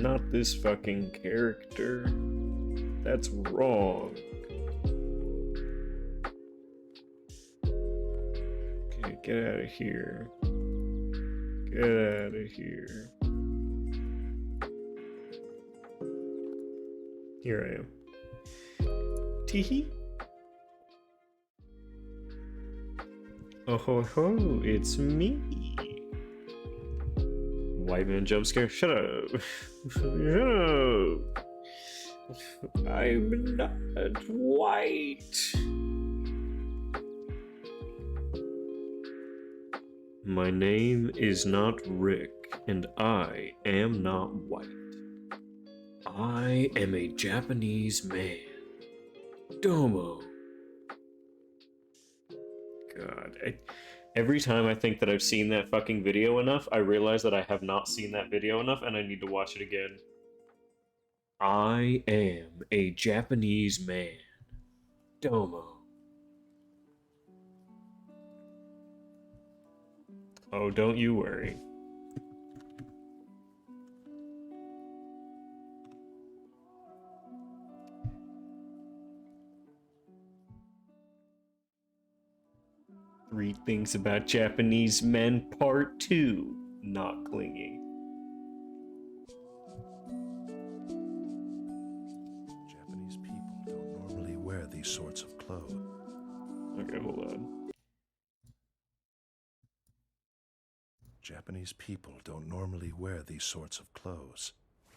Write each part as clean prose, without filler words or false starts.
not this fucking character. That's wrong. Okay, get out of here. Get out of here. Here I am. Teehee. Oh ho ho, it's me. White man jump scare. Shut up. Shut up. I'm not white. My name is not Rick, and I am not white. I am a Japanese man. Domo. God, every time I think that I've seen that fucking video enough, I realize that I have not seen that video enough and I need to watch it again. I am a Japanese man. Domo. Oh, don't you worry. Three Things About Japanese Men, Part 2. Not clinging. Japanese people don't normally wear these sorts of clothes. Okay, hold on. Japanese people don't normally wear these sorts of clothes.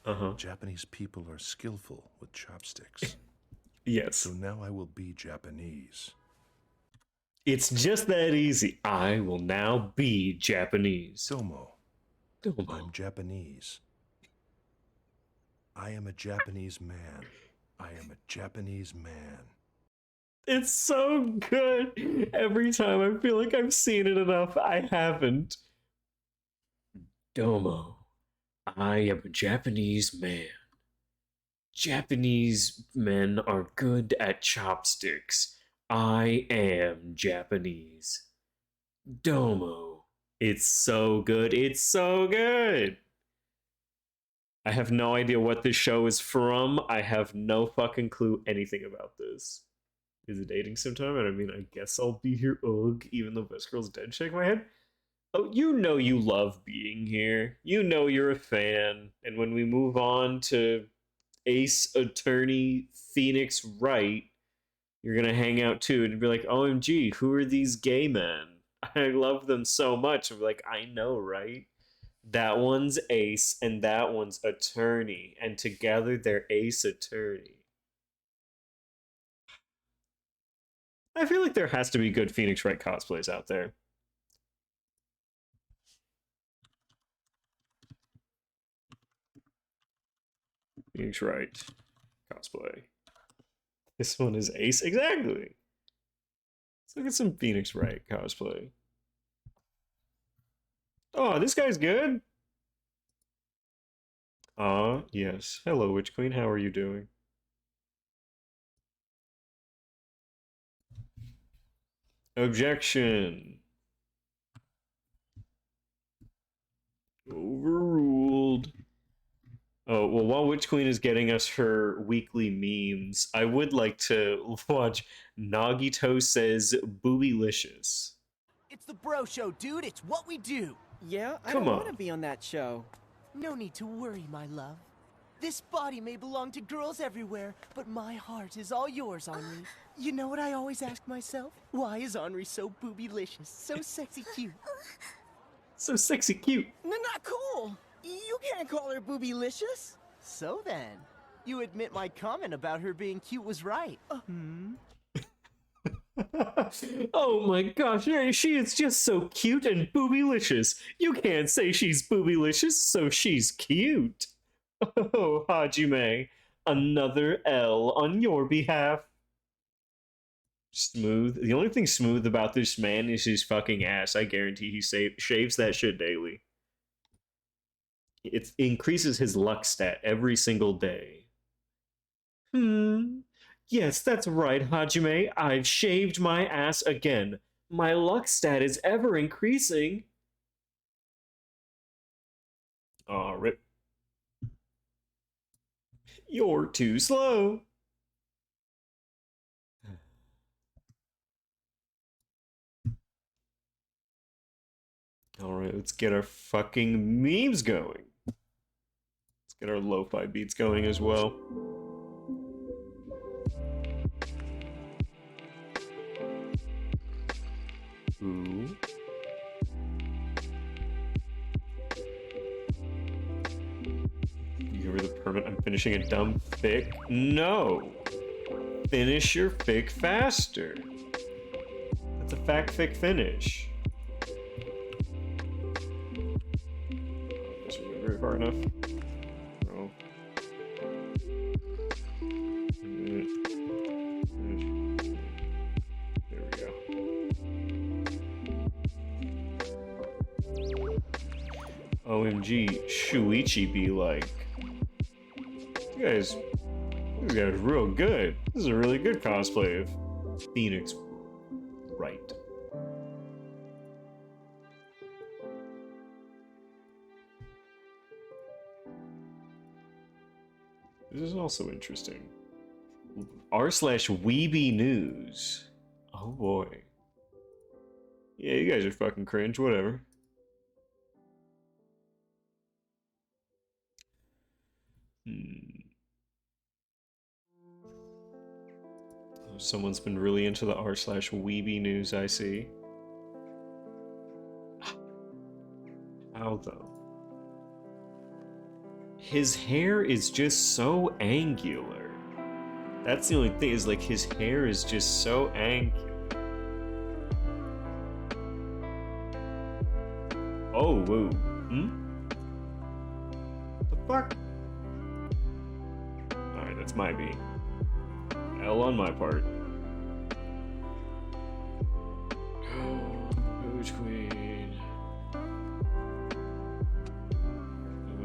Uh-huh. Japanese people are skillful with chopsticks. Yes. So now I will be Japanese. It's just that easy. I will now be Japanese. Domo. Domo. I'm Japanese. I am a Japanese man. I am a Japanese man. It's so good. Every time I feel like I've seen it enough, I haven't. Domo. I am a Japanese man. Japanese men are good at chopsticks. I am Japanese. Domo. It's so good. It's so good. I have no idea what this show is from. I have no fucking clue anything about this. Is it dating sometime? And I mean, I guess I'll be here. Ugh, even though Best Girl's dead. Shake my head. Oh, you know you love being here. You know you're a fan. And when we move on to Ace Attorney Phoenix Wright, you're gonna hang out too and be like, OMG, who are these gay men? I love them so much. I'm like, I know, right? That one's Ace and that one's Attorney. And together they're Ace Attorney. I feel like there has to be good Phoenix Wright cosplays out there. Phoenix Wright cosplay. This one is Ace. Exactly. Let's look at some Phoenix Wright cosplay. Oh, this guy's good. Yes. Hello, Witch Queen. How are you doing? Objection. Overruled. Oh, well, while Witch Queen is getting us her weekly memes, I would like to watch Nagito Says Boobylicious. It's the bro show, dude. It's what we do. Yeah, I Come don't on. want to be on that show. No need to worry, my love. This body may belong to girls everywhere, but my heart is all yours, Henri. You know what I always ask myself? Why is Henri so boobylicious, so sexy cute? So sexy cute. Not cool. You can't call her boobylicious. So then, you admit my comment about her being cute was right. Oh my gosh, she is just so cute and boobylicious. You can't say she's boobylicious, so she's cute. Oh, Hajime, another L on your behalf. Smooth. The only thing smooth about this man is his fucking ass. I guarantee he shaves that shit daily. It increases his luck stat every single day. Yes, that's right, Hajime. I've shaved my ass again. My luck stat is ever increasing. Aw, rip. You're too slow. Alright, let's get our fucking memes going. Let's get our lo-fi beats going as well. Ooh. You give her the permit. I'm finishing a dumb fic. No! Finish your fic faster. That's a fact fic finish. Doesn't go very far enough. Oh. There we go. OMG, Shuichi be like, this guy's real good. This is a really good cosplay of Phoenix Wright. This is also interesting. r/weeby news. Oh boy. Yeah, you guys are fucking cringe, whatever. Someone's been really into the r/weeby news, I see. How though? His hair is just so angular. That's the only thing, is like his hair is just so angular. Oh, whoa. The fuck? Alright, that's my B. L on my part. Who's queen? I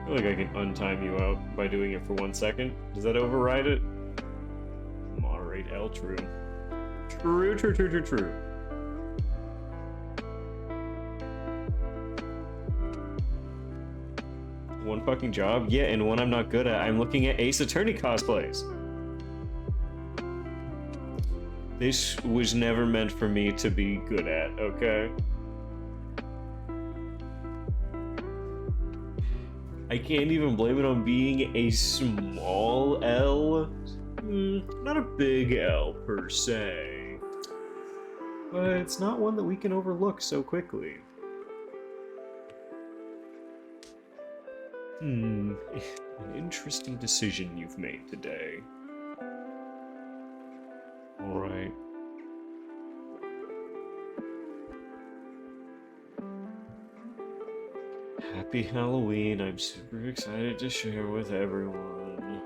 feel like I can untime you out by doing it for 1 second. Does that override it? Moderate L, true. True. One fucking job? Yeah, and one I'm not good at. I'm looking at Ace Attorney cosplays. This was never meant for me to be good at, okay? I can't even blame it on being a small L. Not a big L per se. But it's not one that we can overlook so quickly. An interesting decision you've made today. Alright. Happy Halloween, I'm super excited to share with everyone.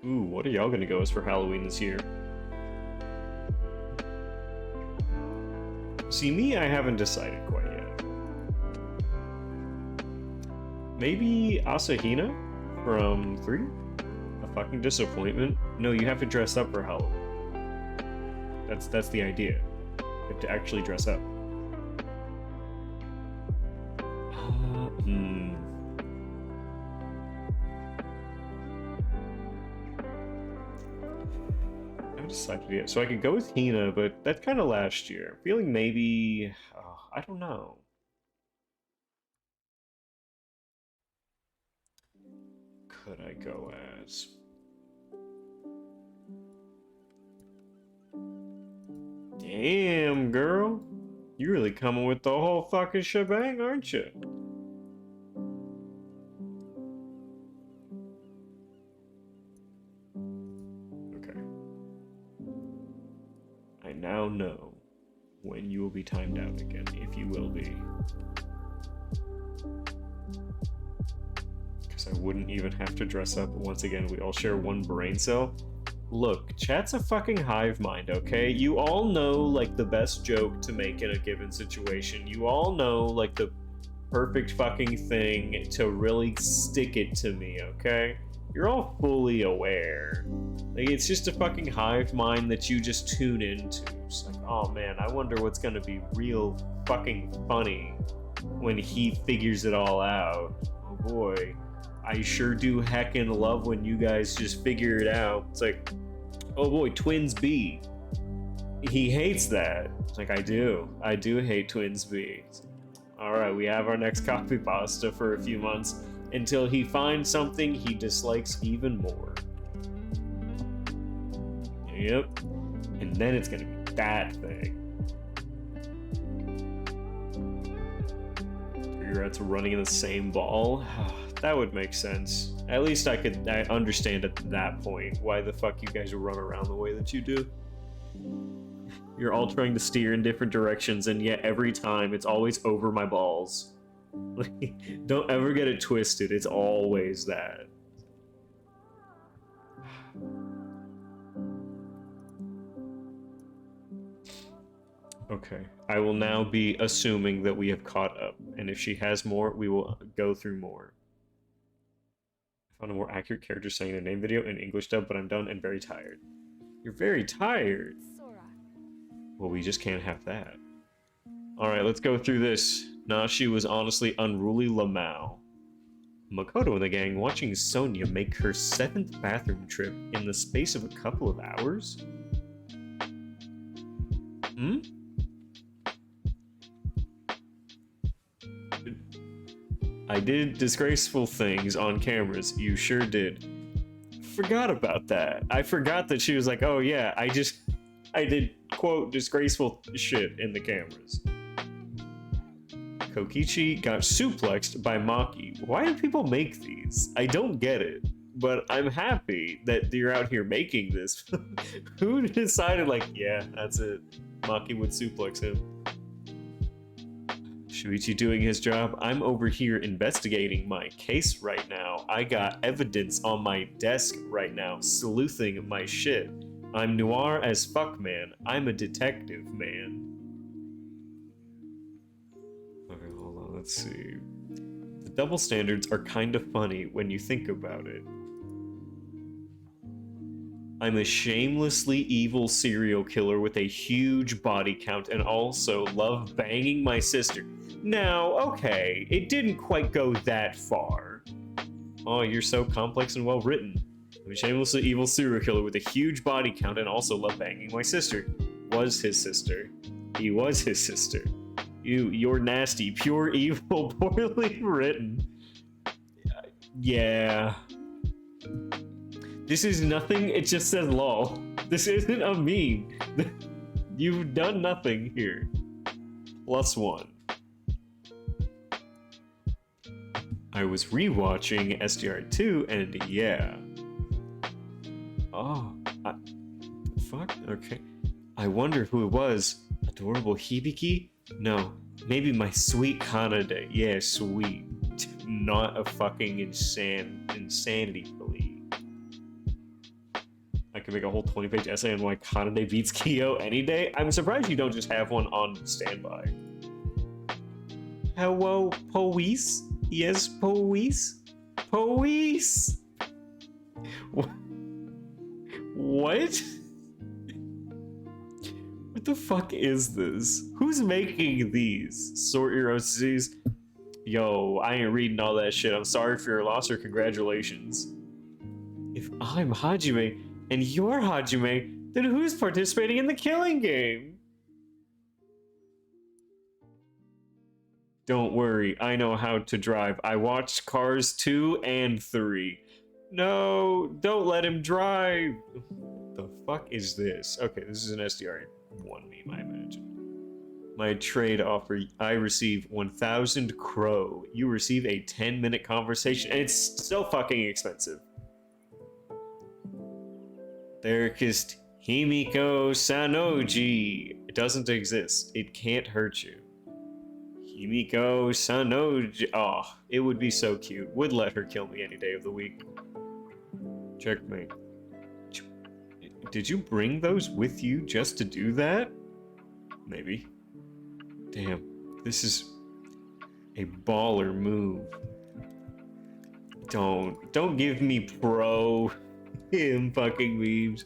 Ooh, what are y'all gonna go as for Halloween this year? See, me, I haven't decided quite yet. Maybe Asahina from 3? A fucking disappointment? No, you have to dress up for Halloween. That's the idea. You have to actually dress up. I haven't decided yet. So I could go with Hina, but that's kind of last year. I'm feeling maybe... I don't know. Could I go as... Damn, girl. You're really coming with the whole fucking shebang, aren't you? Okay. I now know when you will be timed out again, if you will be. Because I wouldn't even have to dress up. Once again, we all share one brain cell. Look, chat's a fucking hive mind, okay? You all know, like, the best joke to make in a given situation. You all know, like, the perfect fucking thing to really stick it to me, okay? you're all fully aware. Like, it's just a fucking hive mind that you just tune into. It's like, oh man, I wonder what's gonna be real fucking funny when he figures it all out. Oh boy, I sure do heckin' love when you guys just figure it out. It's like, oh boy, Twins B. He hates that. It's like, I do hate Twins B. Alright, we have our next copy pasta for a few months until he finds something he dislikes even more. Yep. And then it's gonna be that thing. Cigarettes running in the same ball? That would make sense. At least I understand at that point why the fuck you guys run around the way that you do. You're all trying to steer in different directions, and yet every time it's always over my balls. Don't ever get it twisted, it's always that. Okay, I will now be assuming that we have caught up, and if she has more, we will go through more. I found a more accurate character saying their name video in English dub, but I'm done and very tired. You're very tired? Well, we just can't have that. Alright, let's go through this. Nashi was honestly unruly Lamau. Makoto and the gang watching Sonia make her 7th bathroom trip in the space of a couple of hours? Hmm? I did disgraceful things on cameras. You sure did. Forgot about that. I forgot that she was like, oh yeah, I did, quote, disgraceful shit in the cameras. Kokichi got suplexed by Maki. Why do people make these? I don't get it. But I'm happy that you're out here making this. Who decided, like, yeah, that's it. Maki would suplex him. Shuichi doing his job. I'm over here investigating my case right now. I got evidence on my desk right now, sleuthing my shit. I'm noir as fuck, man. I'm a detective, man. Okay, hold on, let's see. The double standards are kind of funny when you think about it. I'm a shamelessly evil serial killer with a huge body count and also love banging my sister. Now, okay, it didn't quite go that far. Oh, you're so complex and well written. I'm a shamelessly evil serial killer with a huge body count and also love banging my sister. Was his sister. He was his sister. You're nasty, pure evil, poorly written. Yeah. This is nothing, it just says lol. This isn't a meme. You've done nothing here. +1. I was rewatching SDR2 and yeah. Oh, fuck? Okay. I wonder who it was. Adorable Hibiki? No, maybe my sweet Kanade. Yeah, sweet. Not a fucking insanity plea. I could make a whole 20-page essay on why Kanade beats Kyo any day. I'm surprised you don't just have one on standby. Hello, police? Yes, police? Police! What? What the fuck is this? Who's making these? Sort your OCs? Yo, I ain't reading all that shit. I'm sorry for your loss or congratulations. If I'm Hajime and you're Hajime, then who's participating in the killing game? Don't worry, I know how to drive. I watched Cars 2 and 3. No, don't let him drive. What the fuck is this? Okay, this is an SDR1 meme, I imagine. My trade offer, I receive 1,000 crow. You receive a 10-minute conversation, and it's so fucking expensive. Therapist Himiko Sanoji. It doesn't exist. It can't hurt you. Himiko Sanoji. Oh, it would be so cute. Would let her kill me any day of the week. Checkmate. Did you bring those with you just to do that? Maybe. Damn, this is a baller move. Don't give me pro him fucking memes.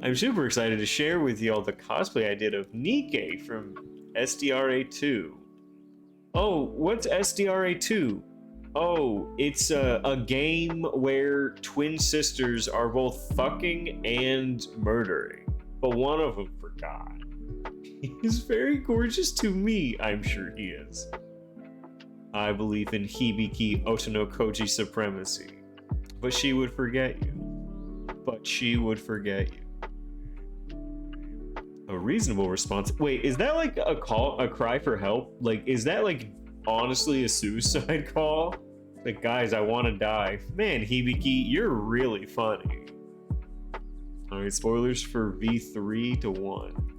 I'm super excited to share with y'all the cosplay I did of Nikke from SDRA 2. Oh, what's SDRA 2? Oh, it's a game where twin sisters are both fucking and murdering, but one of them forgot. He's very gorgeous to me, I'm sure he is. I believe in Hibiki Otonokoji supremacy, but she would forget you. But she would forget you. A reasonable response. Wait, is that like a cry for help? Like, is that like honestly a suicide call? Like, guys, I want to die. Man, Hibiki, you're really funny. Alright, spoilers for V3 to 1.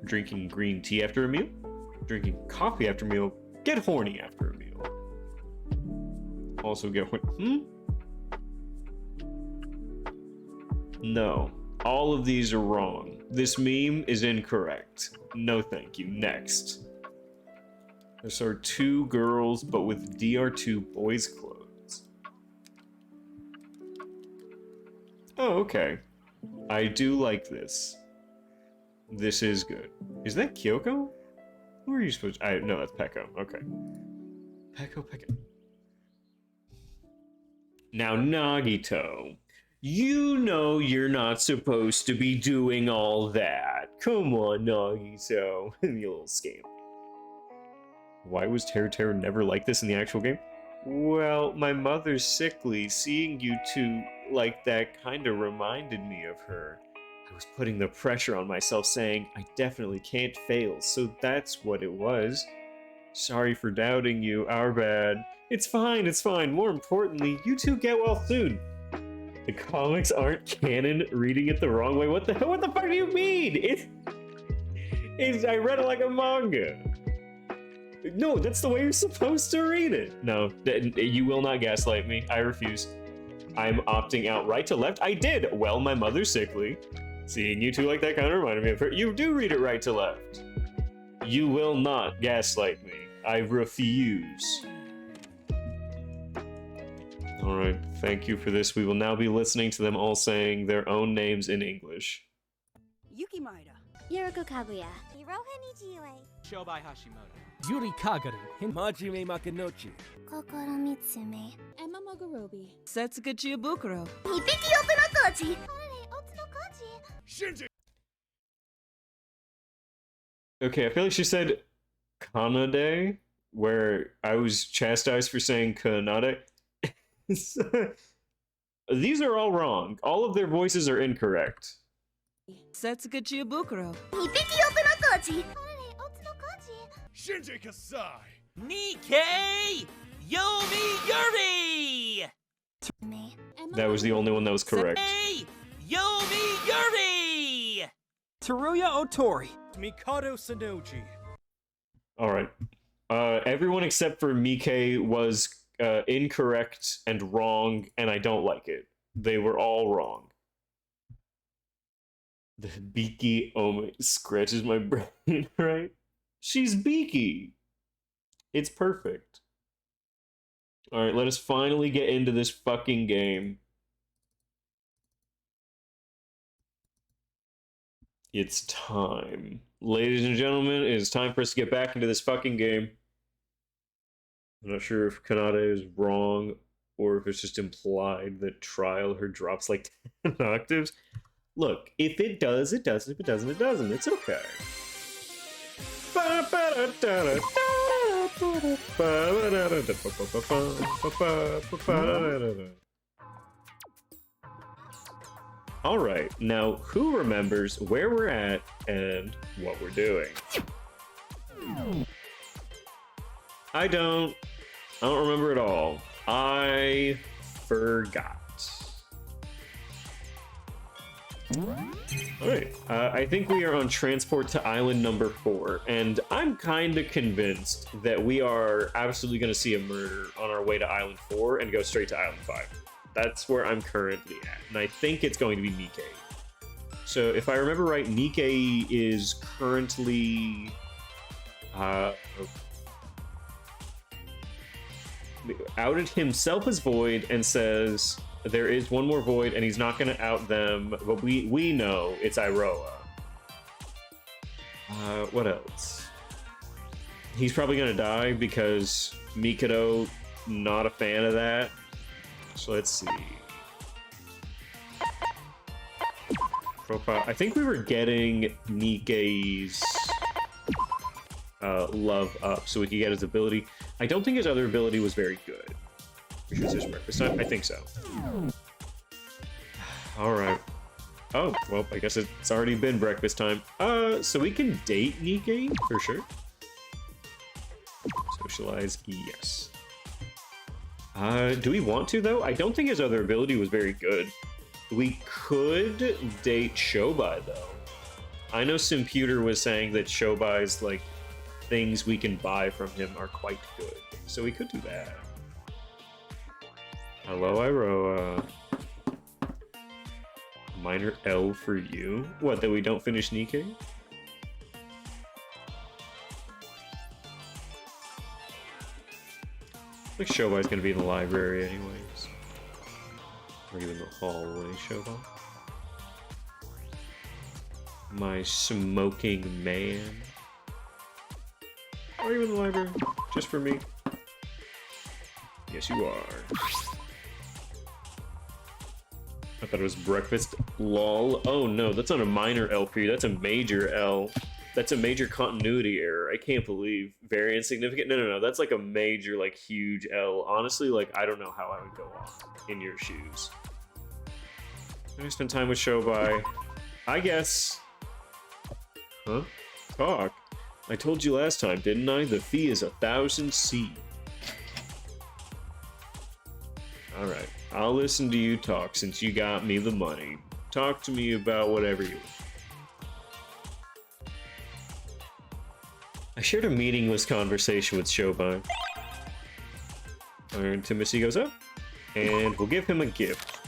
Drinking green tea after a meal? Drinking coffee after a meal? Get horny after a meal. Also get horny. No. All of these are wrong. This meme is incorrect. No thank you. Next. There are 2 girls, but with DR2 boys' clothes. Oh, okay. I do like this. This is good. Is that Kyoko? Who are you supposed to... No, that's Peko. Okay. Peko. Now, Nagito. You know you're not supposed to be doing all that. Come on, Nagito. You little scamp. Why was Teru never like this in the actual game? Well, my mother's sickly. Seeing you two like that kind of reminded me of her. I was putting the pressure on myself saying, I definitely can't fail, so that's what it was. Sorry for doubting you, our bad. It's fine. More importantly, you two get well soon. The comics aren't canon, reading it the wrong way. What the fuck do you mean? I read it like a manga. No, that's the way you're supposed to read it. No, you will not gaslight me. I refuse. I'm opting out. Right to left? I did. Well, my mother's sickly. Seeing you two like that kind of reminded me of her. You do read it right to left. You will not gaslight me. I refuse. Alright, thank you for this. We will now be listening to them all saying their own names in English. Yuki Maeda. Yuriko Kaguya. Hiroha Nijiue. Shobai Hashimoto. Yuri Kagaru. Majime Makinochi. Kokoro Mitsume. Emma Mogorobi. Setsuga Chiabukuro. Hibiki Otonokoji. Harare Otsunokoji. Shinji! Okay, I feel like she said Kanade, where I was chastised for saying Kanade. These are all wrong. All of their voices are incorrect. Setsuga Chiabukuro. Hibiki Otonokoji. Harare Otsunokoji. Shinji Kasai! Nikke Yomi Yuri! That was the only one that was correct. Say Yomi Yuri! Teruya Otori. Mikado Sanoji. Alright. Everyone except for Mikke was incorrect and wrong, and I don't like it. They were all wrong. The Beaky Omi scratches my brain, right? She's Beaky! It's perfect. Alright, let us finally get into this fucking game. It's time. Ladies and gentlemen, it is time for us to get back into this fucking game. I'm not sure if Kanade is wrong or if it's just implied that Trial her drops like 10 octaves. Look, if it does, it does. If it doesn't, it doesn't. It's okay. Alright, now who remembers where we're at and what we're doing? I don't remember at all. I forgot. Alright, I think we are on transport to island number 4, and I'm kind of convinced that we are absolutely going to see a murder on our way to island 4 and go straight to island 5. That's where I'm currently at, and I think it's going to be Nikke. So if I remember right, Nikke is currently... outed himself as Void and says there is one more Void and he's not going to out them, but we know it's Iroha. What else? He's probably going to die because Mikado, not a fan of that. So let's see. Profile. I think we were getting Nikkei's love up so we could get his ability. I don't think his other ability was very good. Which was his breakfast time? I think so. Alright. Oh, well, I guess it's already been breakfast time. So we can date Nikkei for sure. Socialize, yes. Do we want to, though? I don't think his other ability was very good. We could date Shobai, though. I know Simputer was saying that Shobai's, like, things we can buy from him are quite good. So we could do that. Hello, Iroha. Minor L for you? What, that we don't finish Nikkei? I think Shobai's gonna be in the library anyways. Or even the hallway, Shobai. My smoking man. Are you in the library? Just for me? Yes, you are. I thought it was breakfast. Lol. Oh no, that's not a minor L for you. That's a major L. That's a major continuity error. I can't believe. Very insignificant. No. That's like a major, like, huge L. Honestly, like, I don't know how I would go off in your shoes. I'm gonna spend time with Shobai. I guess. Huh? Talk. I told you last time, didn't I? The fee is 1,000 C. Alright. I'll listen to you talk since you got me the money. Talk to me about whatever you want. I shared a meaningless conversation with Shobai. Our intimacy goes up, and we'll give him a gift.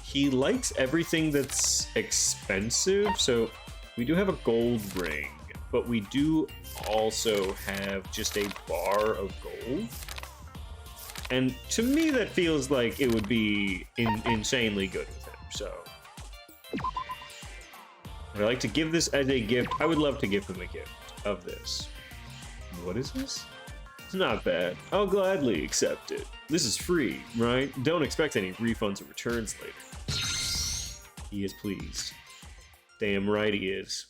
He likes everything that's expensive, so we do have a gold ring, but we do also have just a bar of gold. And to me, that feels like it would be insanely good with him, so... Would I like to give this as a gift? I would love to give him a gift of this. What is this? It's not bad. I'll gladly accept it. This is free, right? Don't expect any refunds or returns later. He is pleased. Damn right he is.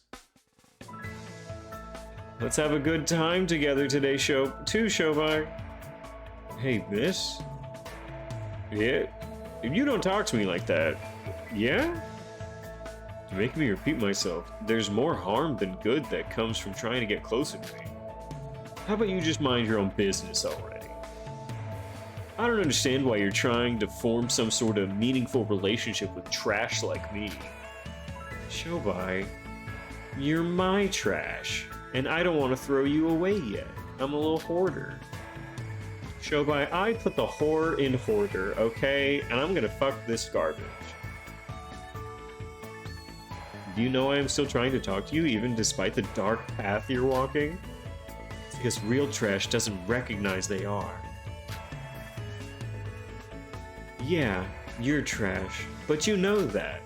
Let's have a good time together today, Shobai. Hey, miss? Yeah? If you don't talk to me like that, yeah? You're making me repeat myself. There's more harm than good that comes from trying to get closer to me. How about you just mind your own business already? I don't understand why you're trying to form some sort of meaningful relationship with trash like me. Shobai, you're my trash, and I don't want to throw you away yet. I'm a little hoarder. Shobai, I put the whore in hoarder, okay? And I'm gonna fuck this garbage. Do you know I am still trying to talk to you, even despite the dark path you're walking? Because real trash doesn't recognize they are. Yeah, you're trash, but you know that.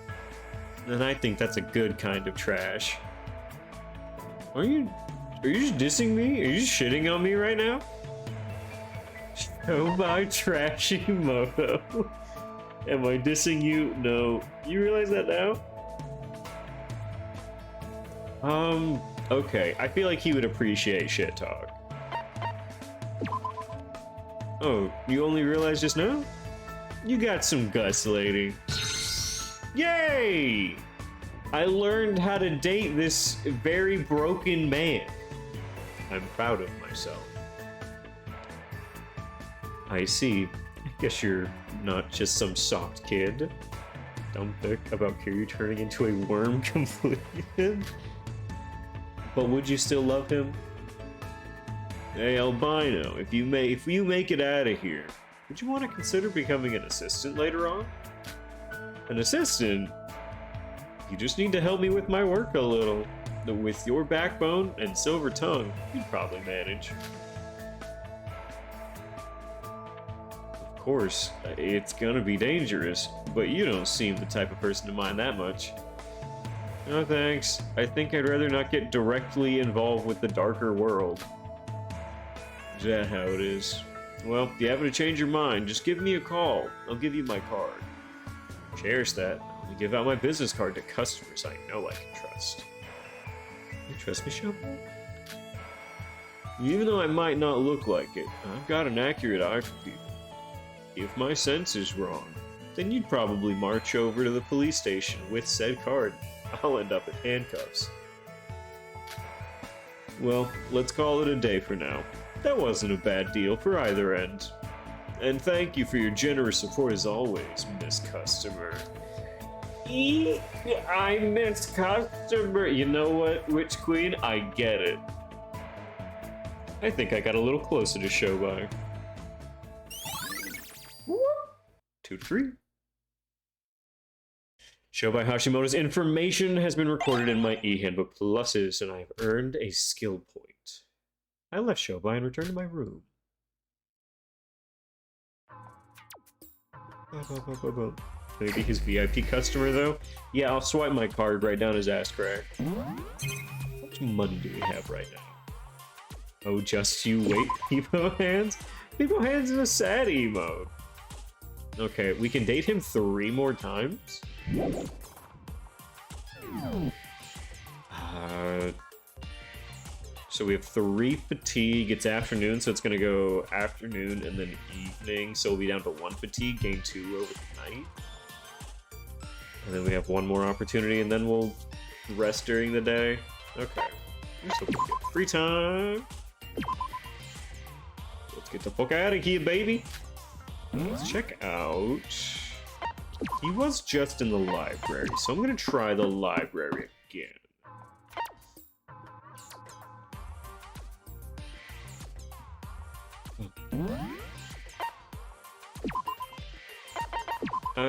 And I think that's a good kind of trash. Are you just dissing me? Are you just shitting on me right now? Shobai Trashy Moto. Am I dissing you? No. You realize that now? Okay. I feel like he would appreciate shit talk. Oh, you only realized just now? You got some guts, lady. Yay! I learned how to date this very broken man. I'm proud of myself. I see. I guess you're not just some soft kid. Dumb pick about Kiryu turning into a worm completed. But would you still love him? Hey, Albino, if you make it out of here, would you want to consider becoming an assistant later on? An assistant? You just need to help me with my work a little. With your backbone and silver tongue, you'd probably manage. course, it's gonna be dangerous, but you don't seem the type of person to mind that much. No thanks. I think I'd rather not get directly involved with the darker world. Is that how it is? Well, if you happen to change your mind, just give me a call. I'll give you my card. Cherish that. I only give out my business card to customers I know I can trust. You trust me, Shogun? Even though I might not look like it, I've got an accurate eye for people. If my sense is wrong, then you'd probably march over to the police station with said card. I'll end up in handcuffs. Well, let's call it a day for now. That wasn't a bad deal for either end. And thank you for your generous support as always, Miss Customer. I miss Customer. You know what, Witch Queen? I get it. I think I got a little closer to Shobai. 2 to 3. Shobai Hashimoto's information has been recorded in my e-handbook pluses, and I have earned a skill point. I left Shobai and returned to my room. Maybe his VIP customer, though? Yeah, I'll swipe my card right down his ass crack. How much money do we have right now? Oh, just you wait, Peepo Hands? Peepo Hands is a sad emote. Okay, we can date him 3 more times? So we have 3 fatigue. It's afternoon, so it's gonna go afternoon and then evening. So we'll be down to 1 fatigue, gain 2 over the night. And then we have 1 more opportunity, and then we'll rest during the day. Okay. So we get free time. Let's get the fuck out of here, baby. Let's check out. He was just in the library, so I'm gonna try the library again.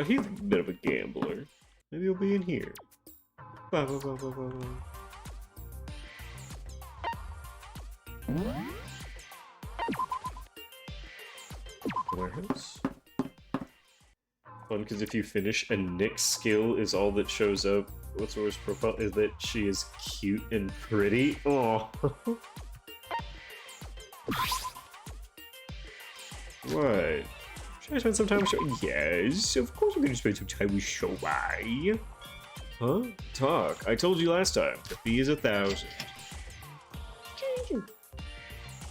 He's a bit of a gambler. Maybe he'll be in here. Warehouse. Fun, because if you finish a Nick's skill is all that shows up. What's Aurora's profile? Is that she is cute and pretty? Oh. What? Should I spend some time with Shobai? Yes, of course we're gonna spend some time with Shobai. Huh? Talk. I told you last time. The fee is 1,000.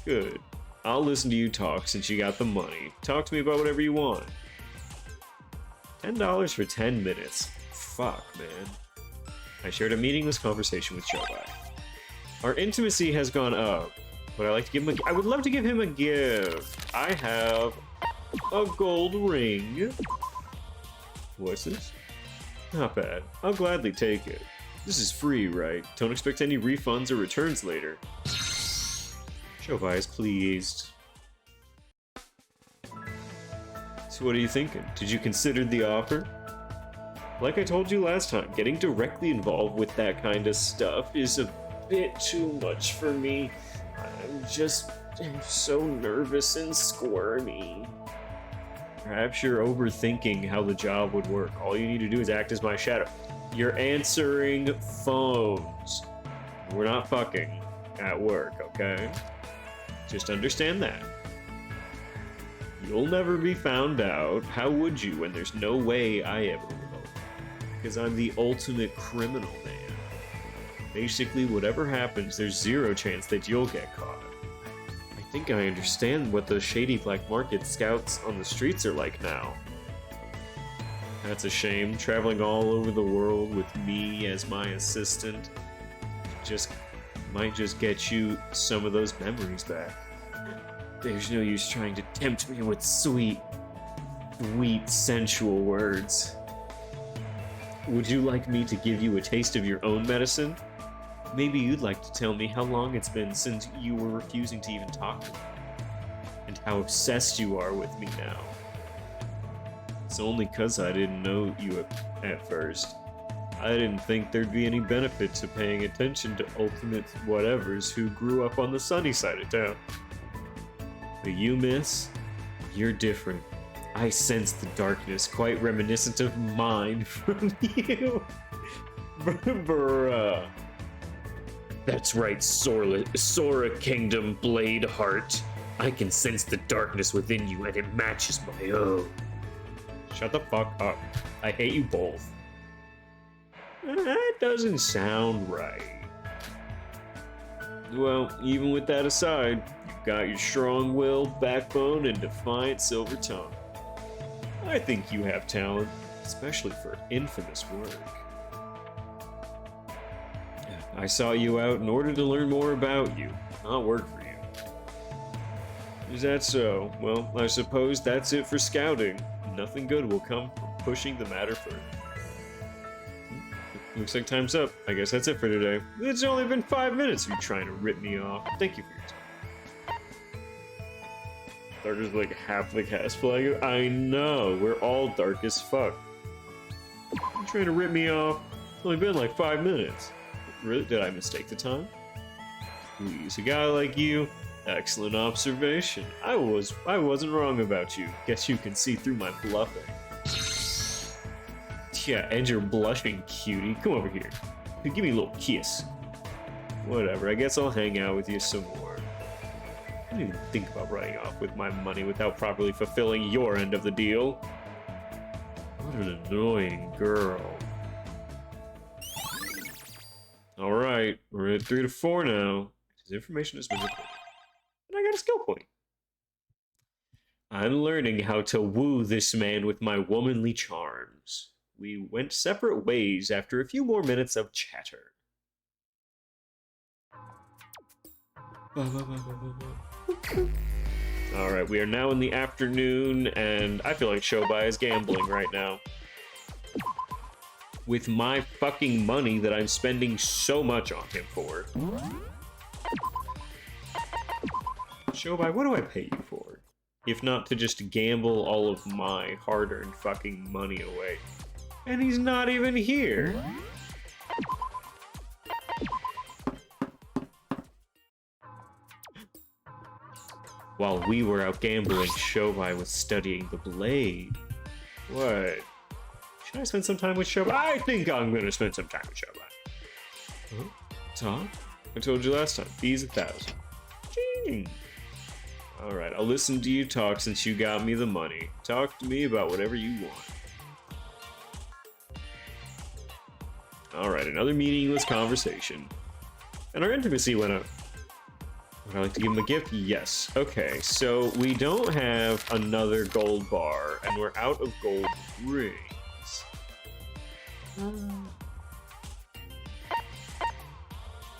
Good. I'll listen to you talk since you got the money. Talk to me about whatever you want. $10 for 10 minutes. Fuck, man. I shared a meaningless conversation with Shobai. Our intimacy has gone up. Would I like to give him I would love to give him a gift. I have a gold ring. What's this? Not bad. I'll gladly take it. This is free, right? Don't expect any refunds or returns later. Shobai is pleased. So what are you thinking? Did you consider the offer? Like I told you last time, getting directly involved with that kind of stuff is a bit too much for me. I'm so nervous and squirmy. Perhaps you're overthinking how the job would work. All you need to do is act as my shadow. You're answering phones. We're not fucking at work, okay? Just understand that. You'll never be found out. How would you when there's no way I ever will? Because I'm the ultimate criminal, man. Basically, whatever happens, there's 0 chance that you'll get caught. I think I understand what those shady black market scouts on the streets are like now. That's a shame. Traveling all over the world with me as my assistant might just get you some of those memories back. There's no use trying to tempt me with sweet, sensual words. Would you like me to give you a taste of your own medicine? Maybe you'd like to tell me how long it's been since you were refusing to even talk to me, and how obsessed you are with me now. It's only 'cause I didn't know you at first. I didn't think there'd be any benefit to paying attention to ultimate whatevers who grew up on the sunny side of town. But you, miss, you're different. I sense the darkness, quite reminiscent of mine from you. Bruh. That's right, Sora Kingdom Blade Heart. I can sense the darkness within you, and it matches my own. Shut the fuck up. I hate you both. That doesn't sound right. Well, even with that aside, you've got your strong-willed backbone and defiant silver tongue. I think you have talent, especially for infamous work. I sought you out in order to learn more about you, not work for you. Is that so? Well, I suppose that's it for scouting. Nothing good will come from pushing the matter further. Looks like time's up. I guess that's it for today. It's only been 5 minutes of you trying to rip me off. Thank you for your time. Dark is like half the cast flag. I know, we're all dark as fuck. You're trying to rip me off. It's only been like 5 minutes. Really? Did I mistake the time? Please, a guy like you. Excellent observation. I wasn't wrong about you. Guess you can see through my bluffing. Yeah, and you're blushing, cutie. Come over here. Give me a little kiss. Whatever, I guess I'll hang out with you some more. I didn't even think about running off with my money without properly fulfilling your end of the deal. What an annoying girl. Alright, we're at 3 to 4 now. His information has been recorded. And I got a skill point. I'm learning how to woo this man with my womanly charms. We went separate ways after a few more minutes of chatter. Alright, we are now in the afternoon, and I feel like Shobai is gambling right now. With my fucking money that I'm spending so much on him for. Shobai, what do I pay you for? If not to just gamble all of my hard-earned fucking money away. And he's not even here. While we were out gambling, Shobai was studying the blade. What? Should I spend some time with Shobai? I think I'm gonna spend some time with Shobai. Huh? Tom? I told you last time, fees 1,000. Ching! Alright, I'll listen to you talk since you got me the money. Talk to me about whatever you want. Alright, another meaningless conversation. And our intimacy went up. Would I like to give him a gift? Yes. Okay, so we don't have another gold bar, and we're out of gold rings.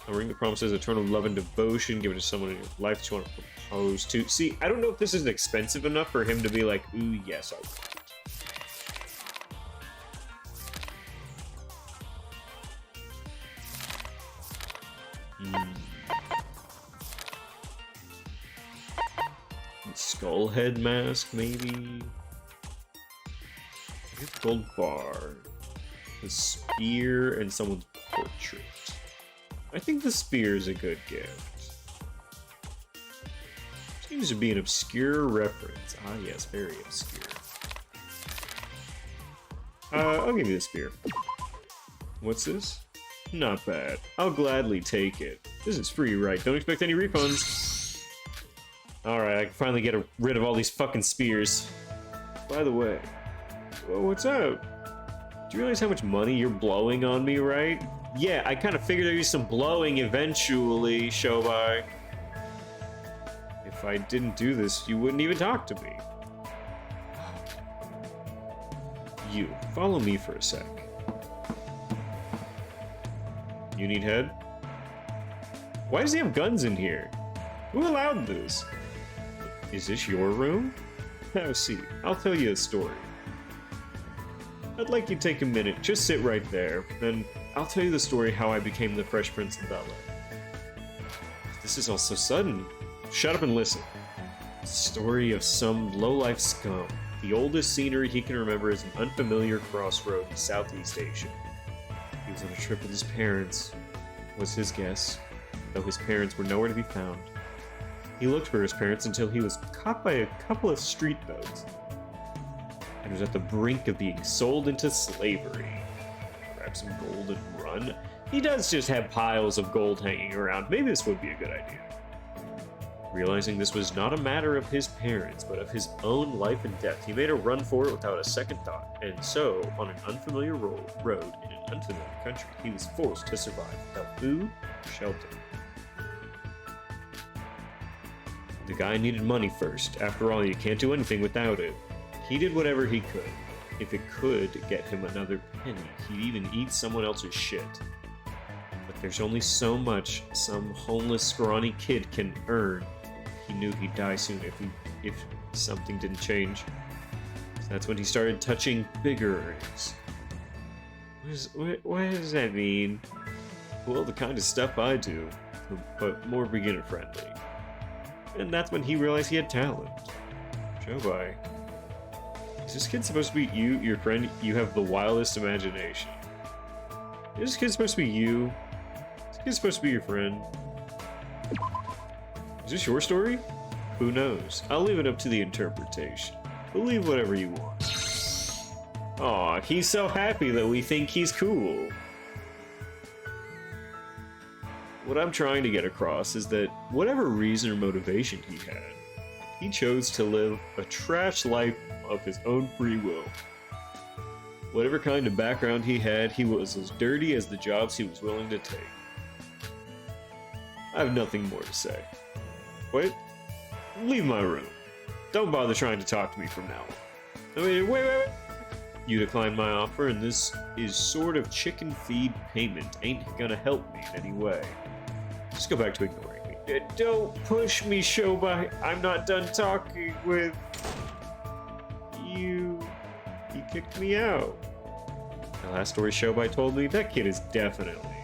A ring that promises eternal love and devotion given to someone in your life that you want to propose to. See, I don't know if this is expensive enough for him to be like, ooh, yes, I want. Skull head mask, maybe? Gold bar. The spear and someone's portrait. I think the spear is a good gift. Seems to be an obscure reference. Ah, yes, very obscure. I'll give you the spear. What's this? Not bad. I'll gladly take it. This is free, right? Don't expect any refunds. Alright, I can finally get rid of all these fucking spears. By the way, well, what's up? Do you realize how much money you're blowing on me, right? Yeah, I kind of figured there'd be some blowing eventually, Shobai. If I didn't do this, you wouldn't even talk to me. You, follow me for a sec. You need head? Why does he have guns in here? Who allowed this? Is this your room? Have a seat. I'll tell you a story. I'd like you to take a minute. Just sit right there. Then I'll tell you the story how I became the Fresh Prince of Bel-Air. This is all so sudden. Shut up and listen. Story of some low-life scum. The oldest scenery he can remember is an unfamiliar crossroad in Southeast Asia. He was on a trip with his parents, was his guess, though his parents were nowhere to be found. He looked for his parents until he was caught by a couple of street thugs. and was at the brink of being sold into slavery. Grab some gold and run. He does just have piles of gold hanging around. Maybe this would be a good idea. Realizing this was not a matter of his parents, but of his own life and death, he made a run for it without a second thought, and so, on an unfamiliar road in an unfamiliar country, he was forced to survive without food or shelter. The guy needed money first. After all, you can't do anything without it. He did whatever he could. If it could get him another penny, he'd even eat someone else's shit. But there's only so much some homeless, scrawny kid can earn. He knew he'd die soon if something didn't change. So that's when he started touching bigger earnings. What does that mean? Well, the kind of stuff I do, but more beginner friendly. And that's when he realized he had talent. Shobai. Is this kid supposed to be you, your friend? You have the wildest imagination. Is this kid supposed to be you? Is this kid supposed to be your friend? Is this your story? Who knows? I'll leave it up to the interpretation. Believe whatever you want. Aw, he's so happy that we think he's cool. What I'm trying to get across is that whatever reason or motivation he had, he chose to live a trash life of his own free will. Whatever kind of background he had, he was as dirty as the jobs he was willing to take. I have nothing more to say. Wait, leave my room. Don't bother trying to talk to me from now on. I mean, wait. You declined my offer, and this is sort of chicken feed payment. Ain't gonna help me in any way. Just go back to ignoring me. Don't push me, Shobai. I'm not done talking with you. He kicked me out. The last story Shobai told me, that kid is definitely...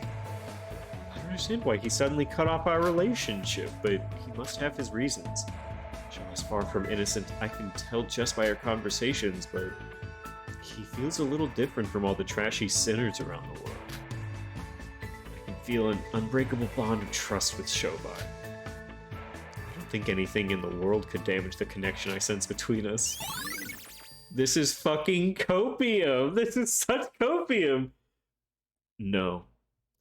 I don't understand why he suddenly cut off our relationship, but he must have his reasons. Shobai's far from innocent. I can tell just by our conversations, but he feels a little different from all the trashy sinners around the world. I can feel an unbreakable bond of trust with Shobai. I don't think anything in the world could damage the connection I sense between us. This is fucking copium! This is such copium! No.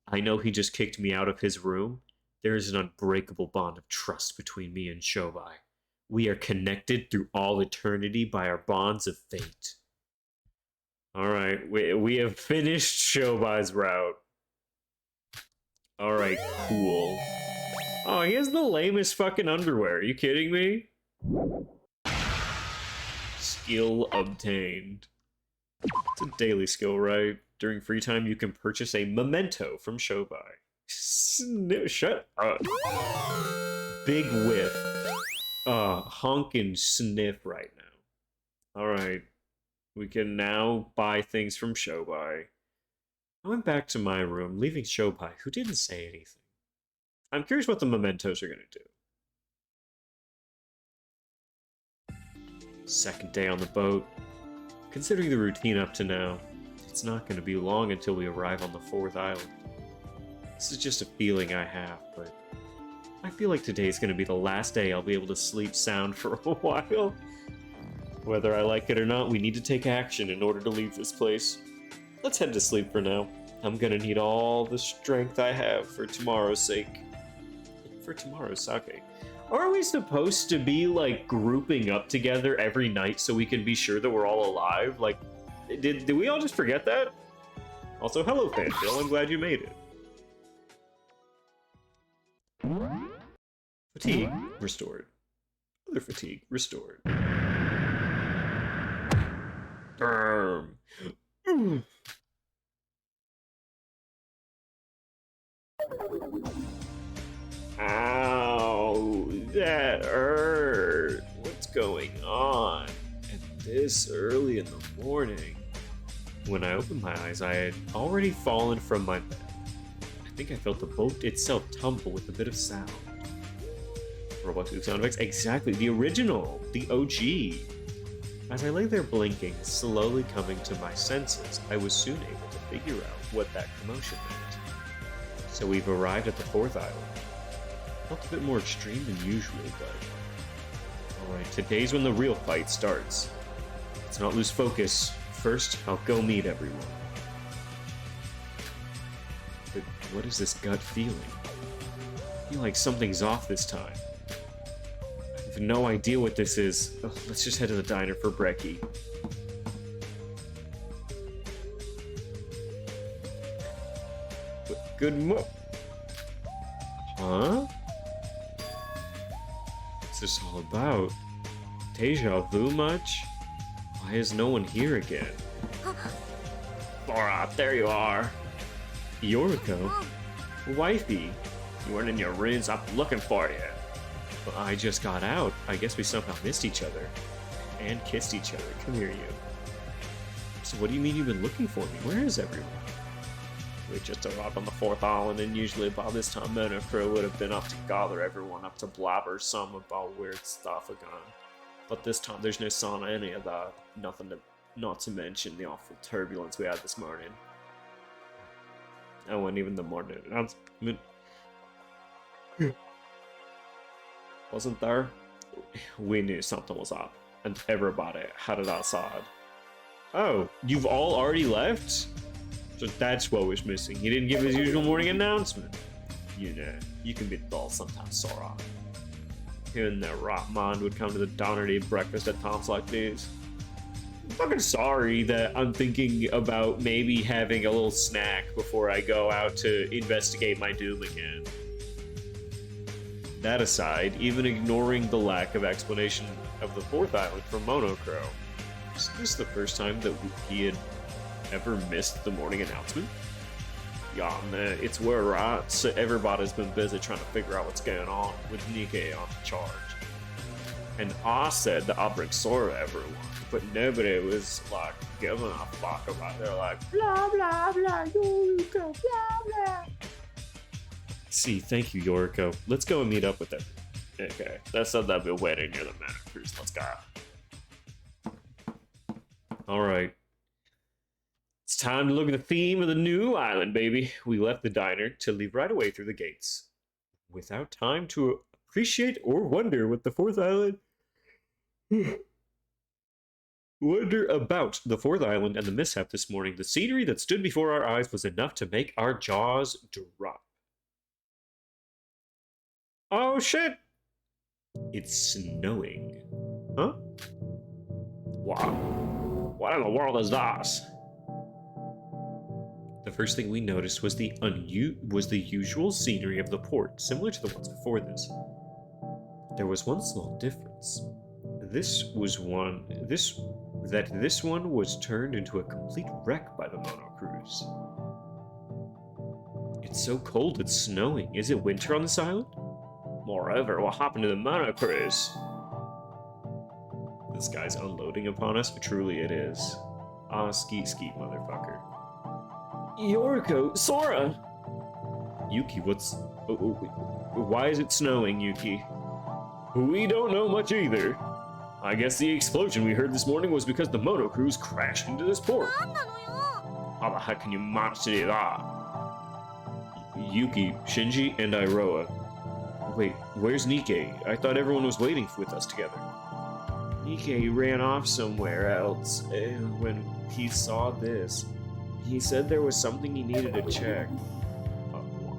I know he just kicked me out of his room. There is an unbreakable bond of trust between me and Shobai. We are connected through all eternity by our bonds of fate. Alright, we have finished Shobai's route. Alright, cool. Oh, he has the lamest fucking underwear. Are you kidding me? Skill obtained. It's a daily skill, right? During free time, you can purchase a memento from Shobai. Shut up. Big whiff. Honk and sniff right now. Alright. We can now buy things from Shobai. I went back to my room, leaving Shobai, who didn't say anything. I'm curious what the mementos are going to do. Second day on the boat. Considering the routine up to now, it's not going to be long until we arrive on the 4th island. This is just a feeling I have, but I feel like today's going to be the last day I'll be able to sleep sound for a while. Whether I like it or not, we need to take action in order to leave this place. Let's head to sleep for now. I'm gonna need all the strength I have for tomorrow's sake. For tomorrow's sake. Are we supposed to be, like, grouping up together every night so we can be sure that we're all alive? Like, did we all just forget that? Also, hello, Fanfill. I'm glad you made it. Fatigue restored. Other fatigue restored. Ow, that hurt. What's going on? And this early in the morning. When I opened my eyes, I had already fallen from my bed. I think I felt the boat itself tumble with a bit of sound. Robot Tube sound effects? Exactly, the original, the OG. As I lay there blinking, slowly coming to my senses, I was soon able to figure out what that commotion meant. So we've arrived at the 4th island. Felt a bit more extreme than usual, but... Alright, today's when the real fight starts. Let's not lose focus. First, I'll go meet everyone. But what is this gut feeling? I feel like something's off this time. I have no idea what this is. Ugh, let's just head to the diner for brekkie. Good Huh? What's this all about? Deja vu much? Why is no one here again? Laura, there you are. Yoriko? Wifey, you weren't in your rooms. I'm looking for you. Well, I just got out. I guess we somehow missed each other. And kissed each other. Come here, you. So what do you mean you've been looking for me? Where is everyone? We just arrived on the 4th island, and usually by this time Mono Crew would have been up to gather everyone up to blabber some about weird stuff again. But this time there's no sign of any of that. Not to mention the awful turbulence we had this morning. Oh, and even the morning announcement wasn't there. We knew something was up, and everybody had it outside. Oh, you've all already left? So that's what was missing. He didn't give his usual morning announcement. You know, you can be dull sometimes, Sora. Who in their right mind would come to the diner to eat breakfast at times like these? I'm fucking sorry that I'm thinking about maybe having a little snack before I go out to investigate my doom again. That aside, even ignoring the lack of explanation of the 4th island from Monocro, is this the first time that he had ever missed the morning announcement? Yeah, man, it's where right, so everybody's been busy trying to figure out what's going on with Nikkei on charge. And I said that I'll bring Sora everyone, but nobody was like giving a fuck about it. They're like, blah blah blah, Yoriko, blah blah. See, thank you, Yoriko. Let's go and meet up with them. Okay, that said that we're waiting near the Mana Cruise. Let's go. Alright. It's time to look at the theme of the new island, baby. We left the diner to leave right away through the gates, without time to appreciate or wonder what the 4th island... wonder about the 4th island and the mishap this morning. The scenery that stood before our eyes was enough to make our jaws drop. Oh shit! It's snowing. Huh? Wow. What in the world is this? The first thing we noticed was the usual scenery of the port, similar to the ones before this. There was one small difference. This one was turned into a complete wreck by the Mono Cruise. It's so cold it's snowing. Is it winter on this island? Moreover, what happened to the Mono Cruise? This guy's unloading upon us, but truly it is. Ah, skeet, motherfucker. Yoriko, Sora! Yuki, why is it snowing, Yuki? We don't know much either. I guess the explosion we heard this morning was because the Mono Cruise crashed into this port. How the heck can you manage to do that? Yuki, Shinji, and Iroha. Wait, where's Nikkei? I thought everyone was waiting with us together. Nikkei ran off somewhere else when he saw this. He said there was something he needed to check.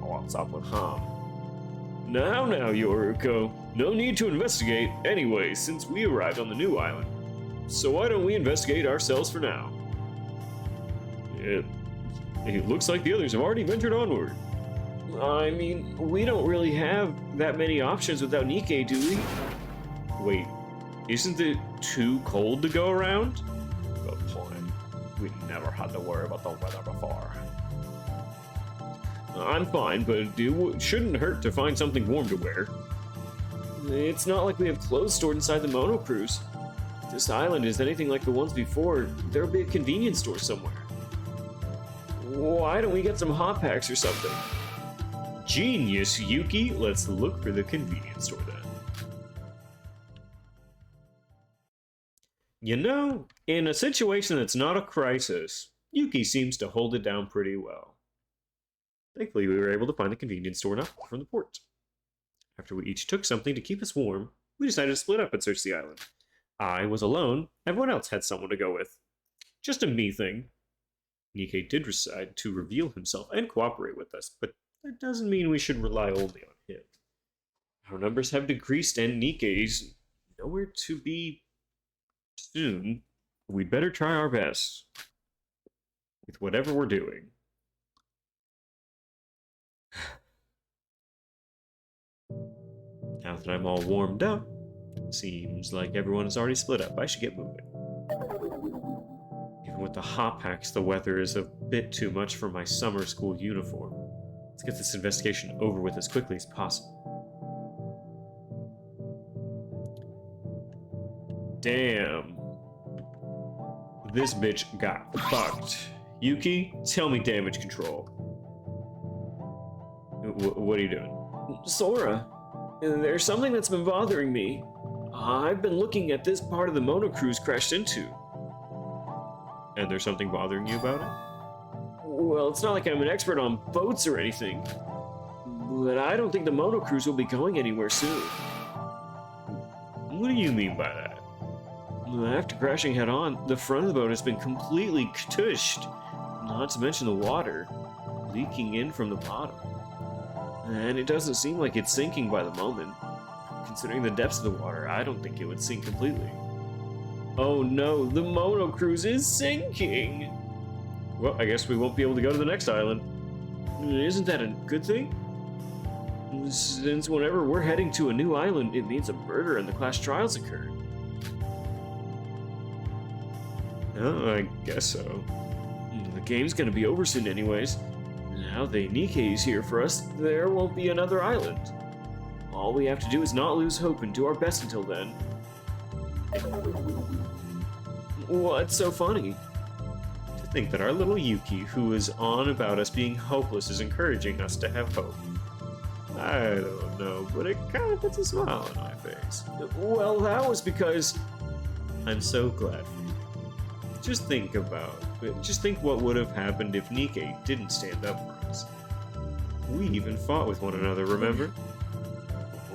What's up with him? Now, Yoriko. No need to investigate anyway, since we arrived on the new island. So why don't we investigate ourselves for now? It looks like the others have already ventured onward. I mean, we don't really have that many options without Nikkei, do we? Wait, isn't it too cold to go around? Good point. We never had to worry about the weather before. I'm fine, but it shouldn't hurt to find something warm to wear. It's not like we have clothes stored inside the Mono Cruise. If this island is anything like the ones before, there'll be a convenience store somewhere. Why don't we get some hot packs or something? Genius, Yuki! Let's look for the convenience store then. You know, in a situation that's not a crisis, Yuki seems to hold it down pretty well. Thankfully, we were able to find the convenience store not far from the port. After we each took something to keep us warm, we decided to split up and search the island. I was alone. Everyone else had someone to go with. Just a me thing. Nikkei did decide to reveal himself and cooperate with us, but that doesn't mean we should rely only on him. Our numbers have decreased and Nikkei's nowhere to be soon. We'd better try our best with whatever we're doing. Now that I'm all warmed up, seems like everyone is already split up. I should get moving. Even with the hot packs, the weather is a bit too much for my summer school uniform. Let's get this investigation over with as quickly as possible. Damn. This bitch got fucked. Yuki, tell me damage control. What are you doing? Sora, there's something that's been bothering me. I've been looking at this part of the mono cruise crashed into. And there's something bothering you about it? Well, it's not like I'm an expert on boats or anything, but I don't think the mono cruise will be going anywhere soon. What do you mean by that? After crashing head-on, the front of the boat has been completely tushed, not to mention the water leaking in from the bottom. And it doesn't seem like it's sinking by the moment. Considering the depths of the water, I don't think it would sink completely. Oh no, the mono cruise is sinking! Well, I guess we won't be able to go to the next island. Isn't that a good thing? Since whenever we're heading to a new island, it means a murder and the class trials occur. Oh, I guess so. The game's gonna be over soon anyways. Now that Nikkei's here for us, there won't be another island. All we have to do is not lose hope and do our best until then. What's so funny? To think that our little Yuki, who is on about us being hopeless, is encouraging us to have hope. I don't know, but it kind of puts a smile on my face. Well, that was because... I'm so glad for you. Just think what would have happened if Nikkei didn't stand up for us. We even fought with one another, remember?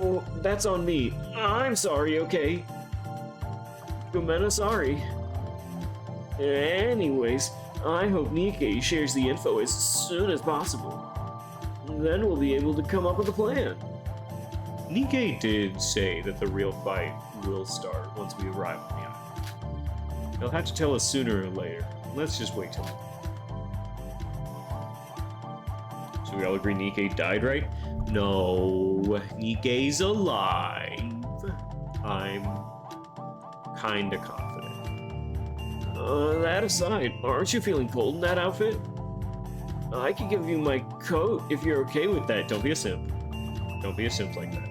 Oh, that's on me. I'm sorry, okay? Gomena sorry. Anyways, I hope Nikkei shares the info as soon as possible. Then we'll be able to come up with a plan. Nikkei did say that the real fight will start once we arrive on the island. He'll have to tell us sooner or later. Let's just wait till then. So we all agree Nikkei died, right? No, Nikkei's alive. I'm kinda confident. That aside, aren't you feeling cold in that outfit? I could give you my coat if you're okay with that. Don't be a simp. Don't be a simp like that.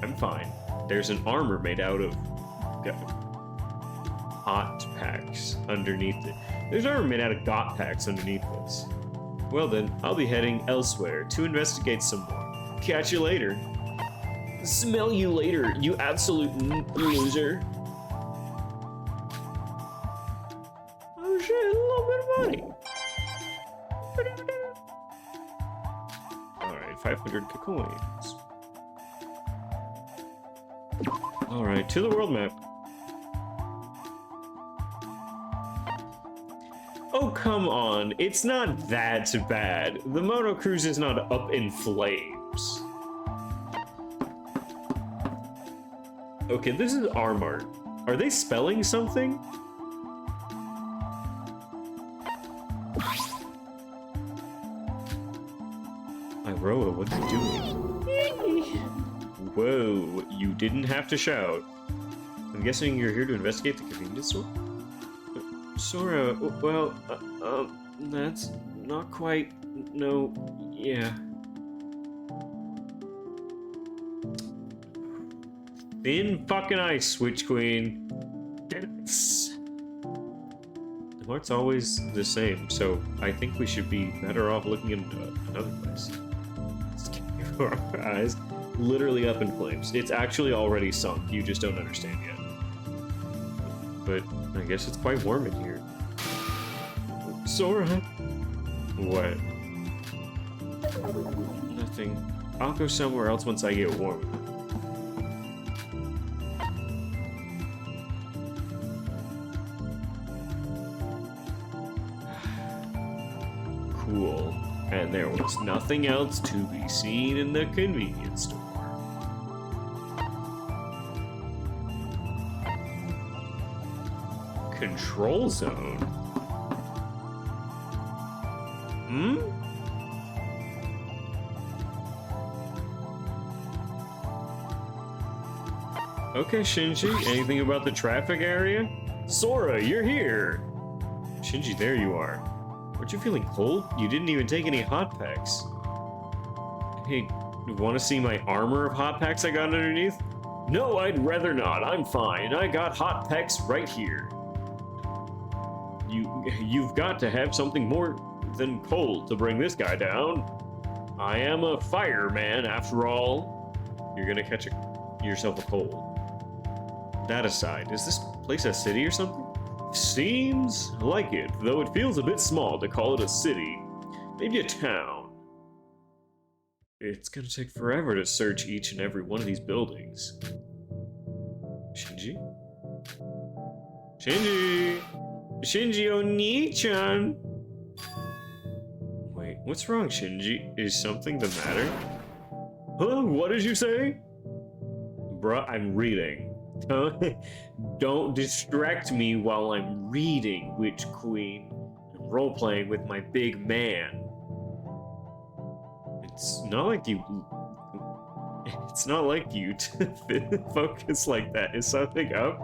I'm fine. There's an armor made out of hot packs underneath it. There's armor made out of got packs underneath this. Well then, I'll be heading elsewhere to investigate some more. Catch you later. Smell you later, you absolute loser. Oh shit, a little bit of money. Alright, 500 coins. Alright, to the world map. Oh, come on. It's not that bad. The mono cruise is not up in flames. Okay, this is Armart. Are they spelling something? Iroha, what are you doing? Whoa, you didn't have to shout. I'm guessing you're here to investigate the convenience store? Sora, well, that's not quite, no, yeah. Thin fucking ice, Switch Queen. The mart's always the same, so I think we should be better off looking into another place. Our eyes literally up in flames. It's actually already sunk, you just don't understand yet. But I guess it's quite warm in here. Sora? What? Nothing. I'll go somewhere else once I get warm. Cool. And there was nothing else to be seen in the convenience store. Control zone? Hmm? Okay, Shinji, anything about the traffic area? Sora, you're here! Shinji, there you are. Aren't you feeling cold? You didn't even take any hot packs. Hey, want to see my armor of hot packs I got underneath? No, I'd rather not. I'm fine. I got hot packs right here. You've got to have something more than cold to bring this guy down. I am a fireman, after all. You're gonna catch yourself a cold. That aside, is this place a city or something? Seems like it, though it feels a bit small to call it a city. Maybe a town. It's gonna take forever to search each and every one of these buildings. Shinji? Shinji! Shinji Oni-chan! Wait, what's wrong, Shinji? Is something the matter? Huh? What did you say? Bruh, I'm reading. Don't distract me while I'm reading, Witch Queen. I'm role-playing with my big man. It's not like you to focus like that. Is something up?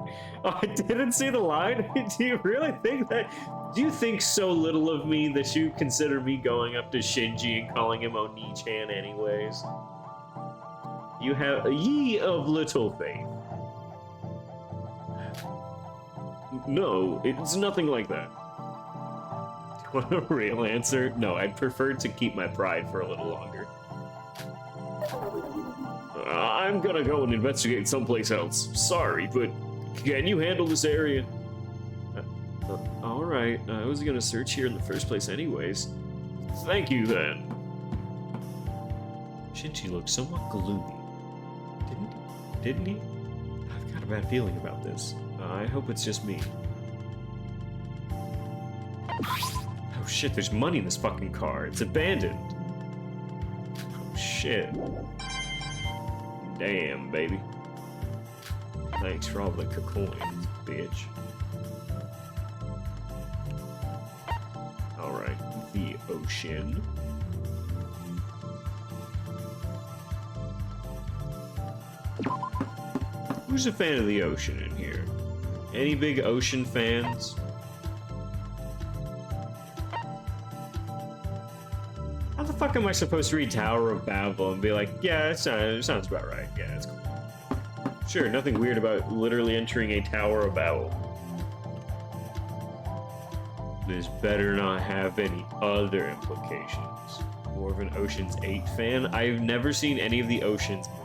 Oh, I didn't see the line. Do you really think that? Do you think so little of me that you consider me going up to Shinji and calling him Oni-chan anyways? You have ye of little faith. No, it's nothing like that. Do you want a real answer? No, I'd prefer to keep my pride for a little longer. I'm gonna go and investigate someplace else. Sorry, but can you handle this area? Alright, I was gonna search here in the first place anyways. Thank you then. Shinji looked somewhat gloomy. Didn't he? I've got a bad feeling about this. I hope it's just me. Oh shit, there's money in this fucking car. It's abandoned. Oh shit. Damn, baby. Thanks for all the coins, bitch. Alright, the ocean. Who's a fan of the ocean in here? Any big ocean fans? How the fuck am I supposed to read Tower of Babel and be like, yeah, it sounds about right. Yeah, it's cool. Sure, nothing weird about literally entering a Tower of Babel. This better not have any other implications. More of an Ocean's 8 fan? I've never seen any of the Ocean's movies.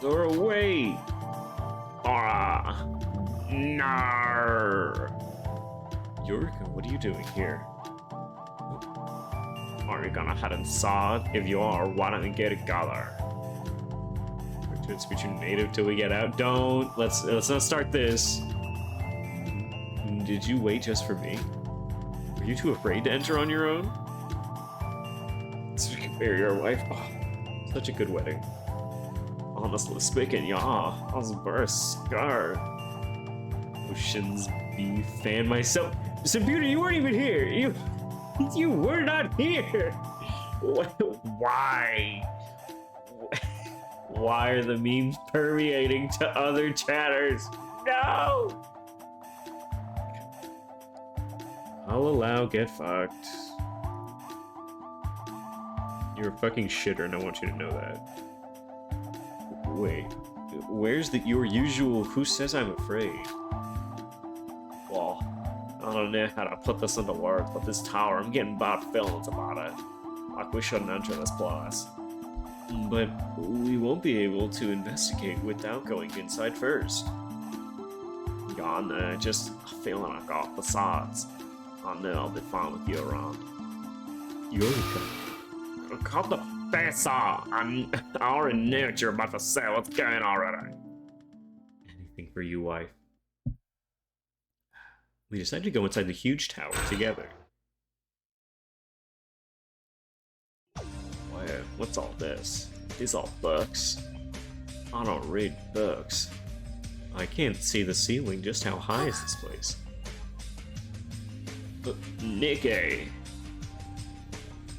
Zora, wait! Ah! Nar! Yorika, what are you doing here? Are you gonna head inside? If you are, why don't you get a color? Return speech native till we get out. Don't! Let's not start this. Did you wait just for me? Are you too afraid to enter on your own? So you can marry your wife? Oh, such a good wedding. Honestly speaking, yeah, I was very scared. Ocean's B fan myself. Sambuta, you weren't even here. You were not here. Why? Why are the memes permeating to other chatters? No! I'll allow get fucked. You're a fucking shitter and I want you to know that. Wait, where's your usual who says I'm afraid? Well, I don't know how to put this into words, but this tower, I'm getting bad feelings about it. Like we shouldn't enter this place. But we won't be able to investigate without going inside first. Yeah, I know, just a feeling I got. Besides, I know I'll be fine with you around. Yorika. God the face off. I already knew what you're about to say. What's going on already? Anything for you, wife. We decided to go inside the huge tower together. Wow, what's all this? These all books? I don't read books. I can't see the ceiling. Just how high is this place? Nikkei.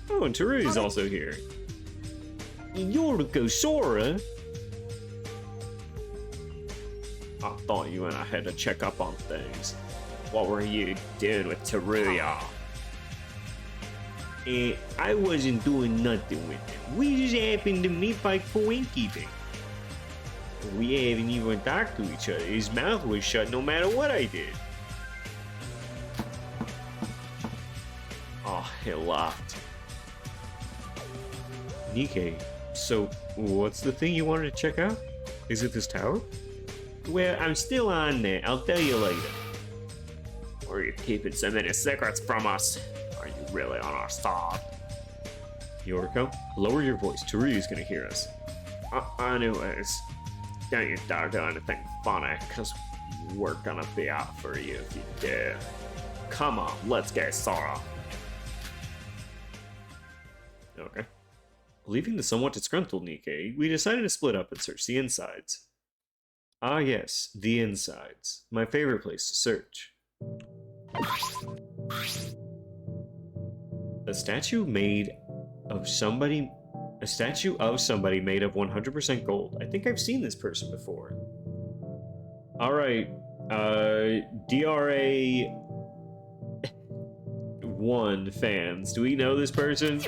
Oh, and Teruya's also here. Yoriko Sora? I thought you and I had to check up on things. What were you doing with Teruya? I wasn't doing nothing with him. We just happened to meet by coincidence. We haven't even talked to each other. His mouth was shut no matter what I did. Oh, he laughed. Nikkei, so what's the thing you wanted to check out? Is it this tower? Well, I'm still on there. I'll tell you later. Or are you keeping so many secrets from us? Are you really on our side? Yoriko, lower your voice. Teruya's gonna hear us. Anyways, don't you dare do anything funny, because we're gonna be out for you if you do. Come on, let's get Sora. Okay. Leaving the somewhat disgruntled Nikkei, we decided to split up and search the insides. Ah yes, the insides. My favorite place to search. A statue of somebody made of 100% gold. I think I've seen this person before. Alright, DRA 1 fans, do we know this person?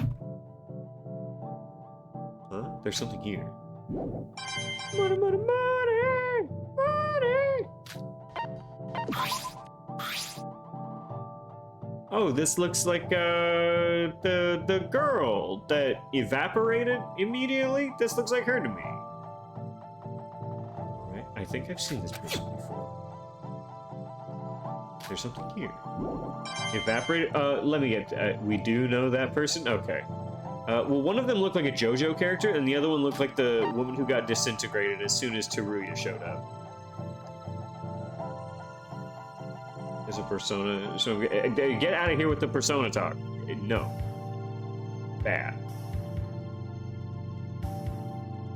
Huh? There's something here. Money, money, money! Money! Oh, this looks like the girl that evaporated immediately. This looks like her to me. Alright, I think I've seen this person before. There's something here. Evaporated. Let me get. We do know that person. Okay. Well, one of them looked like a JoJo character, and the other one looked like the woman who got disintegrated as soon as Teruya showed up. There's a persona. So get out of here with the persona talk. No. Bad.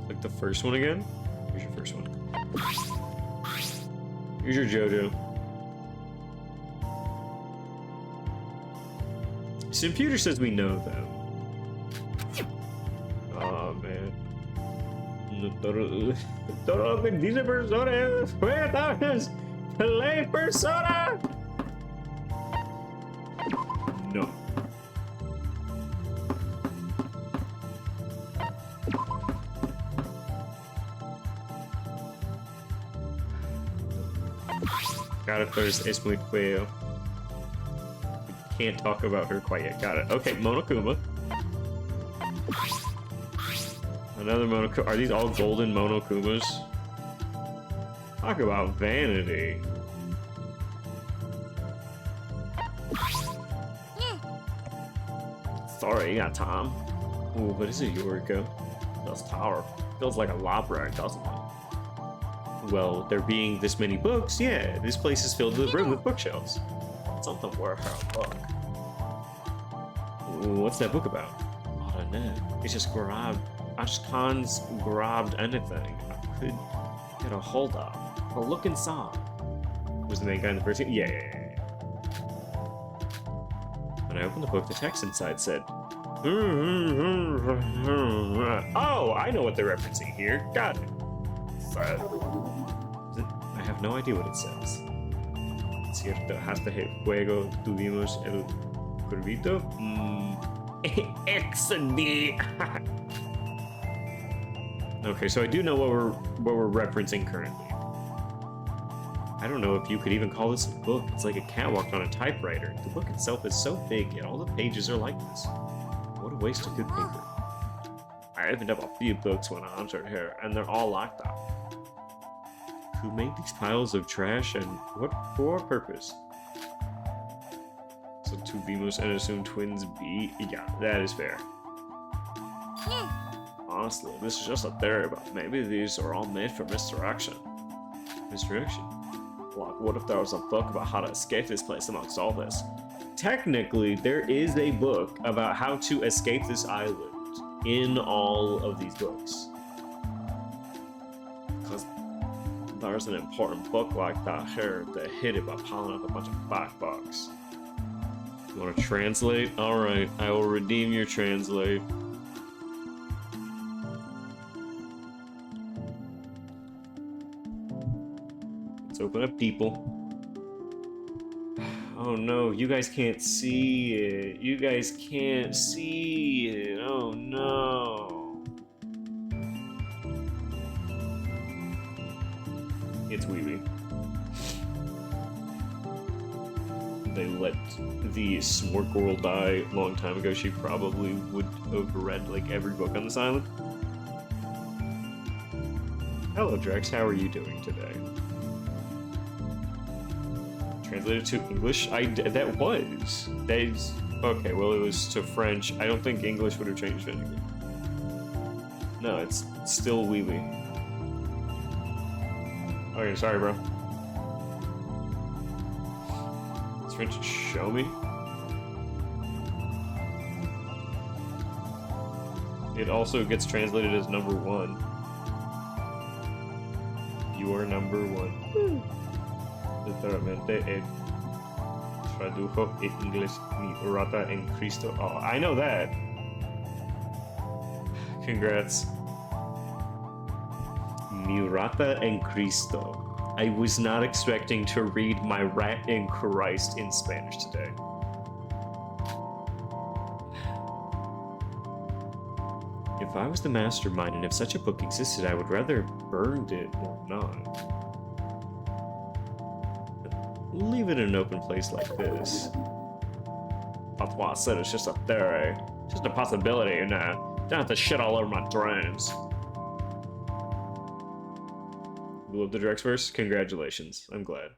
Like the first one again? Here's your first one. Here's your JoJo. Computer says we know them. Oh man. Todo lo que dice persona es play persona. No. Characters es muy feo. We can't talk about her quite yet. Got it. Okay, Monokuma. Another Monokuma. Are these all golden Monokumas? Talk about vanity. Sorry, you got Tom. Ooh, but is it Yoriko? This tower feels like a library, doesn't it? Well, there being this many books, yeah, this place is filled to the brim with bookshelves. Something worth a book. Ooh, what's that book about? I don't know. It's just grabbed. Ashkan's grabbed anything I could get a hold of. But look inside. Was the main guy in the first scene? Yeah. When I opened the book, the text inside said, oh, I know what they're referencing here. Got it. I have no idea what it says. Cierto, hasta el juego tuvimos el curvito. XD. Okay, so I do know what we're referencing currently. I don't know if you could even call this a book. It's like a cat walked on a typewriter. The book itself is so big, yet all the pages are like this. What a waste of good paper. I opened up a few books when I entered here, and they're all like that. Who made these piles of trash, and what for what purpose? So tuvimos and assumed twins be. Yeah, that is fair. honestly, this is just a theory, but maybe these are all made for misdirection. Misdirection? Like, what if there was a book about how to escape this place amongst all this? Technically, there is a book about how to escape this island in all of these books. Because there's an important book like that here that hid it by piling up a bunch of backbugs. You want to translate? Alright, I will redeem your translate. Let's open up people. Oh no, you guys can't see it. You guys can't see it. Oh no. It's Weeby. They let the Smork girl die a long time ago. She probably would have read like every book on this island. Hello Drex, how are you doing today? Translated to English? That was. Okay, well it was to French. I don't think English would have changed anything. No, it's still Weeby. Okay, sorry bro. It's French, show me? It also gets translated as number 1. You are number 1. Literalmente el tradujo en inglés mi rata en Cristo. Oh, I know that. Congrats. Mi rata en Cristo. I was not expecting to read my rat in Christ in Spanish today. If I was the mastermind and if such a book existed, I would rather burned it or not. Leave it in an open place like this. That's why I said it's just a theory. Just a possibility, you know. Don't have to shit all over my dreams. You love the Drex verse? Congratulations. I'm glad.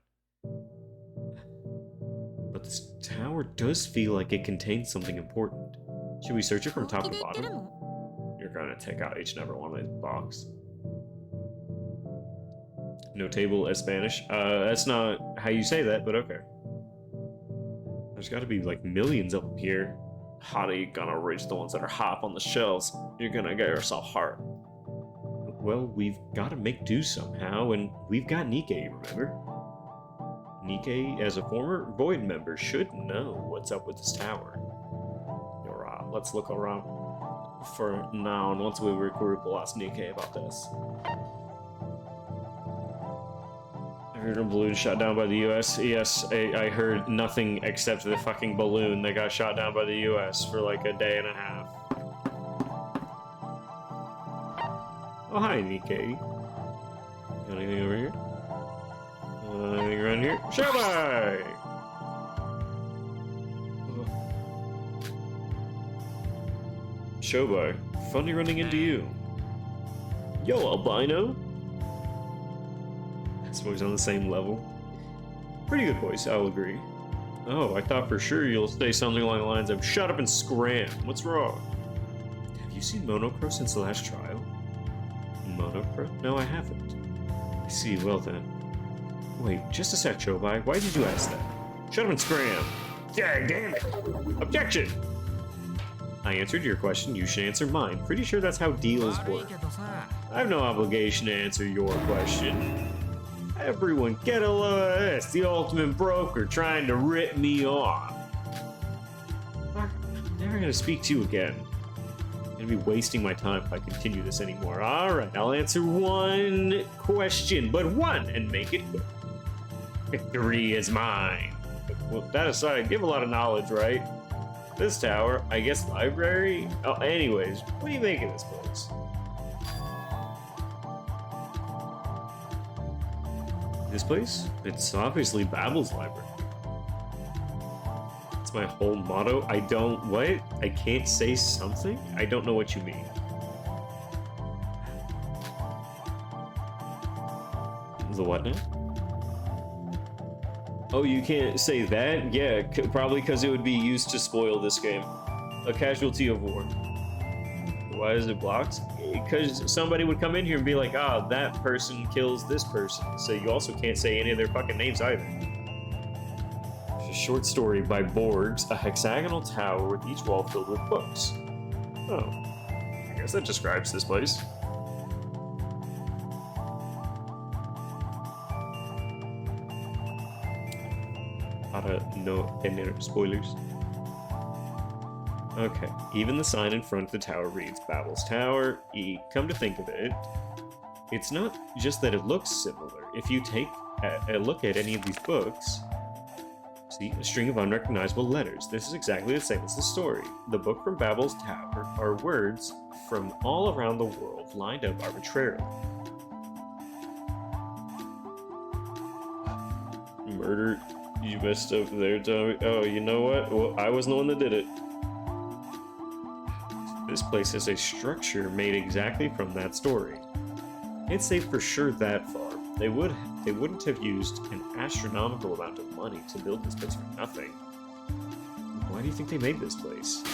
But this tower does feel like it contains something important. Should we search it from top to bottom? You're gonna take out each and every one of these boxes. No table as Spanish. That's not how you say that, but okay. There's gotta be like millions of them here. How are you gonna reach the ones that are high up on the shelves? You're gonna get yourself hurt. Well, we've gotta make do somehow, and we've got Nikkei, remember? Nikkei, as a former Void member, should know what's up with this tower. You're right, let's look around for now, and once we regroup, we'll ask Nikkei about this. I heard a balloon shot down by the US. Yes, I heard nothing except the fucking balloon that got shot down by the US for like a day and a half. Oh, hi, Nikkei. Got anything over here? Anything around here? Shabai! Shobai, funny running into you. Yo, albino! Smoke's on the same level. Pretty good voice, I'll agree. Oh, I thought for sure you'll say something along the lines of shut up and scram. What's wrong? Have you seen Monocro since the last trial? Monocro? No, I haven't. I see, well then. Wait, just a sec, Shobai. Why did you ask that? Shut up and scram! Yeah, damn it! Objection! I answered your question, you should answer mine. Pretty sure that's how deals work. I have no obligation to answer your question. Everyone get a load of this, the ultimate broker trying to rip me off. I'm never gonna speak to you again. I'm gonna be wasting my time if I continue this anymore. Alright, I'll answer one question, but one, and make it quick. Victory is mine. Well, that aside, you have a lot of knowledge, right? This tower, I guess library? Oh, anyways, what do you make of this place? This place? It's obviously Babel's library. It's my whole motto. I don't... What? I can't say something? I don't know what you mean. The what now? Oh, you can't say that? Yeah, probably because it would be used to spoil this game. A casualty of war. Why is it blocked? because somebody would come in here and be like, ah, that person kills this person. So you also can't say any of their fucking names either. There's a short story by Borgs, a hexagonal tower with each wall filled with books. Oh, I guess that describes this place. No spoilers. Okay, even the sign in front of the tower reads Babel's Tower. Come to think of it, it's not just that it looks similar. If you take a look at any of these books, see a string of unrecognizable letters. This is exactly the same as the story. The book from Babel's Tower are words from all around the world lined up arbitrarily. Murder. You messed up there, Tommy. Oh, you know what? Well, I wasn't the one that did it. This place has a structure made exactly from that story. Can't say for sure that far. They wouldn't have used an astronomical amount of money to build this place for nothing. Why do you think they made this place?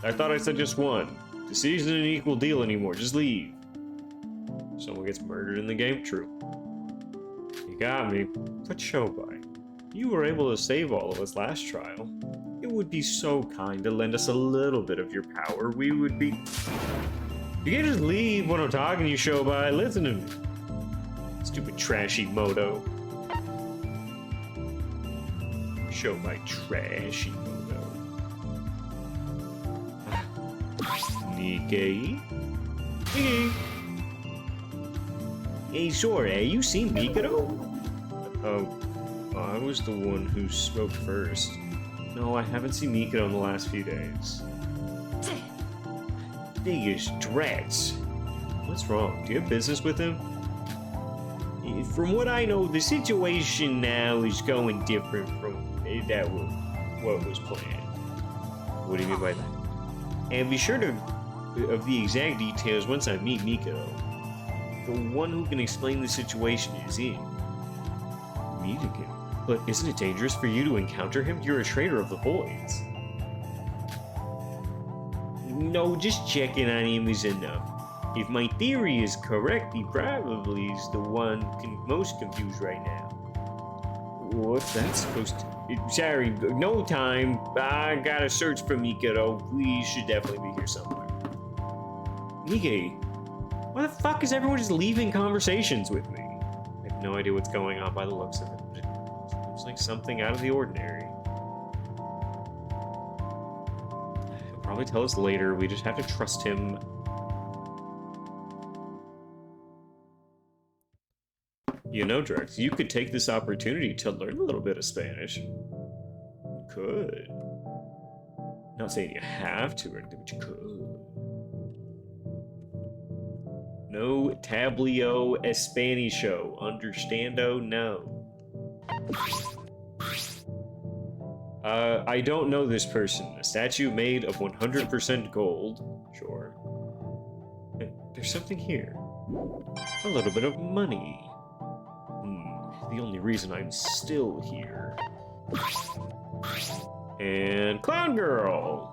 I thought I said just one. Decision isn't an equal deal anymore. Just leave. Someone gets murdered in the game? True. You got me. But Shobai, you were able to save all of us last trial. It would be so kind to lend us a little bit of your power. We would be... You can't just leave when I'm talking to you, Shobai. Listen to me. Stupid trashy Moto. Shobai trashy Moto. Nikkei? Nikkei? Hey, Sora, you seen Mikado? Oh, I was the one who spoke first. No, I haven't seen Mikado in the last few days. Biggest drats. What's wrong? Do you have business with him? From what I know, the situation now is going different from what was planned. What do you mean by that? And be sure to of the exact details once I meet Mikado. The one who can explain the situation is in. Meeting him? But isn't it dangerous for you to encounter him? You're a traitor of the voids. No, just checking on him is enough. If my theory is correct, he probably is the one most confused right now. What's that supposed to... Sorry, no time. I gotta search for Mikado. We should definitely be here somewhere. Nikkei, why the fuck is everyone just leaving conversations with me? I have no idea what's going on by the looks of it. It seems like something out of the ordinary. He'll probably tell us later. We just have to trust him. You know, Drex, you could take this opportunity to learn a little bit of Spanish. You could. Not saying you have to or anything, but you could. No tablio Espanisho. Understando? No. I don't know this person. A statue made of 100% gold. Sure. There's something here. A little bit of money. The only reason I'm still here. And Clown Girl!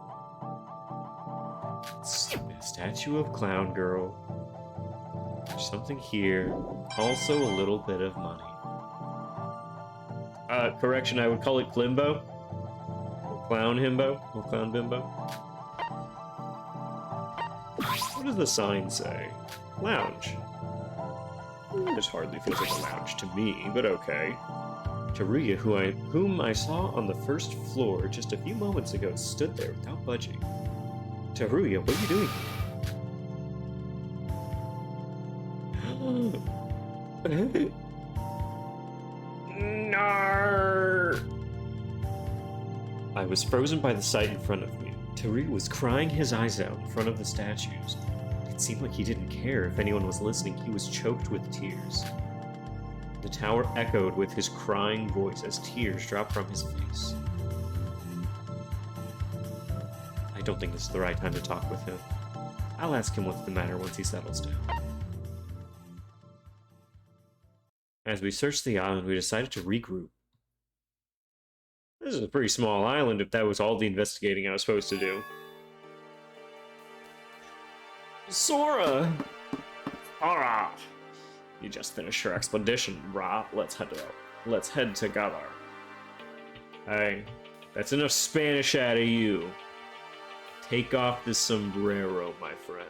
Statue of Clown Girl. There's something here. Also a little bit of money. Correction, I would call it Klimbo. Or Clown Himbo. Or Clown Bimbo. What does the sign say? Lounge. This hardly feels like a lounge to me, but okay. Taruya, whom I saw on the first floor just a few moments ago, stood there without budging. Taruya, what are you doing here? Nar! I was frozen by the sight in front of me. Taruya was crying his eyes out in front of the statues. It seemed like he didn't care if anyone was listening. He was choked with tears. The tower echoed with his crying voice as tears dropped from his face. I don't think this is the right time to talk with him. I'll ask him what's the matter once he settles down. As we searched the island, we decided to regroup. This is a pretty small island if that was all the investigating I was supposed to do. Sora! Alright. You just finished your expedition, right? Let's head together. Hey, that's enough Spanish out of you. Take off the sombrero, my friend.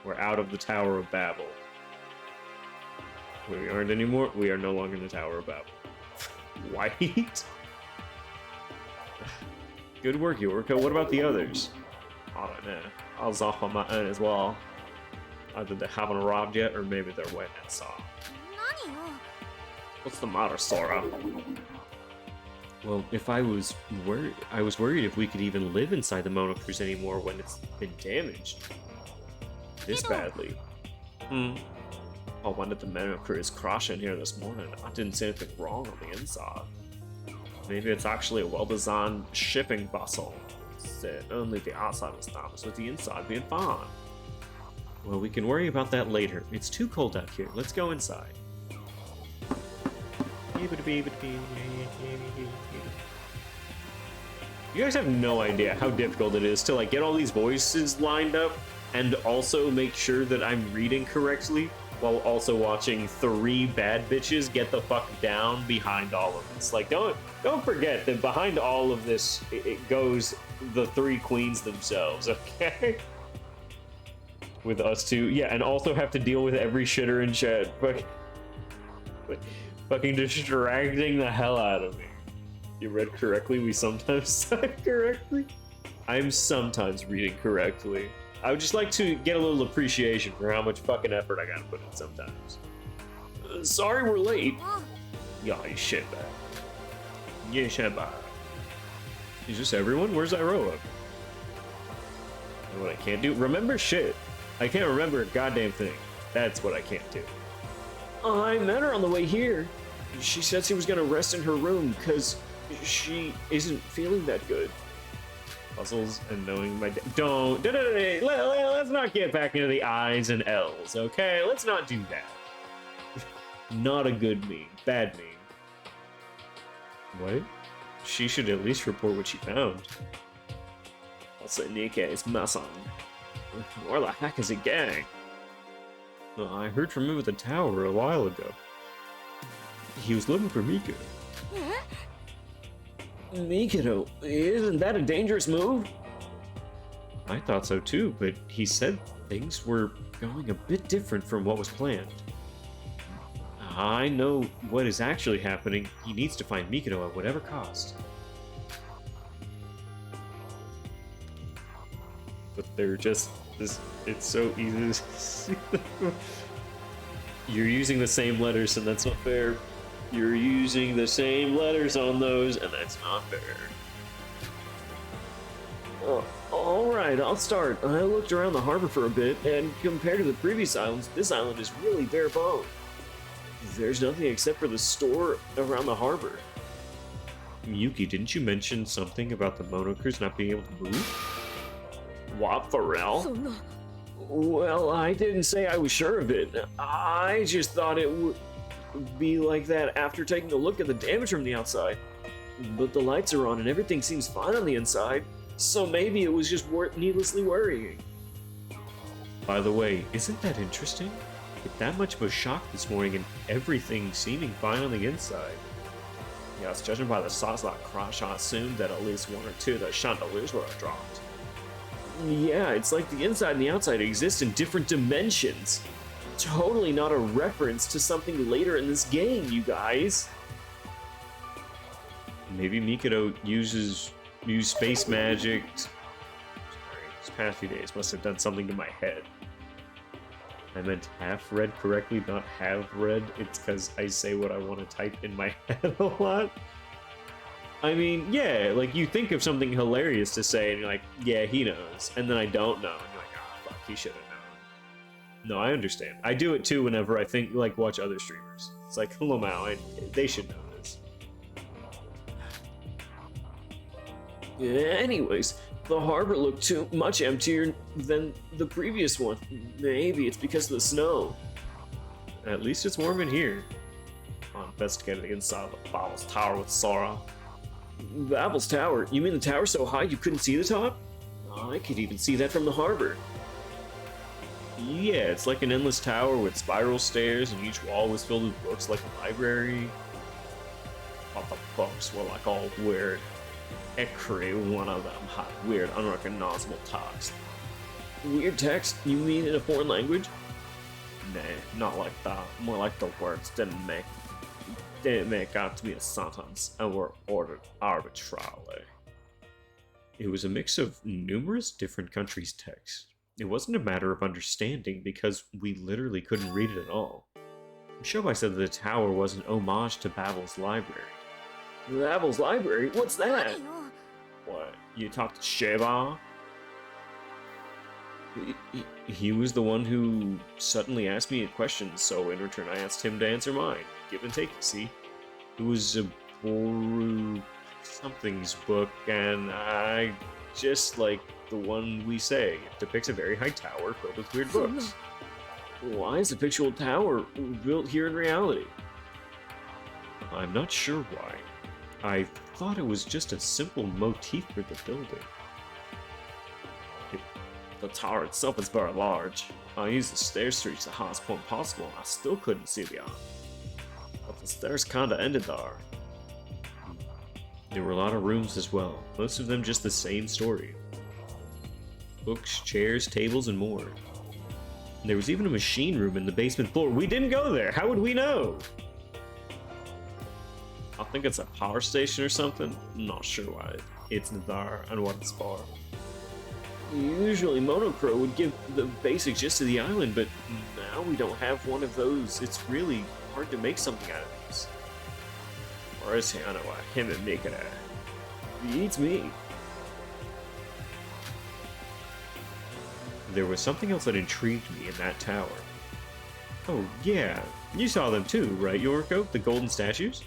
We're out of the Tower of Babel. We aren't anymore. We are no longer in the Tower of Babel. White? Good work, Yorko. What about the others? I don't know. I was off on my own as well. Either they haven't arrived yet, or maybe they're waiting inside. What's the matter, Sora? Well, I was worried if we could even live inside the Mono Cruise anymore when it's been damaged this badly. Oh, when did the Mono Cruise crash in here this morning? I didn't see anything wrong on the inside. Maybe it's actually a well-designed shipping vessel. Said only the outside was damaged, with the inside being fine. Well, we can worry about that later. It's too cold out here. Let's go inside. You guys have no idea how difficult it is to like get all these voices lined up and also make sure that I'm reading correctly while also watching 3 bad bitches get the fuck down behind all of this. Like, don't forget that behind all of this it goes the 3 queens themselves, okay? With us two, yeah, and also have to deal with every shitter in chat. Fucking distracting the hell out of me. You read correctly, we sometimes type correctly. I'm sometimes reading correctly. I would just like to get a little appreciation for how much fucking effort I gotta put in sometimes. Sorry we're late. Yeah, you shitbag. Yeah, shitbag. Is this everyone? Where's Iroha? And what I can't do? Remember shit. I can't remember a goddamn thing. That's what I can't do. I met her on the way here. She said she was gonna rest in her room because she isn't feeling that good. Puzzles and knowing my let's not get back into the I's and L's, okay? Let's not do that. Not a good meme. Bad meme. What? She should at least report what she found. Also, Nika is messing. Where the heck is he going? I heard from him at the tower a while ago. He was looking for Mikado. Mikado, isn't that a dangerous move? I thought so too, but he said things were going a bit different from what was planned. I know what is actually happening. He needs to find Mikado at whatever cost. But they're just this. It's so easy to see. You're using the same letters, and that's not fair. You're using the same letters on those, and that's not fair. Oh, alright, I'll start. I looked around the harbor for a bit, and compared to the previous islands, this island is really bare bone. There's nothing except for the store around the harbor. Yuki, didn't you mention something about the Mono Cruise not being able to move? What, for real? Well, I didn't say I was sure of it. I just thought it would be like that after taking a look at the damage from the outside. But the lights are on and everything seems fine on the inside, so maybe it was just needlessly worrying. By the way, isn't that interesting? Get that much of a shock this morning and everything seeming fine on the inside. Yes, judging by the size of that crash, I assumed that at least 1 or 2 of the chandeliers were dropped. Yeah, it's like the inside and the outside exist in different dimensions. Totally not a reference to something later in this game, you guys. Maybe Mikado used space magic. Sorry, these past few days must have done something to my head. I meant half read correctly, not have read. It's because I say what I want to type in my head a lot. I mean, yeah, like you think of something hilarious to say and you're like, yeah, he knows. And then I don't know. And you're like, ah, fuck, he should have known. No, I understand. I do it too whenever I think, like, watch other streamers. It's like, hello, Mao, they should know this. Anyways, the harbor looked too much emptier than the previous one. Maybe it's because of the snow. At least it's warm in here. I'll investigate the inside of the Babel's Tower with Sora. Babel's Tower? You mean the tower so high you couldn't see the top? I could even see that from the harbor. Yeah, it's like an endless tower with spiral stairs, and each wall was filled with books like a library. But the books were like all weird. Every one of them had weird, unrecognizable text. Weird text? You mean in a foreign language? Nah, not like that. More like the words didn't make out to be a sentence and were ordered arbitrarily. It was a mix of numerous different countries' texts. It wasn't a matter of understanding because we literally couldn't read it at all. Shobai said that the tower was an homage to Babel's library. Babel's library? What's that? What? You talked to Sheba? He was the one who suddenly asked me a question, so in return I asked him to answer mine. Give and take, you see. It was a Boru something's book, and I just like the one we say. It depicts a very high tower filled with weird books. Why is the fictional tower built here in reality? I'm not sure why. I thought it was just a simple motif for the building. The tower itself is very large. I used the stairs to reach the highest point possible, and I still couldn't see the eye. But the stairs kinda ended there. There were a lot of rooms as well, most of them just the same story. Books, chairs, tables, and more. There was even a machine room in the basement floor. We didn't go there! How would we know? I think it's a power station or something. Not sure why it's there and what it's for. Usually Monocro would give the basic gist of the island, but now we don't have one of those. It's really hard to make something out of these. Or is he? I know why. Him and make it. He eats me. There was something else that intrigued me in that tower. Oh yeah, you saw them too, right, Yoriko? The golden statues?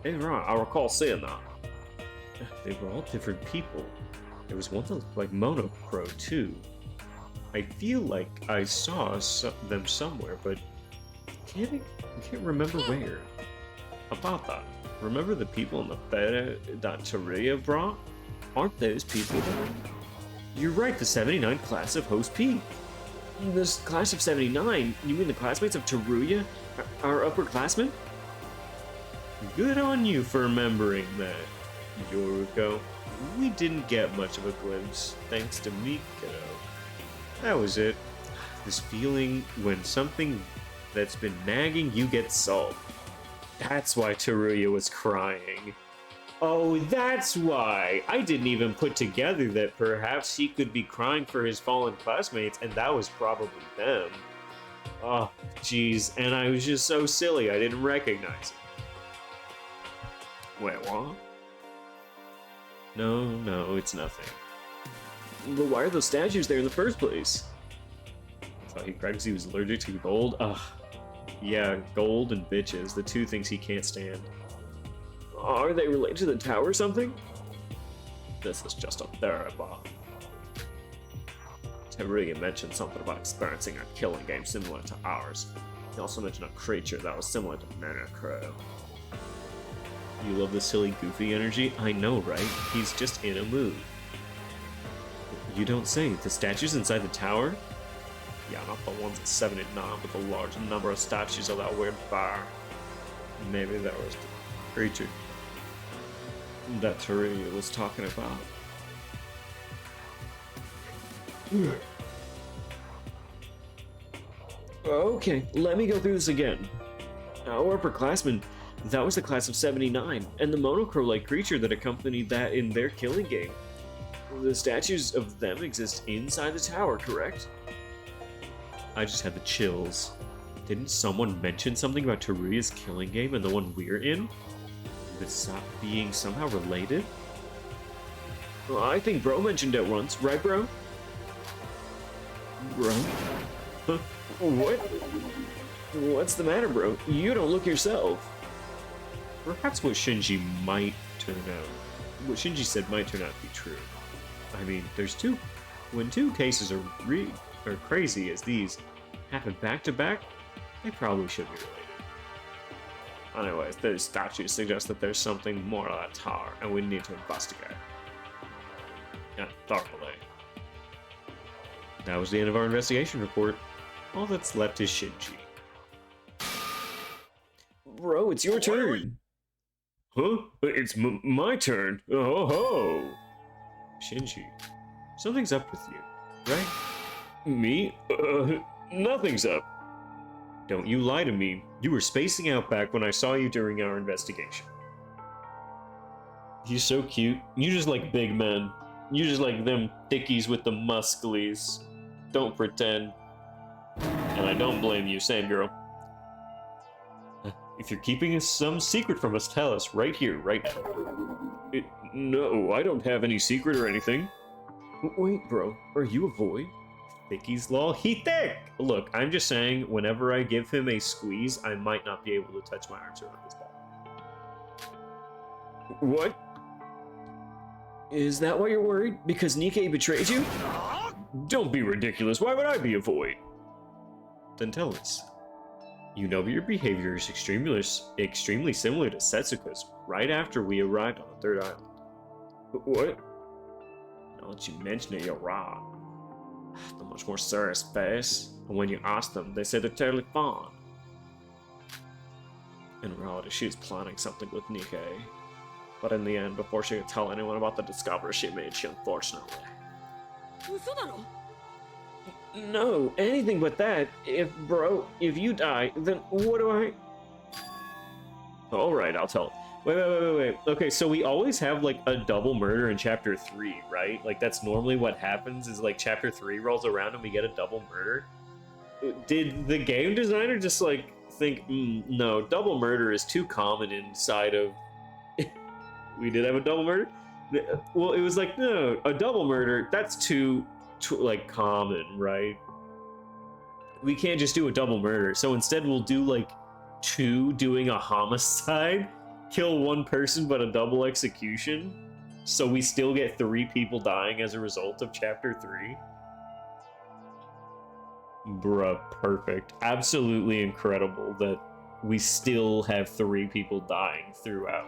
Hey, right, I recall seeing that. They were all different people. There was one that looked like Monocro too. I feel like I saw them somewhere, but can't remember where. About that, remember the people in the beta that Taria brought? Aren't those people there? You're right, the 79 class of Host P. This class of 79? You mean the classmates of Teruya? Our upperclassmen? Good on you for remembering that, Yoriko. We didn't get much of a glimpse, thanks to Mikado. That was it. This feeling when something that's been nagging you gets solved. That's why Teruya was crying. Oh, that's why! I didn't even put together that perhaps he could be crying for his fallen classmates, and that was probably them. Oh, jeez, and I was just so silly I didn't recognize it. Wait, what? No, it's nothing. But why are those statues there in the first place? I thought he cried because he was allergic to gold? Ugh. Yeah, gold and bitches, the two things he can't stand. Are they related to the tower or something? This is just a TheraBot. Teruya mentioned something about experiencing a killing game similar to ours. He also mentioned a creature that was similar to Monocro. You love the silly, goofy energy? I know, right? He's just in a mood. You don't say. The statues inside the tower? Yeah, not the ones at 79, but the large number of statues of that weird bar. Maybe that was the creature that Teruya was talking about. Okay, let me go through this again. Our upperclassmen, that was the class of 79, and the Monocro-like creature that accompanied that in their killing game. The statues of them exist inside the tower, correct? I just had the chills. Didn't someone mention something about Teruya's killing game and the one we're in? With being somehow related? Well, I think Bro mentioned it once, right, Bro? Bro? Huh? What? What's the matter, Bro? You don't look yourself. Perhaps what Shinji said might turn out to be true. I mean, when two cases are crazy as these happen back to back, they probably should be related. Anyways, those statues suggest that there's something more to that tower, and we need to investigate. Yeah, thoroughly. That was the end of our investigation report. All that's left is Shinji. Bro, it's your turn. Huh? It's my turn. Oh ho! Shinji, something's up with you, right? Me? Nothing's up. Don't you lie to me. You were spacing out back when I saw you during our investigation. He's so cute. You just like big men. You just like them thickies with the musclies. Don't pretend. And I don't blame you, same girl. If you're keeping some secret from us, tell us right here, right now. No, I don't have any secret or anything. Wait, bro, are you a void? Thickies lol, he thick! Look, I'm just saying, whenever I give him a squeeze, I might not be able to touch my arms around his back. What? Is that why you're worried? Because Nikkei betrayed you? Don't be ridiculous, why would I be a void? Then tell us. You know your behavior is extremely similar to Setsuka's right after we arrived on the third island. What? Now that you mention it, you're wrong. They're much more serious face, and when you ask them, they say they're totally fine. In reality, she was planning something with Nikkei. But in the end, before she could tell anyone about the discovery she made, she unfortunately... No, anything but that. If you die, then what do I... Alright, I'll tell. Wait. Okay, so we always have, like, a double murder in Chapter 3, right? Like, that's normally what happens, is, like, Chapter 3 rolls around and we get a double murder. Did the game designer just, like, think, no, double murder is too common inside of... We did have a double murder? Well, it was like, no, a double murder, that's too like, common, right? We can't just do a double murder, so instead we'll do, like, 2 doing a homicide, kill 1 person but a double execution, so we still get 3 people dying as a result of Chapter 3. Bruh, perfect. Absolutely incredible that we still have 3 people dying throughout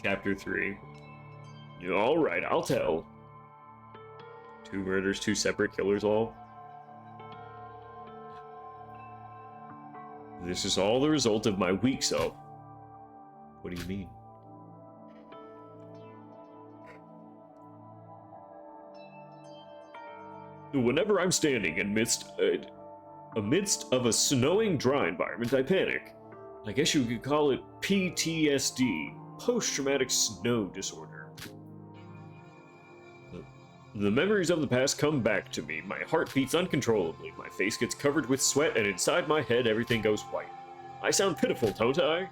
Chapter 3. Alright, I'll tell. 2 murders, 2 separate killers all. This is all the result of my weak self. What do you mean? Whenever I'm standing amidst of a snowing, dry environment, I panic. I guess you could call it PTSD, post-traumatic snow disorder. The memories of the past come back to me. My heart beats uncontrollably. My face gets covered with sweat, and inside my head, everything goes white. I sound pitiful, don't I?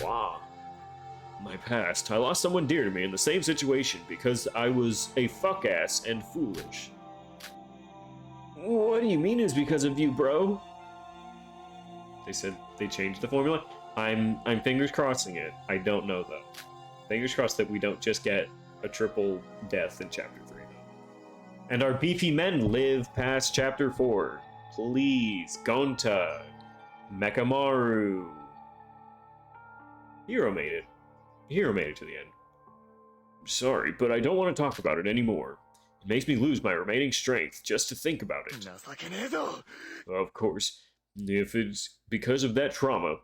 Wow. My past. I lost someone dear to me in the same situation because I was a fuck-ass and foolish. What do you mean it's because of you, bro? They said they changed the formula. I'm fingers crossing it. I don't know, though. Fingers crossed that we don't just get a triple death in Chapter 3. And our beefy men live past Chapter 4. Please, Gonta, Mekamaru. Hero made it. Hero made it to the end. Sorry, but I don't want to talk about it anymore. It makes me lose my remaining strength just to think about it. Of course, if it's because of that trauma,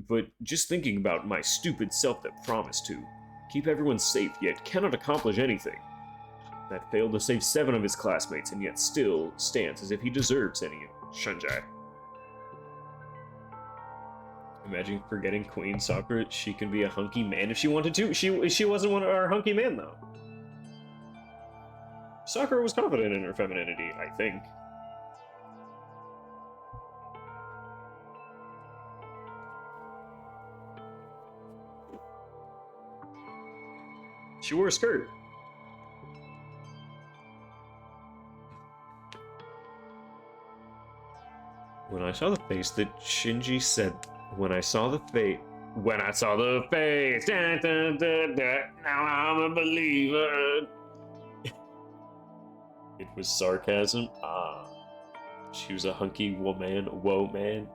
but just thinking about my stupid self that promised to keep everyone safe yet cannot accomplish anything. That failed to save 7 of his classmates and yet still stands as if he deserves any Shunjai. Imagine forgetting Queen Sakura. She can be a hunky man if she wanted to. She wasn't one of our hunky man though. Sakura was confident in her femininity, I think. She wore a skirt. When I saw the face that Shinji said, when I saw the face, dun, dun, dun, dun, now I'm a believer. It was sarcasm. She was a hunky woman. Whoa, man.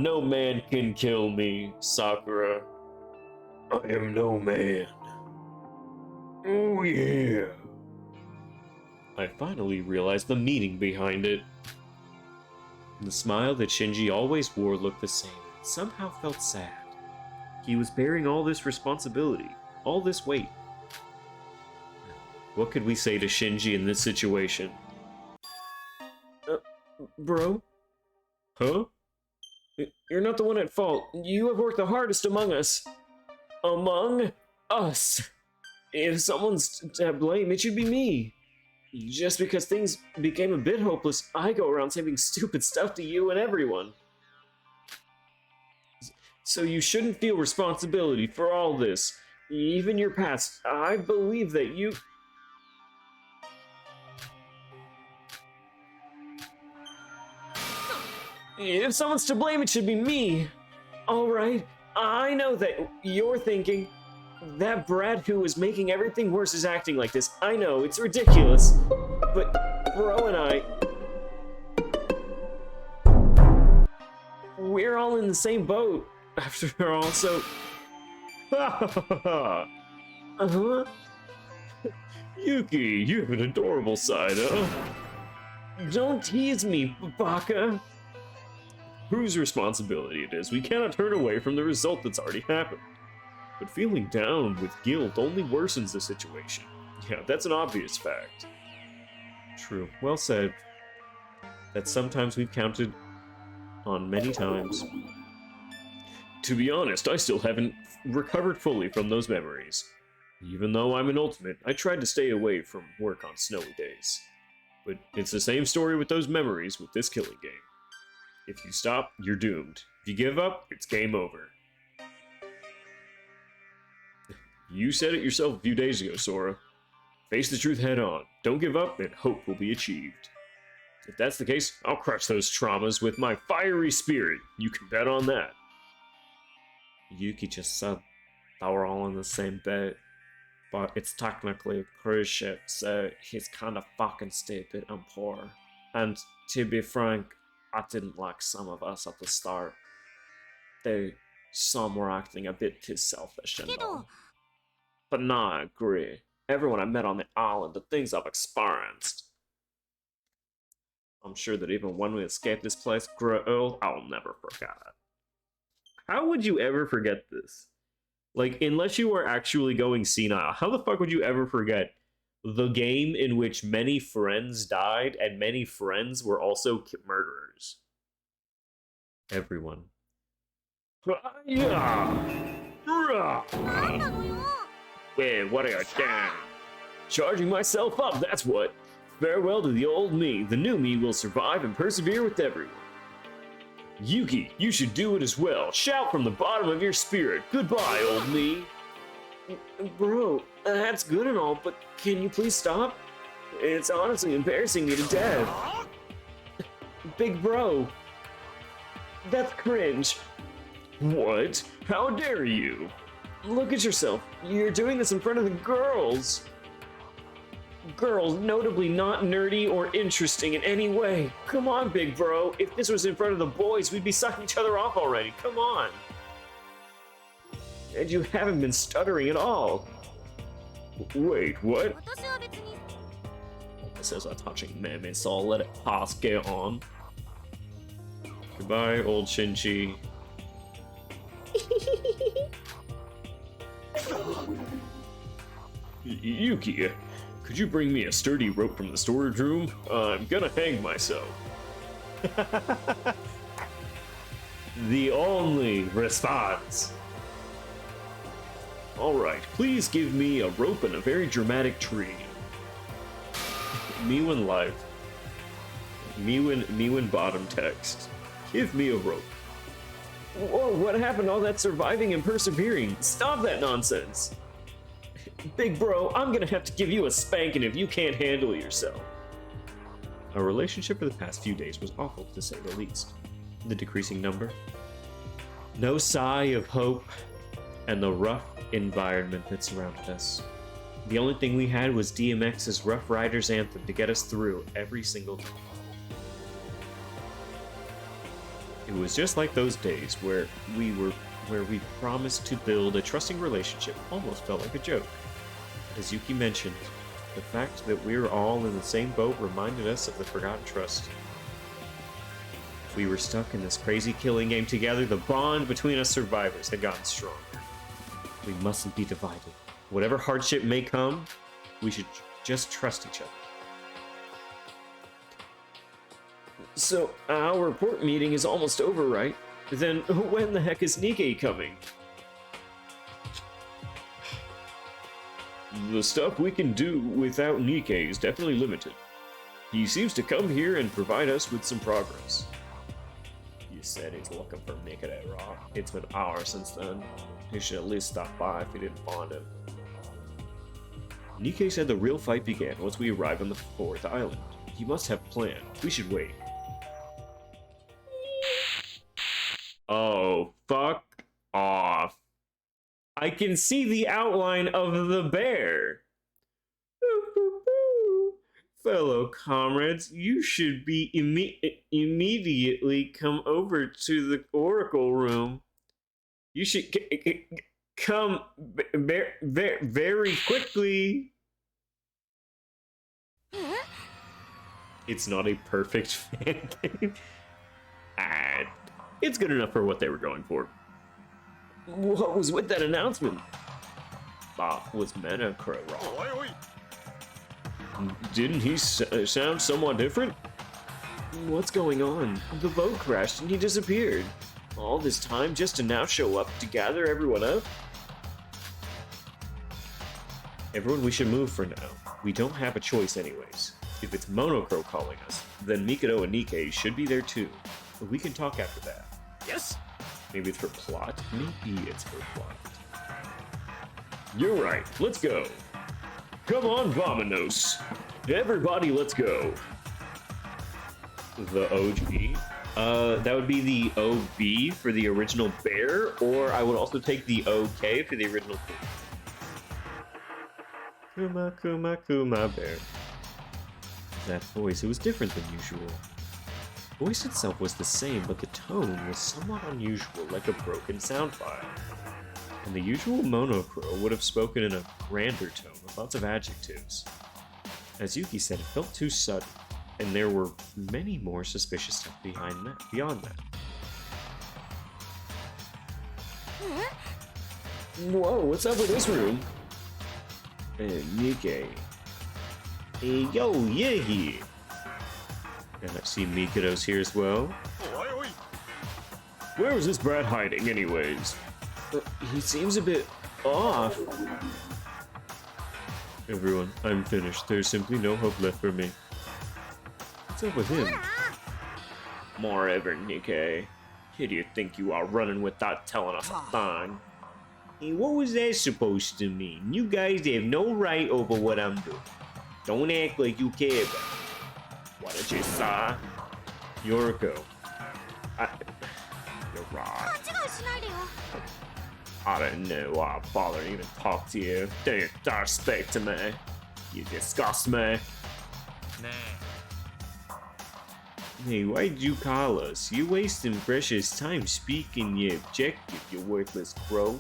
No man can kill me, Sakura. I am no man. Oh, yeah. I finally realized the meaning behind it. The smile that Shinji always wore looked the same, and somehow felt sad. He was bearing all this responsibility, all this weight. What could we say to Shinji in this situation? Bro? Huh? You're not the one at fault. You have worked the hardest among us. Among us. If someone's to blame, it should be me. Just because things became a bit hopeless, I go around saying stupid stuff to you and everyone. So you shouldn't feel responsibility for all this. Even your past. I believe that you... If someone's to blame, it should be me. Alright, I know that you're thinking, that brat who is making everything worse is acting like this. I know, it's ridiculous. But Bro and I... we're all in the same boat. After all, so... Uh-huh. Yuki, you have an adorable side, huh? Don't tease me, Baka. Whose responsibility it is, we cannot turn away from the result that's already happened. But feeling down with guilt only worsens the situation. Yeah, that's an obvious fact. True, well said. That sometimes we've counted on many times. To be honest, I still haven't recovered fully from those memories. Even though I'm an ultimate, I tried to stay away from work on snowy days. But it's the same story with those memories with this killing game. If you stop, you're doomed. If you give up, it's game over. You said it yourself a few days ago, Sora. Face the truth head on. Don't give up, and hope will be achieved. If that's the case, I'll crush those traumas with my fiery spirit. You can bet on that. Yuki just said that we're all in the same boat, but it's technically a cruise ship, so he's kind of fucking stupid and poor. And to be frank, I didn't like some of us at the start. Some were acting a bit too selfish and all. But nah, I agree. Everyone I met on the island, the things I've experienced. I'm sure that even when we escape this place, grow old, I'll never forget it. How would you ever forget this? Like, unless you were actually going senile, how the fuck would you ever forget the game in which many friends died and many friends were also murderers? Everyone. Wait, what are you doing? Charging myself up, that's what. Farewell to the old me. The new me will survive and persevere with everyone. Yuki, you should do it as well. Shout from the bottom of your spirit. Goodbye, old me. Bro, that's good and all, but can you please stop? It's honestly embarrassing me to death. Big bro. That's cringe. What? How dare you? Look at yourself. You're doing this in front of the girls. Girls, notably not nerdy or interesting in any way. Come on, big bro. If this was in front of the boys, we'd be sucking each other off already. Come on. And you haven't been stuttering at all. Wait, what? This is a touching meme, so I'll let it pass. Get on. Goodbye, old Shinji. Yuki, could you bring me a sturdy rope from the storage room? I'm gonna hang myself. The only response. Alright, please give me a rope and a very dramatic tree. Miwin live. Miwin bottom text. Give me a rope. Whoa, what happened to all that surviving and persevering? Stop that nonsense. Big bro, I'm gonna have to give you a spanking if you can't handle yourself. Our relationship for the past few days was awful, to say the least. The decreasing number, no sigh of hope, and the rough environment that surrounded us. The only thing we had was DMX's Rough Riders anthem to get us through every single time. It was just like those days where we promised to build a trusting relationship. Almost felt like a joke. As Yuki mentioned, The fact that we were all in the same boat reminded us of the Forgotten Trust. We were stuck in this crazy killing game together. The bond between us survivors had gotten stronger. We mustn't be divided. Whatever hardship may come, we should just trust each other. So, our report meeting is almost over, right? Then when the heck is Nikkei coming? The stuff we can do without Nikkei is definitely limited. He seems to come here and provide us with some progress. You said he's looking for Nikkei, Rock. It's been hours since then. He should at least stop by if he didn't find him. Nikkei said the real fight began once we arrived on the 4th island. He must have planned. We should wait. Oh, fuck off. I can see the outline of the bear. Fellow comrades, you should be immediately come over to the Oracle room. You should come very quickly. It's not a perfect fan game. It's good enough for what they were going for. What was with that announcement? Was Metacrow wrong? Didn't he sound somewhat different? What's going on? The boat crashed and he disappeared. All this time just to now show up to gather everyone up? Everyone, we should move for now. We don't have a choice anyways. If it's Monocro calling us, then Mikado and Nikkei should be there too. But we can talk after that. Yes? Maybe it's for plot? Maybe it's for plot. You're right, let's go. Come on, Vominos. Everybody, let's go. The OG? That would be the OB for the original bear, or I would also take the OK for the original Kuma, Kuma, Kuma bear. That voice, it was different than usual. The voice itself was the same, but the tone was somewhat unusual, like a broken sound file. And the usual Monocro would have spoken in a grander tone with lots of adjectives. As Yuki said, it felt too sudden, and there were many more suspicious stuff beyond that. Whoa, what's up with this room? Nikkei. Hey, yo, yeah here. And I see Mikado's here as well. Where was this brat hiding anyways? He seems a bit off. Everyone, I'm finished. There's simply no hope left for me. What's up with him? Moreover, Nikkei. Who do you think you are running without telling us a thing? Hey, what was that supposed to mean? You guys have no right over what I'm doing. Don't act like you care about it. What did you say? Yoriko. You're right. I don't know why I bother to even talk to you. Don't you dare speak to me. You disgust me. Nah. Hey, why'd you call us? You wasting precious time speaking your objective, you worthless crow.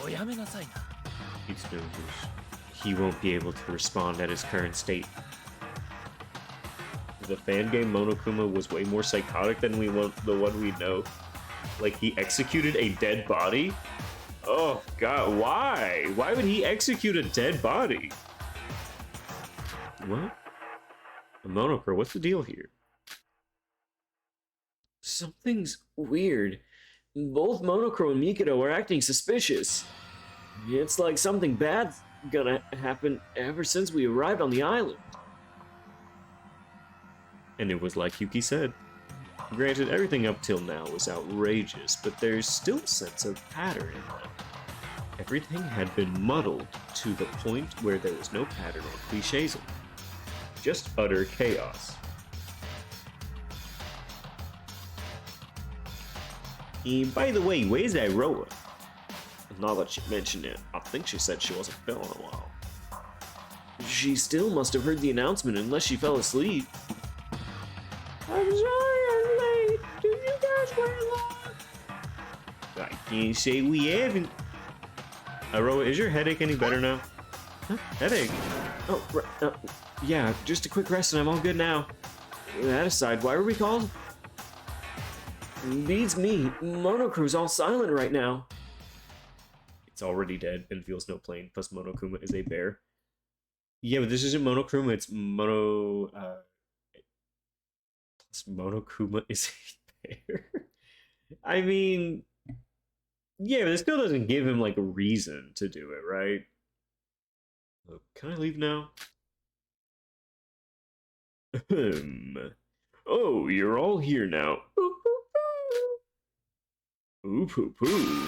It's no use. He won't be able to respond at his current state. The fan game Monokuma was way more psychotic than the one we know. Like, he executed a dead body? Oh god, why? Why would he execute a dead body? What? Monocro, what's the deal here? Something's weird. Both Monocro and Mikado are acting suspicious. It's like something bad's gonna happen ever since we arrived on the island. And it was like Yuki said. Granted, everything up till now was outrageous, but there's still a sense of pattern in them. Everything had been muddled to the point where there was no pattern or cliches in it. Just utter chaos. And by the way, where's Iroha? Now that she mentioned it, I think she said she wasn't feeling a while. She still must have heard the announcement unless she fell asleep. I'm sorry I'm late. Did you guys wait long? I can't say we haven't. Iroha, is your headache any better now? Huh? Headache? Oh, yeah, just a quick rest and I'm all good now. That aside, why were we called? Beats me. Monocro's all silent right now. It's already dead and feels no pain, plus Monokuma is a bear. Yeah, but this isn't Monokuma, it's Monokuma is a bear. I mean, yeah, but it still doesn't give him, like, a reason to do it, right? Oh, can I leave now? Oh, you're all here now. Ooh, poo poo.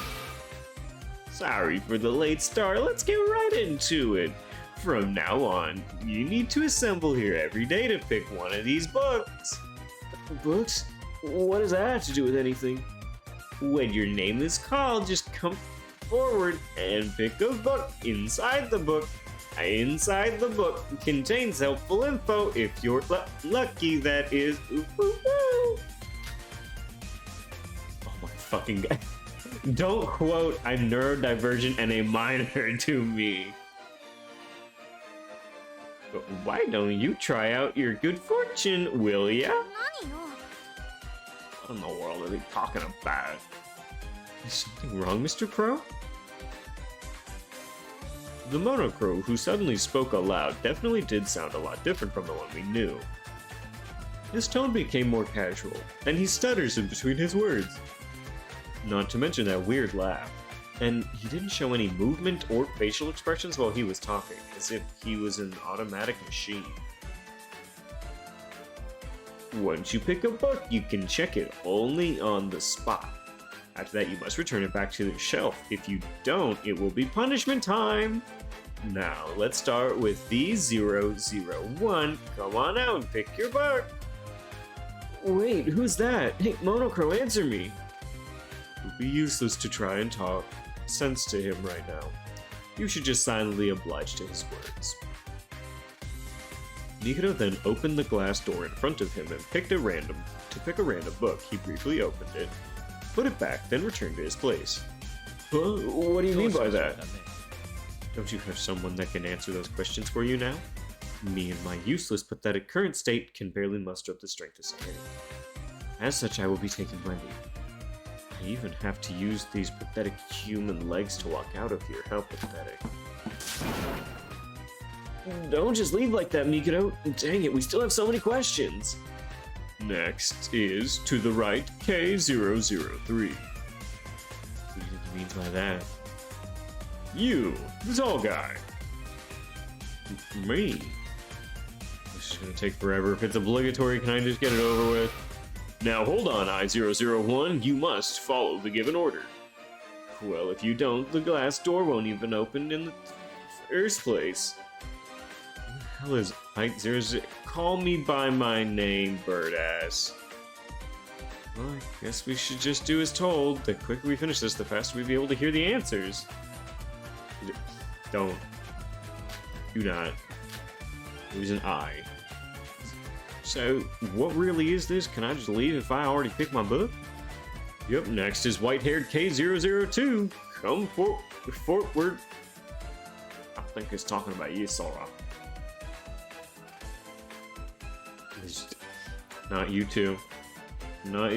Sorry for the late start. Let's get right into it. From now on, you need to assemble here every day to pick one of these books. Books? What does that have to do with anything? When your name is called, just come forward and pick a book. Inside the book contains helpful info if you're lucky, that is. Ooh, ooh, ooh. Oh my fucking god. Don't quote I'm neurodivergent and a minor to me. But why don't you try out your good fortune, will ya? What in the world are they talking about? Is something wrong, Mr. Crow? The Monocrow, who suddenly spoke aloud, definitely did sound a lot different from the one we knew. His tone became more casual, and he stutters in between his words. Not to mention that weird laugh. And he didn't show any movement or facial expressions while he was talking, as if he was an automatic machine. Once you pick a book, you can check it only on the spot. After that, you must return it back to the shelf. If you don't, it will be punishment time! Now, let's start with V001. Come on out and pick your book! Wait, who's that? Hey, Monocrow, answer me! It would be useless to try and talk sense to him right now. You should just silently oblige to his words. Mikado then opened the glass door in front of him and pick a random book. He briefly opened it, put it back, then returned to his place. Huh? What do you mean by that? Don't you have someone that can answer those questions for you now? Me and my useless, pathetic current state can barely muster up the strength to say anything. As such, I will be taking my leave. I even have to use these pathetic human legs to walk out of here. How pathetic. Don't just leave like that, Mikado. Dang it, we still have so many questions. Next is to the right, K003. What do you think he means by that? You, the tall guy. Me. This is gonna take forever. If it's obligatory, can I just get it over with? Now hold on, I001, you must follow the given order. Well, if you don't, the glass door won't even open in the first place. What the hell is I0? Call me by my name, bird-ass. Well, I guess we should just do as told. The quicker we finish this, the faster we'll be able to hear the answers. Don't. Do not. Use an I. So, what really is this? Can I just leave if I already picked my book? Yep, next is white-haired K002. Come forward. I think it's talking about you, Sora. Not you two. Not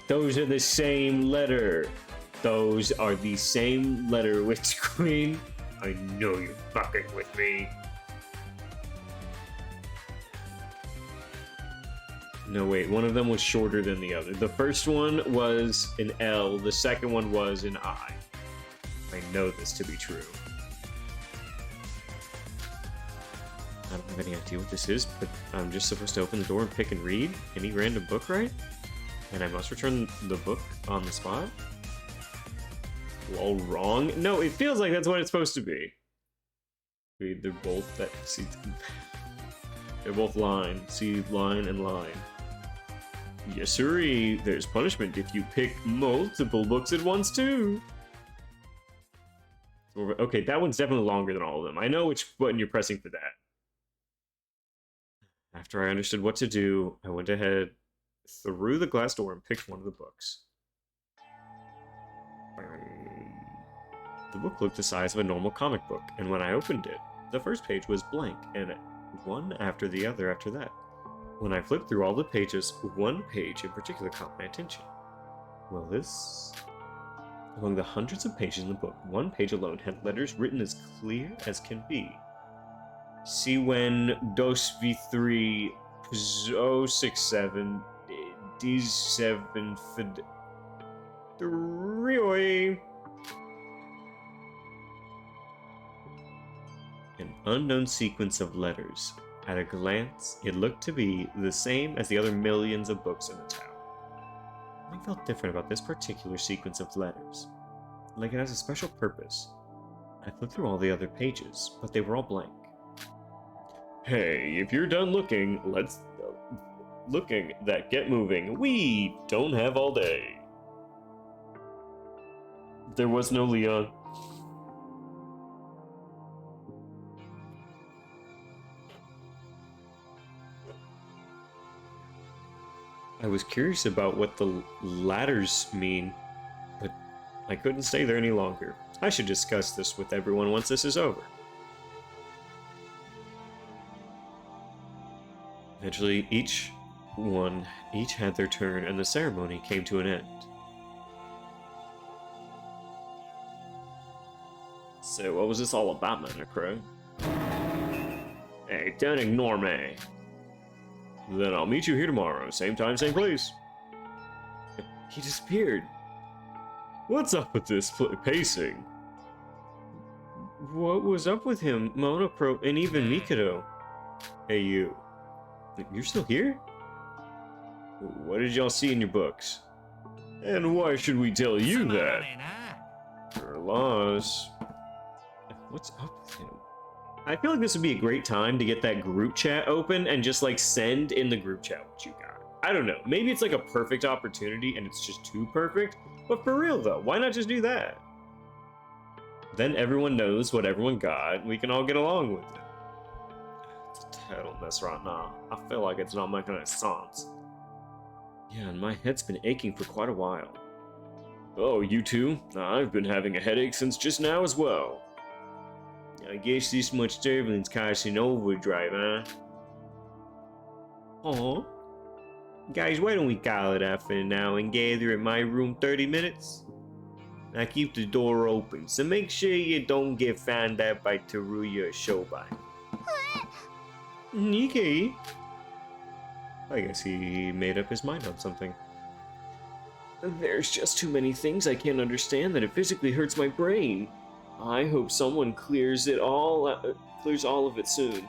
those are the same letter. Those are the same letter, Witch Queen. I know you're fucking with me. No, wait, one of them was shorter than the other. The first one was an L, the second one was an I. I know this to be true. I don't have any idea what this is, but I'm just supposed to open the door and pick and read any random book, right? And I must return the book on the spot? All wrong? No, it feels like that's what it's supposed to be. Wait, they're both that. See, they're both line. See, line and line. Yes, sirree. There's punishment if you pick multiple books at once, too. Okay, that one's definitely longer than all of them. I know which button you're pressing for that. After I understood what to do, I went ahead through the glass door and picked one of the books. The book looked the size of a normal comic book, and when I opened it, The first page was blank, and one after the other after that. When I flipped through all the pages, one page in particular caught my attention. Well, this... Among the hundreds of pages in the book, one page alone had letters written as clear as can be. Si when dos v3 067 d7 fid 3. An unknown sequence of letters. At a glance, it looked to be the same as the other millions of books in the town. Something felt different about this particular sequence of letters, like it has a special purpose. I flipped through all the other pages, but they were all blank. Hey, if you're done looking, get moving. We don't have all day. There was no Leon. I was curious about what the ladders mean, but I couldn't stay there any longer. I should discuss this with everyone once this is over. Eventually, each had their turn, and the ceremony came to an end. So, what was this all about, Crow? Hey, don't ignore me. Then I'll meet you here tomorrow, same time, same place. He disappeared. What's up with this pacing? What was up with him, Monocro, and even Mikado? Hey, you. You're still here? What did y'all see in your books? And why should we tell you that? You're lost. What's up with him? I feel like this would be a great time to get that group chat open and just like send in the group chat what you got. I don't know. Maybe it's like a perfect opportunity and it's just too perfect. But for real though, why not just do that? Then everyone knows what everyone got and we can all get along with it. It's a total mess right now. I feel like it's not making any sense. Yeah, and my head's been aching for quite a while. Oh, you too? I've been having a headache since just now as well. I guess this much turbulence caused an overdrive, huh? Aw. Guys, why don't we call it off for now and gather at my room 30 minutes? I keep the door open, so make sure you don't get found out by Teruya or Shobai. Nikkei. I guess he made up his mind on something. There's just too many things I can't understand that it physically hurts my brain. I hope someone clears all of it soon.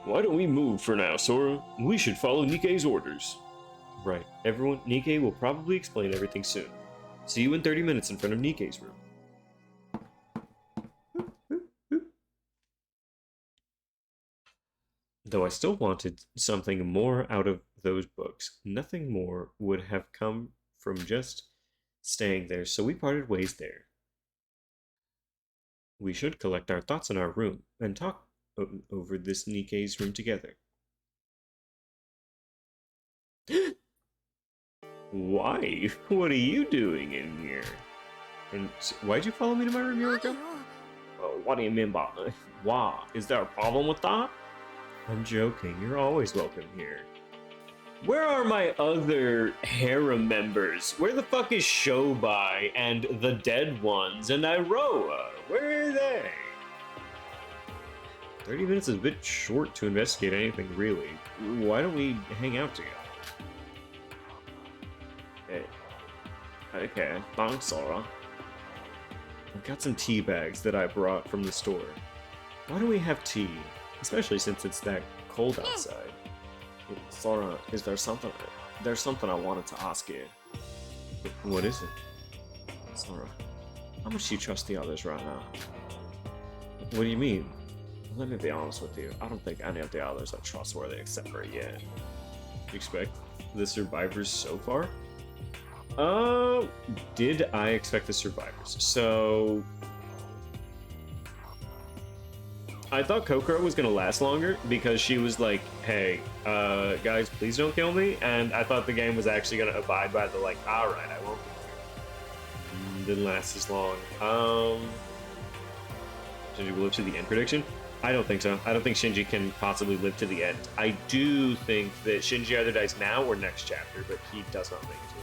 Why don't we move for now, Sora? We should follow Nikkei's orders. Right. Everyone, Nikkei will probably explain everything soon. See you in 30 minutes in front of Nikkei's room. Though I still wanted something more out of those books, nothing more would have come from just staying there, so we parted ways there. We should collect our thoughts in our room and talk over this Nikkei's room together. Why? What are you doing in here? And why'd you follow me to my room, Yuriko? Oh, what do you mean by why? Is there a problem with that? I'm joking. You're always welcome here. Where are my other harem members? Where the fuck is Shobai and the dead ones and Iroha? Where are they? 30 minutes is a bit short to investigate anything, really. Why don't we hang out together? Okay, thanks, Sora. I've got some tea bags that I brought from the store. Why don't we have tea? Especially since it's that cold outside. Sora, is there something? There's something I wanted to ask you. What is it? Sora, how much do you trust the others right now? What do you mean? Let me be honest with you. I don't think any of the others are trustworthy except for you. You expect the survivors so far? Did I expect the survivors? So I thought Kokoro was gonna last longer because she was like, hey, guys, please don't kill me. And I thought the game was actually gonna abide by the like, alright, I won't be here. Didn't last as long. Shinji will live to the end prediction? I don't think so. I don't think Shinji can possibly live to the end. I do think that Shinji either dies now or next chapter, but he does not make it to the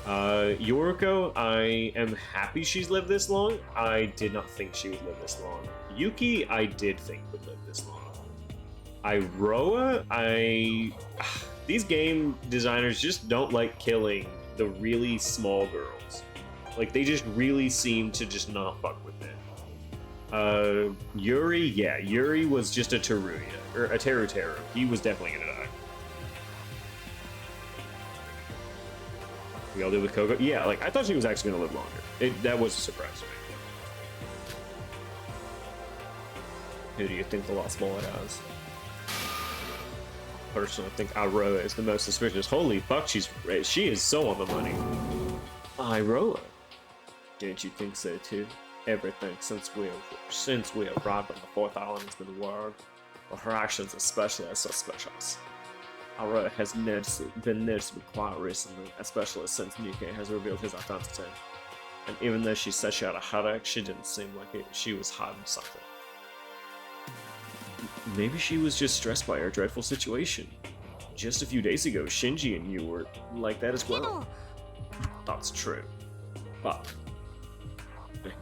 end. Yoriko, I am happy she's lived this long. I did not think she would live this long. Yuki, I did think would live this long. Iroha, these game designers just don't like killing the really small girls. Like, they just really seem to just not fuck with it. Yuri, yeah, Yuri was just a Teruya, or a Teru. He was definitely gonna die. We all did with Coco? Yeah, like, I thought she was actually gonna live longer. That was a surprise to me. Who do you think the Lost Bullet has? Personally, I think Iroha is the most suspicious. Holy fuck, she is so on the money. Iroha. Didn't you think so too? Everything since we arrived on the fourth island has been wild, but her actions especially are suspicious. Iroha has been noticeably quiet recently, especially since Nikkei has revealed his identity. And even though she said she had a headache, she didn't seem like she was hiding something. Maybe she was just stressed by her dreadful situation. Just a few days ago, Shinji and you were like that as well. That's true. But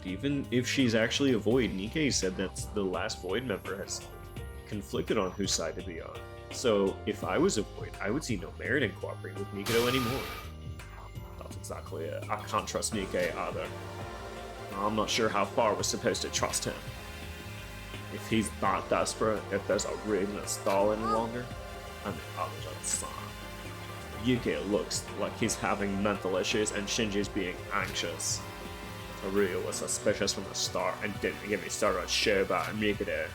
even if she's actually a Void, Nikkei said that the last Void member has conflicted on whose side to be on. So if I was a Void, I would see no merit in cooperating with Mikado anymore. That's exactly it. I can't trust Nikkei either. I'm not sure how far we're supposed to trust him. If he's not desperate, if there's a reason to stall any longer, I mean, others are the sign. Yuki looks like he's having mental issues and Shinji's being anxious. Teruya was suspicious from the start and didn't get me started on Shoba and Mikado.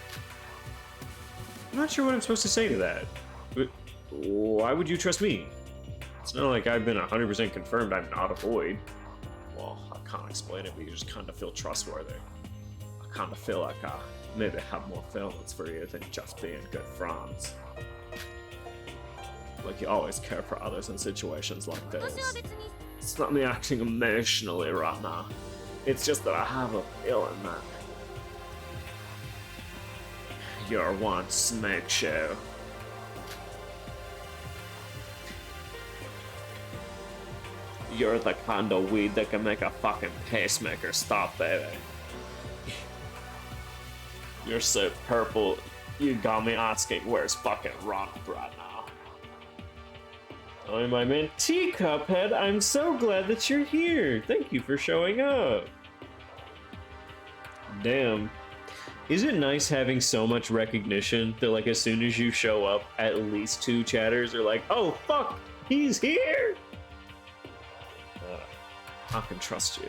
I'm not sure what I'm supposed to say to that. But why would you trust me? It's not like I've been 100% confirmed I'm not a Void. Well, I can't explain it, but you just kind of feel trustworthy. I kind of feel like I maybe have more feelings for you than just being good friends. Like you always care for others in situations like this. It's not me acting emotionally right now. It's just that I have a feeling that you're one smoke show. You're the kind of weed that can make a fucking pacemaker stop, baby. You're so purple, you got me asking where's fucking Ronald right now. Oh, my man, Teacuphead, I'm so glad that you're here. Thank you for showing up. Damn. Is it nice having so much recognition that, like, as soon as you show up, at least 2 chatters are like, oh, fuck, he's here? I can trust you.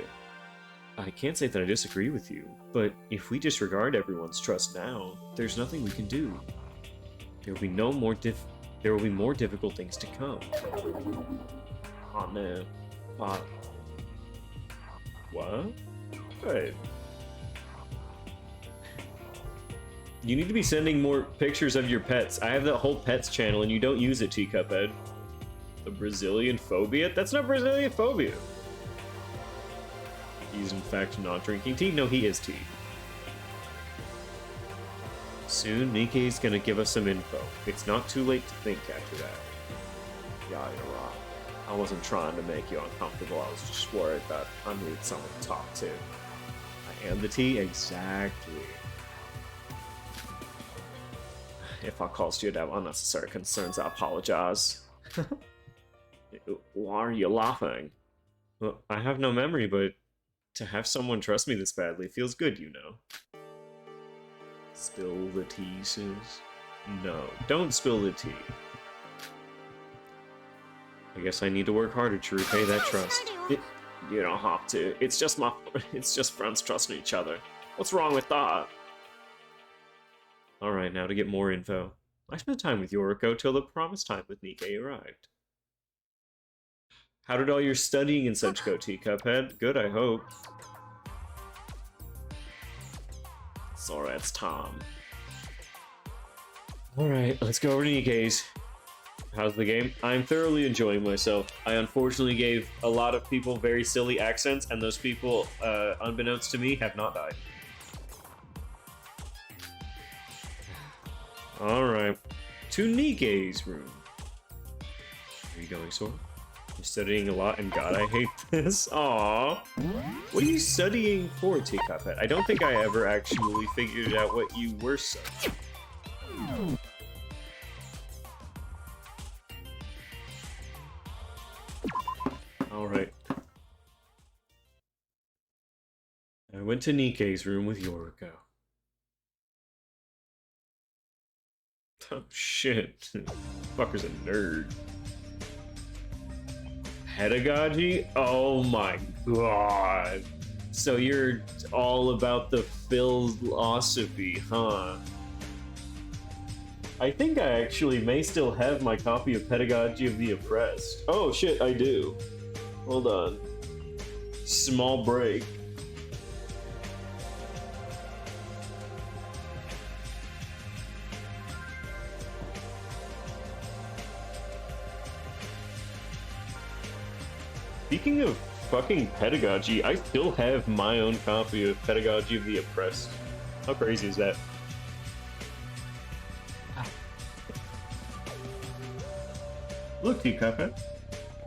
I can't say that I disagree with you, but if we disregard everyone's trust now, there's nothing we can do. There will be more difficult things to come. Oh no. What? Wait. You need to be sending more pictures of your pets. I have that whole pets channel and you don't use it, Teacuphead. The Brazilian phobia? That's not Brazilian phobia. He's in fact not drinking tea? No, he is tea. Soon, Nikkei's gonna give us some info. It's not too late to think after that. Yeah, you're right. I wasn't trying to make you uncomfortable. I was just worried that I needed someone to talk to. I am the tea? Exactly. If I caused you to have unnecessary concerns, I apologize. Why are you laughing? Well, I have no memory, but to have someone trust me this badly feels good, you know. Spill the tea, Sus? No, don't spill the tea. I guess I need to work harder to repay that trust. You don't have to. It's just friends trusting each other. What's wrong with that? Alright, now to get more info. I spent time with Yoriko till the promised time with Nikkei arrived. How did all your studying and such go, Teacuphead? Good, I hope. Sorry, it's Tom. Alright, let's go over to Nikkei's. How's the game? I'm thoroughly enjoying myself. I unfortunately gave a lot of people very silly accents, and those people, unbeknownst to me, have not died. Alright. To Nikkei's room. Where are you going, Sora? You're studying a lot, and God, I hate this. Aww. What are you studying for, Teacup? I don't think I ever actually figured out what you were studying. Alright. I went to Nikkei's room with Yoriko. Oh shit. Fucker's a nerd. Pedagogy? Oh my god. So you're all about the philosophy, huh? I think I actually may still have my copy of Pedagogy of the Oppressed. Oh shit, I do. Hold on. Small break. Speaking of fucking pedagogy, I still have my own copy of Pedagogy of the Oppressed. How crazy is that? Look, Teacup.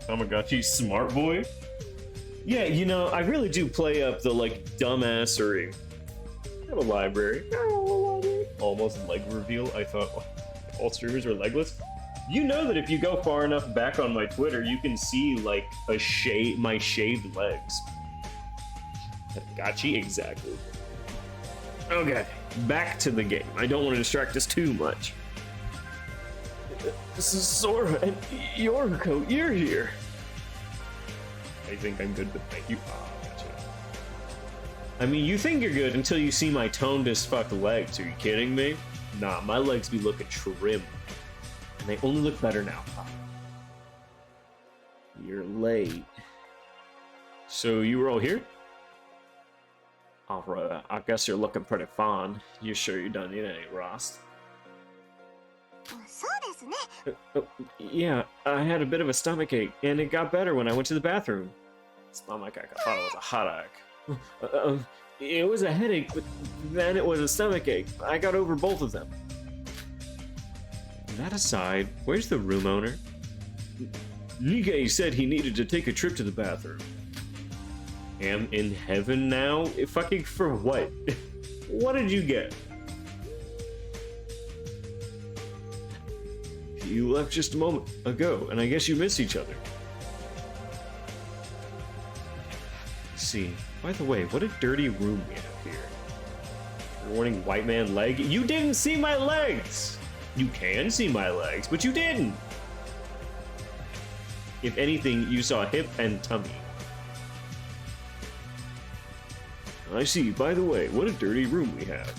Tamagotchi smart boy. Yeah, you know, I really do play up the, like, dumbassery. I have a library. Almost leg reveal. I thought all streamers were legless. You know that if you go far enough back on my Twitter, you can see, like, my shaved legs. Gotcha, exactly. Okay, back to the game. I don't want to distract us too much. This is Sora and Yoriko, you're here. I think I'm good, but thank you. Ah, gotcha. I mean, you think you're good until you see my toned as fuck legs. Are you kidding me? Nah, my legs be looking trim. And they only look better now. You're late. So you were all here? Alright, I guess you're looking pretty fine. You sure you don't need any rest? Yeah, I had a bit of a stomachache, and it got better when I went to the bathroom. Stomachache, I thought it was a headache. It was a headache, but then it was a stomachache. I got over both of them. That aside, where's the room owner? Nikkei said he needed to take a trip to the bathroom. Am in heaven now? Fucking for what? What did you get? You left just a moment ago, and I guess you miss each other. See, by the way, what a dirty room we have here. Warning, white man leg. You didn't see my legs! You can see my legs, but you didn't! If anything, you saw hip and tummy. I see, by the way, what a dirty room we have.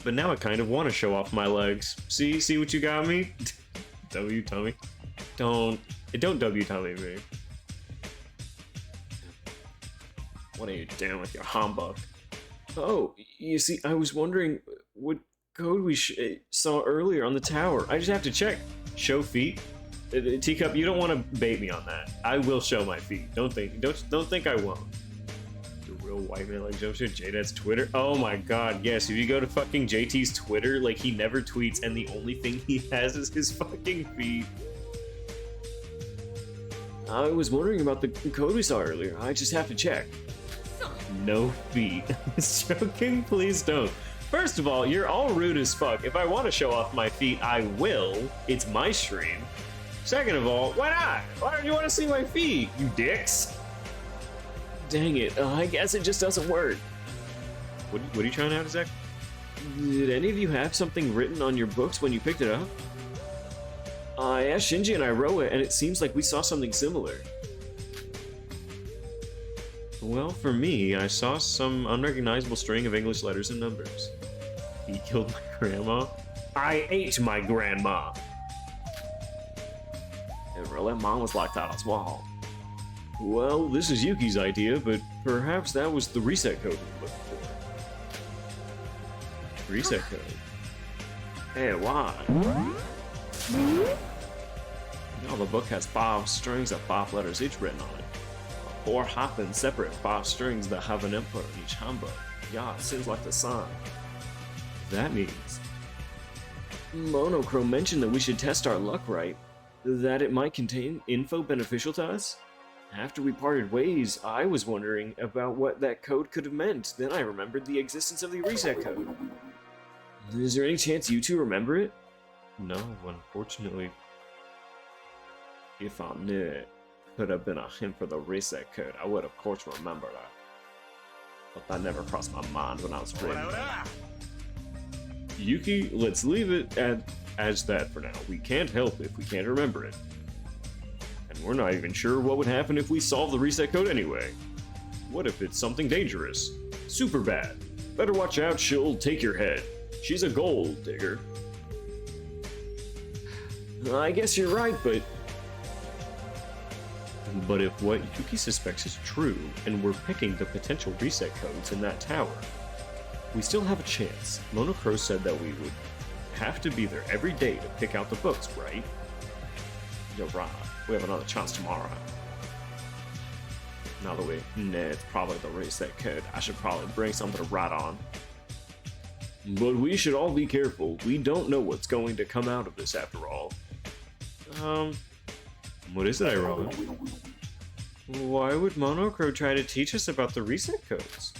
But now I kind of want to show off my legs. See what you got me? W tummy. Don't W tummy me. What are you doing with your humbug? Oh, you see, I was wondering what code we saw earlier on the tower. I just have to check. Show feet? Teacup, you don't want to bait me on that. I will show my feet. Don't think I won't. The real white man like jumpsuit. JDad's Twitter. Oh my god, yes. If you go to fucking JT's Twitter, like he never tweets, and the only thing he has is his fucking feet. I was wondering about the code we saw earlier. I just have to check. No feet. Joking? Please don't. First of all, you're all rude as fuck. If I want to show off my feet, I will. It's my stream. Second of all, why not? Why don't you want to see my feet, you dicks? Dang it, I guess it just doesn't work. What are you trying out, Zach? Did any of you have something written on your books when you picked it up? I asked Shinji and Iroha, and it seems like we saw something similar. Well, for me, I saw some unrecognizable string of English letters and numbers. He killed my grandma? I ate my grandma! And really, Mom was like that as well. Well, this is Yuki's idea, but perhaps that was the reset code we looked for. Reset code? Hey, why? Now the book has 5 strings of 5 letters each written on it. 4 hopping separate 5 strings that have an input on each handbook. Yeah, it seems like the sign. that means. Monochrome mentioned that we should test our luck right, that it might contain info beneficial to us. After we parted ways, I was wondering about what that code could have meant. Then I remembered the existence of the reset code. Is there any chance you two remember it? No, unfortunately. If I knew it could have been a hint for the reset code, I would of course remember that. But that never crossed my mind when I was reading. Yuki, let's leave it as that for now. We can't help if we can't remember it. And we're not even sure what would happen if we solve the reset code anyway. What if it's something dangerous? Super bad. Better watch out, she'll take your head. She's a gold digger. I guess you're right, but if what Yuki suspects is true, and we're picking the potential reset codes in that tower, we still have a chance. Monochrome said that we would have to be there every day to pick out the books, right? You're right. We have another chance tomorrow. Now that it's probably the reset code. I should probably bring something to write on. But we should all be careful. We don't know what's going to come out of this after all. What is it I wrote? Why would Monochrome try to teach us about the reset codes?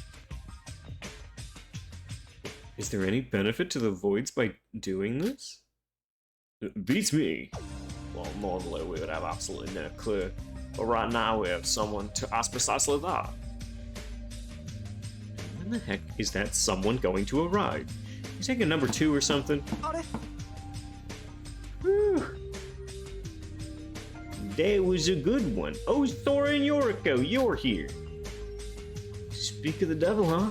Is there any benefit to the voids by doing this? Beats me. Well, normally we would have absolutely no clue, but right now we have someone to ask precisely that. When the heck is that someone going to arrive? You taking number 2 or something? Whew. That was a good one. Oh, Thora and Yoriko, you're here. Speak of the devil, huh?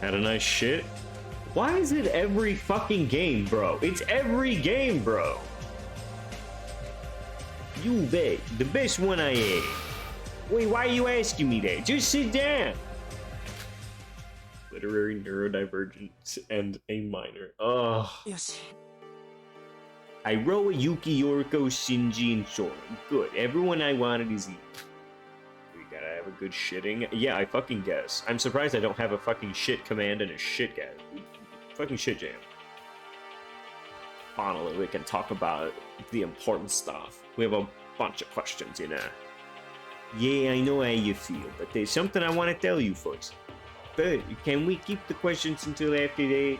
Had a nice shit. Why is it every fucking game, bro? It's every game, bro. You bet. The best one I had. Wait, why are you asking me that? Just sit down. Literary neurodivergence and a minor. Ugh. Yes. Iroha, Yuki, Yoriko, Shinji, and Sora. Good. Everyone I wanted is here. We gotta have a good shitting. Yeah, I fucking guess. I'm surprised I don't have a fucking shit command and a shit guy. Fucking shit jam. Finally, we can talk about the important stuff. We have a bunch of questions, you know. Yeah, I know how you feel, but there's something I want to tell you first. But can we keep the questions until after that?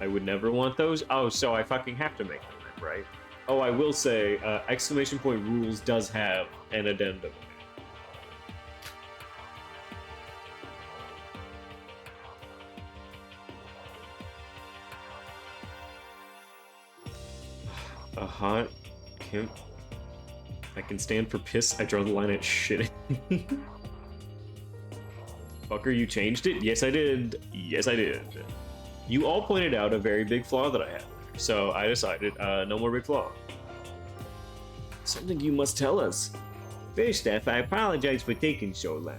I would never want those. Oh, so I fucking have to make them then, right? Oh, I will say, exclamation point rules does have an addendum. A hot Kim. I can stand for piss. I draw the line at shitting. Fucker, you changed it? Yes, I did. Yes, I did. You all pointed out a very big flaw that I had. So I decided, no more big flaw. Something you must tell us. First off, I apologize for taking so long.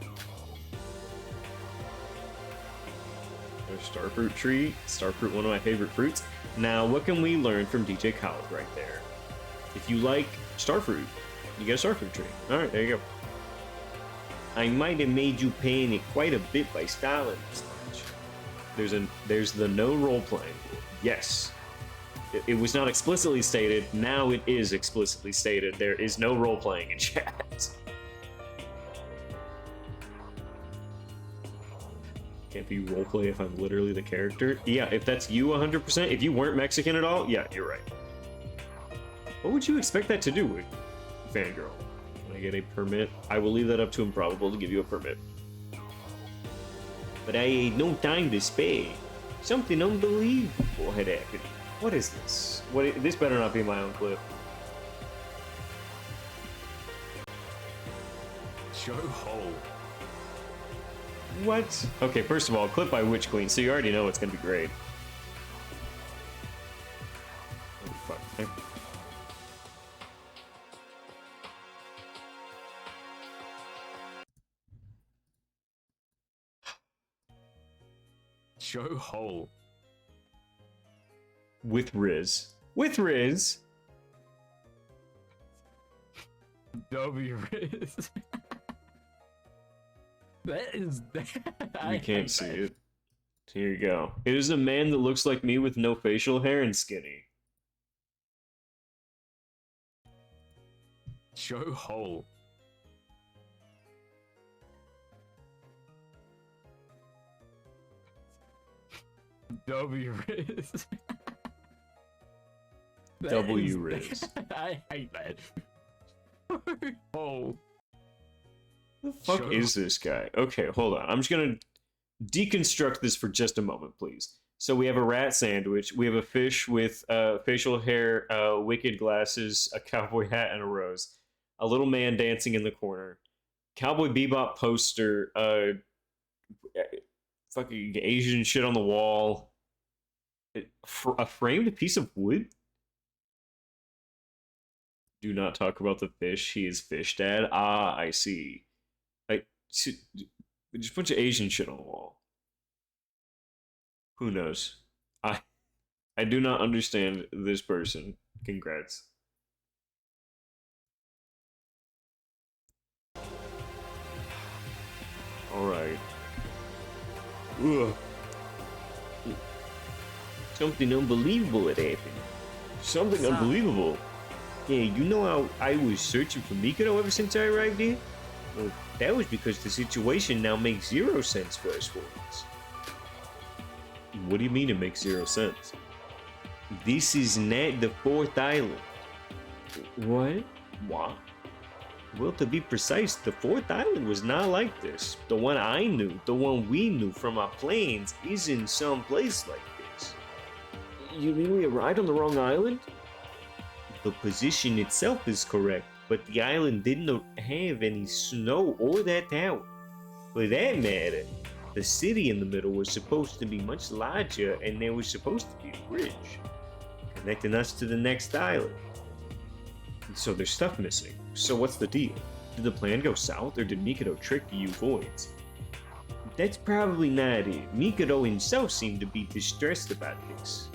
There's Starfruit tree. Starfruit, one of my favorite fruits. Now, what can we learn from DJ Khaled right there? If you like Starfruit, you get a Starfruit tree. Alright, there you go. I might have made you panic quite a bit by styling this much. There's the no role-playing. Yes. It was not explicitly stated, now it is explicitly stated. There is no role-playing in chat. Can't be roleplay if I'm literally the character. Yeah, if that's you 100%, if you weren't Mexican at all, yeah, you're right. What would you expect that to do with Fangirl? Can I get a permit? I will leave that up to Improbable to give you a permit. But I had no time to spare. Something unbelievable had happened. What is this? This better not be my own clip. Show hole. What? Okay, first of all, clip by Witch Queen, so you already know it's gonna be great. Oh, fuck. Show hole. With Riz. With Riz! W Riz. That is. We can't see it. Here you go. It is a man that looks like me with no facial hair and skinny. Joe Hole. W Riz. W Riz. I hate that. Oh. The fuck Joe. is this guy? Okay, hold on. I'm just gonna deconstruct this for just a moment, please. So we have a rat sandwich. We have a fish with facial hair, wicked glasses, a cowboy hat, and a rose. A little man dancing in the corner. Cowboy Bebop poster. Fucking Asian shit on the wall. A framed piece of wood? Do not talk about the fish. He is fish dad. Ah, I see. Just a bunch of Asian shit on the wall. Who knows? I do not understand this person. Congrats. Alright. Ugh. Something unbelievable had happened. Something unbelievable. Yeah, you know how I was searching for Mikado ever since I arrived here? Well, that was because the situation now makes 0 sense for us once. What do you mean it makes 0 sense? This is not the 4th island. What? What? Well, to be precise, the 4th island was not like this. The one I knew, the one we knew from our plans, isn't someplace like this. You mean we arrived on the wrong island? The position itself is correct, but the island didn't have any snow or that tower. For that matter, the city in the middle was supposed to be much larger, and there was supposed to be a bridge connecting us to the next island. So there's stuff missing. So what's the deal? Did the plan go south, or did Mikado trick you voids? That's probably not it. Mikado himself seemed to be distressed about this.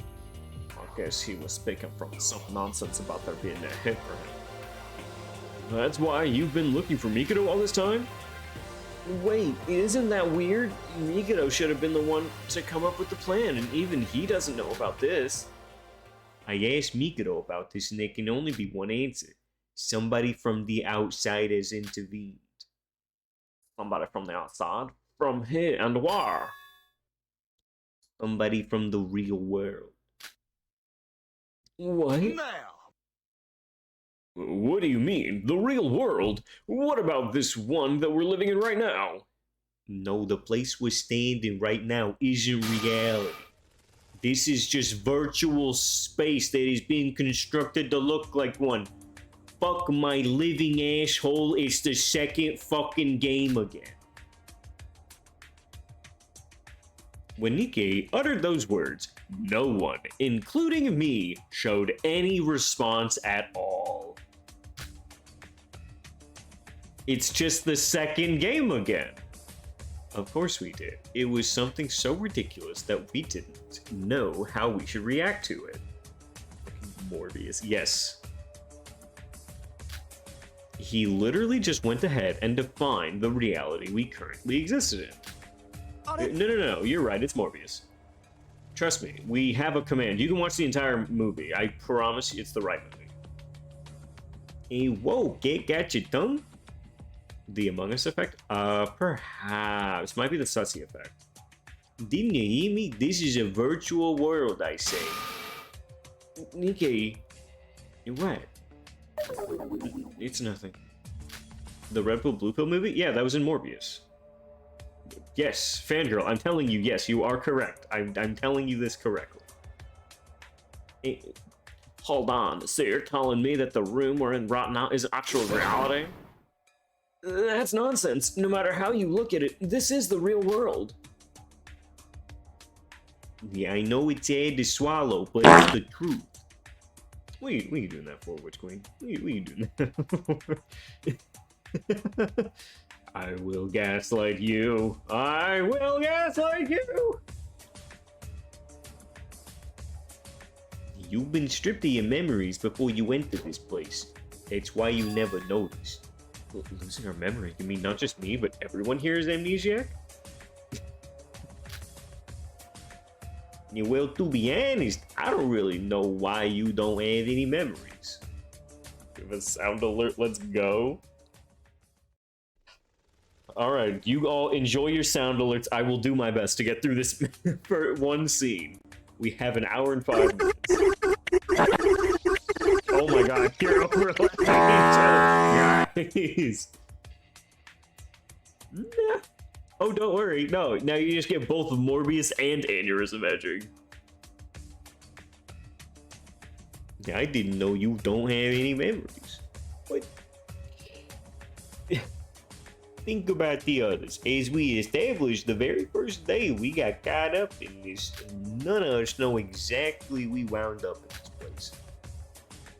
I guess he was picking from some nonsense about there being a hit for him. That's why you've been looking for Mikado all this time? Wait, isn't that weird? Mikado should have been the one to come up with the plan, and even he doesn't know about this. I asked Mikado about this, and there can only be one answer. Somebody from the outside has intervened. Somebody from the outside? From here and where? Somebody from the real world. What? Now! What do you mean? The real world? What about this one that we're living in right now? No, the place we're standing right now isn't reality. This is just virtual space that is being constructed to look like one. Fuck my living asshole, it's the second fucking game again. When Nikkei uttered those words, no one, including me, showed any response at all. It's just the second game again. Of course we did. It was something so ridiculous that we didn't know how we should react to it. Morbius, yes. He literally just went ahead and defined the reality we currently existed in. No, you're right, it's Morbius. Trust me, we have a command. You can watch the entire movie. I promise you it's the right movie. Hey, whoa, got your tongue? The Among Us effect? Perhaps. Might be the Sussy effect. Didn't you hear me? This is a virtual world, I say. Nikkei, what? It's nothing. The Red Pill Blue Pill movie? Yeah, that was in Morbius. Yes, fangirl, I'm telling you, yes, you are correct. I'm telling you this correctly. Hold on, so you're telling me that the room we're in right now is actual reality? That's nonsense. No matter how you look at it, this is the real world. Yeah, I know it's hard to swallow, but it's the truth. What are you doing that for, Witch Queen? What are you doing that for? I will gaslight you. I will gaslight you! You've been stripped of your memories before you entered this place. That's why you never noticed. Losing our memory? You mean not just me, but everyone here is amnesiac? Yeah, well, to be honest, I don't really know why you don't have any memories. Give a sound alert, let's go. Alright, you all enjoy your sound alerts. I will do my best to get through this for one scene. We have an hour and 5 minutes. Oh my god, you're overlapping each other. Guys. Nah. Oh, don't worry. No, now you just get both Morbius and aneurysm edging. Yeah, I didn't know you don't have any memories. What? Think about the others. As we established the very first day we got caught up in this, none of us know exactly we wound up in this place.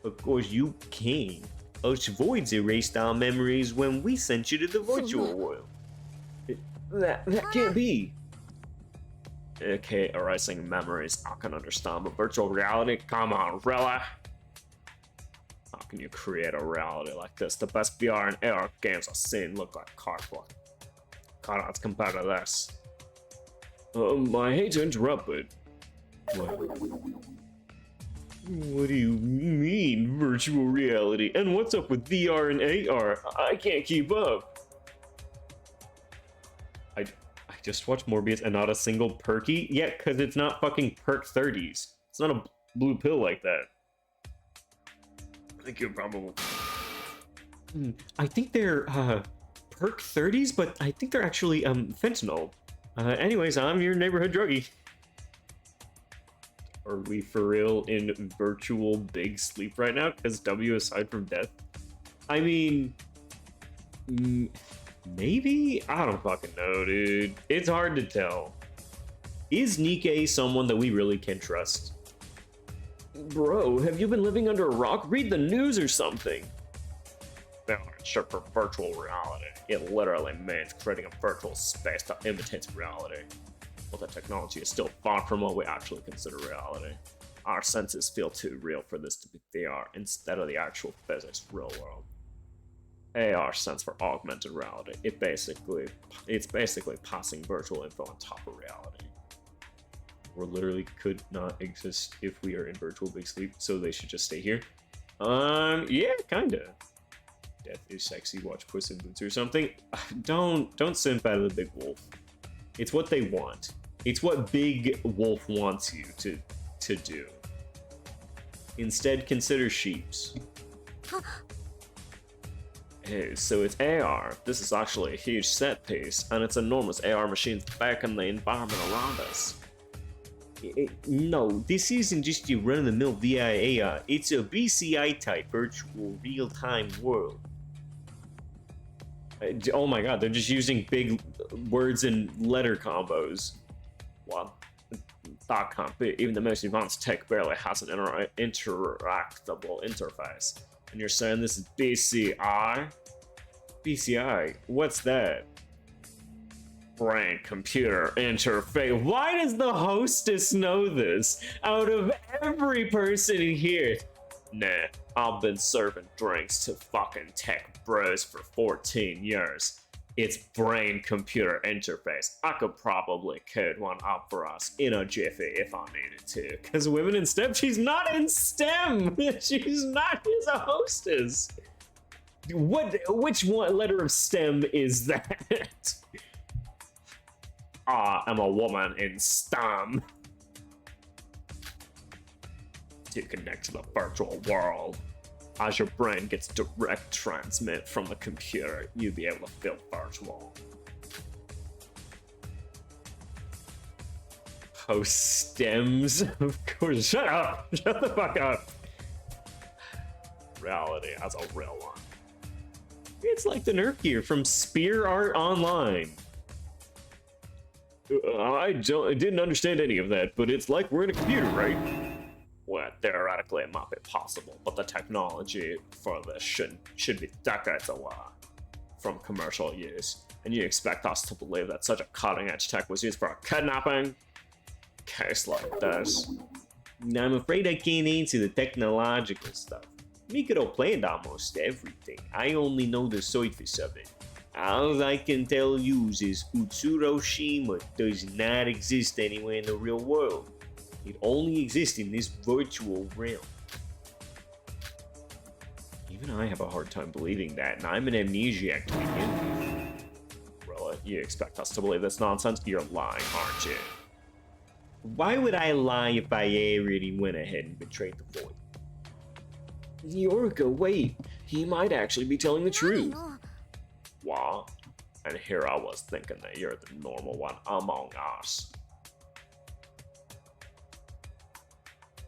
Of course, you can. Us voids erased our memories when we sent you to the virtual world. That can't be. Okay, erasing memories, I can understand, but virtual reality? Come on, Rella. How can you create a reality like this? The best VR and AR games I've seen look like cardboard. Cannot compare to this. I hate to interrupt, but... What do you mean, virtual reality? And what's up with VR and AR? I can't keep up. I just watched Morbius and not a single perky? Yeah, because it's not fucking perk 30s. It's not a blue pill like that. I think you're probably... I think they're perk 30s, but I think they're actually fentanyl. Anyways, I'm your neighborhood druggie. Are we for real in virtual big sleep right now? Because W aside from death? I mean... maybe? I don't fucking know, dude. It's hard to tell. Is Nikkei someone that we really can trust? Bro, have you been living under a rock? Read the news or something. They aren't sure for virtual reality. It literally means creating a virtual space that imitates reality. But the technology is still far from what we actually consider reality. Our senses feel too real for this to be VR instead of the actual physics real world. AR stands for augmented reality. It's basically passing virtual info on top of reality. We literally could not exist if we are in virtual big sleep, so they should just stay here. Yeah, kinda. Death is sexy, watch Puss in Boots or something. Don't simp out of the big wolf. It's what they want. It's what Big Wolf wants you to do. Instead, consider sheeps. Hey, so it's AR. This is actually a huge set piece, and it's enormous AR machines back in the environment around us. No, this isn't just your run-of-the-mill VI AR. It's a BCI type virtual real-time world. Oh my god, they're just using big words and letter combos. Wow. Even the most advanced tech barely has an interactable interface. And you're saying this is BCI? BCI? What's that? Brain computer interface. Why does the hostess know this? Out of every person here. Nah, I've been serving drinks to fucking tech bros for 14 years. It's brain computer interface. I could probably code one up for us in a jiffy if I needed to. Cause women in STEM, she's not in STEM. She's not, she's a hostess. Which one letter of STEM is that? I am a woman in STEM. To connect to the virtual world. As your brain gets direct transmit from the computer, you'll be able to feel virtual. Host stems, of course. Shut up! Shut the fuck up! Reality as a real one. It's like the Nerf gear from Spear Art Online. I didn't understand any of that, but it's like we're in a computer, right? Well, theoretically it might be possible, but the technology for this should be decades away from commercial use. And you expect us to believe that such a cutting-edge tech was used for a kidnapping? Case like this. Now, I'm afraid I can't answer the technological stuff. Mikado planned almost everything. I only know the surface of it. All I can tell you is Utsuroshima does not exist anywhere in the real world. It only exists in this virtual realm. Even I have a hard time believing that, and I'm an amnesiac to begin with. Umbrella, you expect us to believe this nonsense? You're lying, aren't you? Why would I lie if I already went ahead and betrayed the void? Yorika, wait. He might actually be telling the truth. What? And here I was thinking that you're the normal one among us.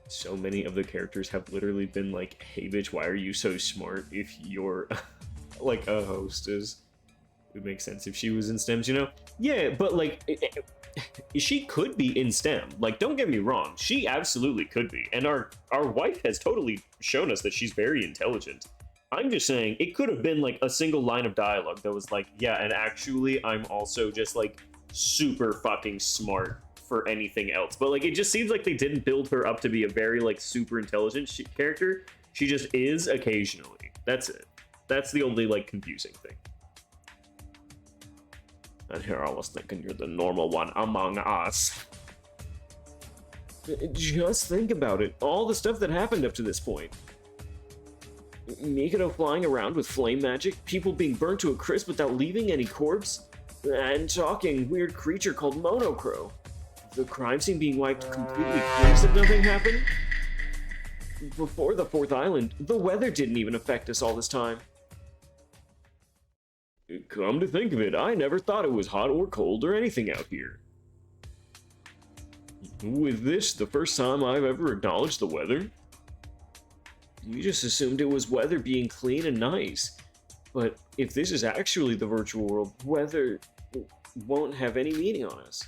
So many of the characters have literally been like, hey bitch, why are you so smart if you're like a hostess? It would make sense if she was in STEMs, you know? Yeah, but like, she could be in STEM. Like, don't get me wrong, she absolutely could be. And our wife has totally shown us that she's very intelligent. I'm just saying, it could have been like a single line of dialogue that was like, yeah, and actually I'm also just like super fucking smart for anything else. But like, it just seems like they didn't build her up to be a very like super intelligent character. She just is occasionally. That's it. That's the only like confusing thing. And here I was thinking you're the normal one among us. Just think about it. All the stuff that happened up to this point. Mikado flying around with flame magic, people being burnt to a crisp without leaving any corpse, and talking weird creature called Monocro. The crime scene being wiped completely clean as if nothing happened. Before the fourth island, the weather didn't even affect us all this time. Come to think of it, I never thought it was hot or cold or anything out here. With this, the first time I've ever acknowledged the weather. We just assumed it was weather being clean and nice. But if this is actually the virtual world, weather won't have any meaning on us.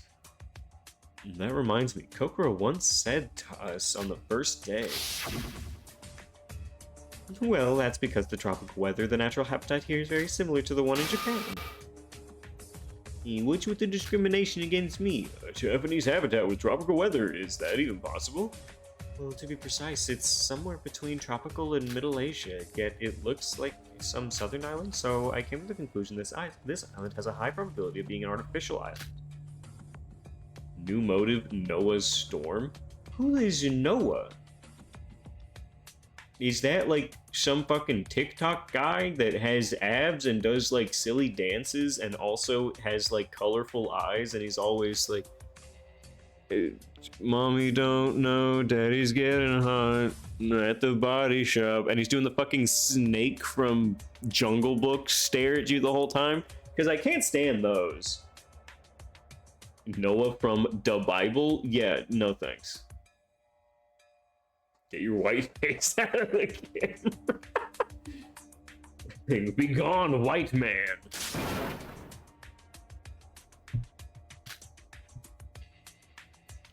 And that reminds me, Kokoro once said to us on the first day. Well, that's because the tropical weather, the natural habitat here is very similar to the one in Japan. What's with the discrimination against me? A Japanese habitat with tropical weather, is that even possible? Well, to be precise, it's somewhere between tropical and Middle Asia, yet it looks like some southern island, so I came to the conclusion this island has a high probability of being an artificial island. New motive, Noah's Storm? Who is Noah? Is that like some fucking TikTok guy that has abs and does like silly dances and also has like colorful eyes and he's always like, Mommy don't know, Daddy's getting hot at the body shop, and he's doing the fucking snake from Jungle Book stare at you the whole time? Because I can't stand those. Noah from the Bible? Yeah, no thanks. Get your white face out of the camera. Be gone, white man.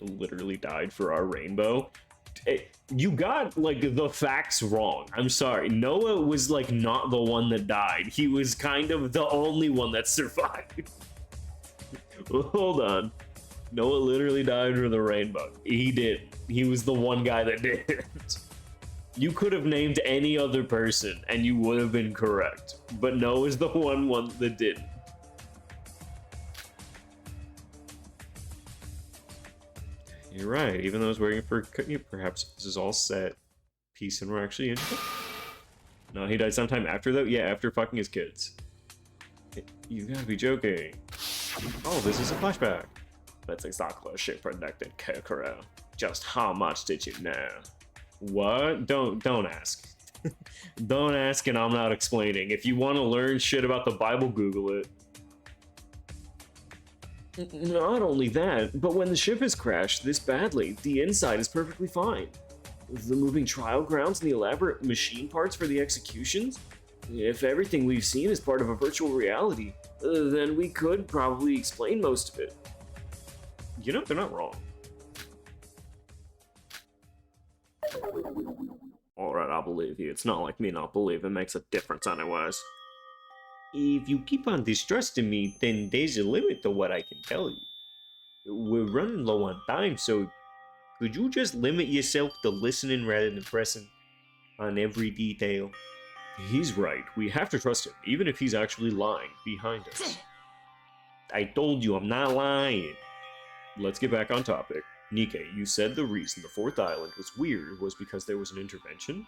Literally died for our rainbow. You got like the facts wrong. I'm sorry. Noah was like not the one that died. He was kind of the only one that survived. Hold on. Noah literally died for the rainbow. He did. He was the one guy that didn't. You could have named any other person and you would have been correct. But Noah's the one that didn't. You're right. Even though I was waiting for perhaps this is all set. Peace and we're actually in. No, he died sometime after though? Yeah, after fucking his kids. You gotta be joking. Oh, this is a flashback. That's exactly what she predicted, Kokoro. Just how much did you know? What? Don't ask. Don't ask and I'm not explaining. If you want to learn shit about the Bible, Google it. Not only that, but when the ship has crashed this badly, the inside is perfectly fine. The moving trial grounds and the elaborate machine parts for the executions? If everything we've seen is part of a virtual reality, then we could probably explain most of it. You know, they're not wrong. Alright, I'll believe you. It's not like me not believing makes a difference anyways. If you keep on distrusting me, then there's a limit to what I can tell you. We're running low on time, so could you just limit yourself to listening rather than pressing on every detail? He's right. We have to trust him, even if he's actually lying behind us. I told you I'm not lying. Let's get back on topic. Nikkei, you said the reason the fourth island was weird was because there was an intervention?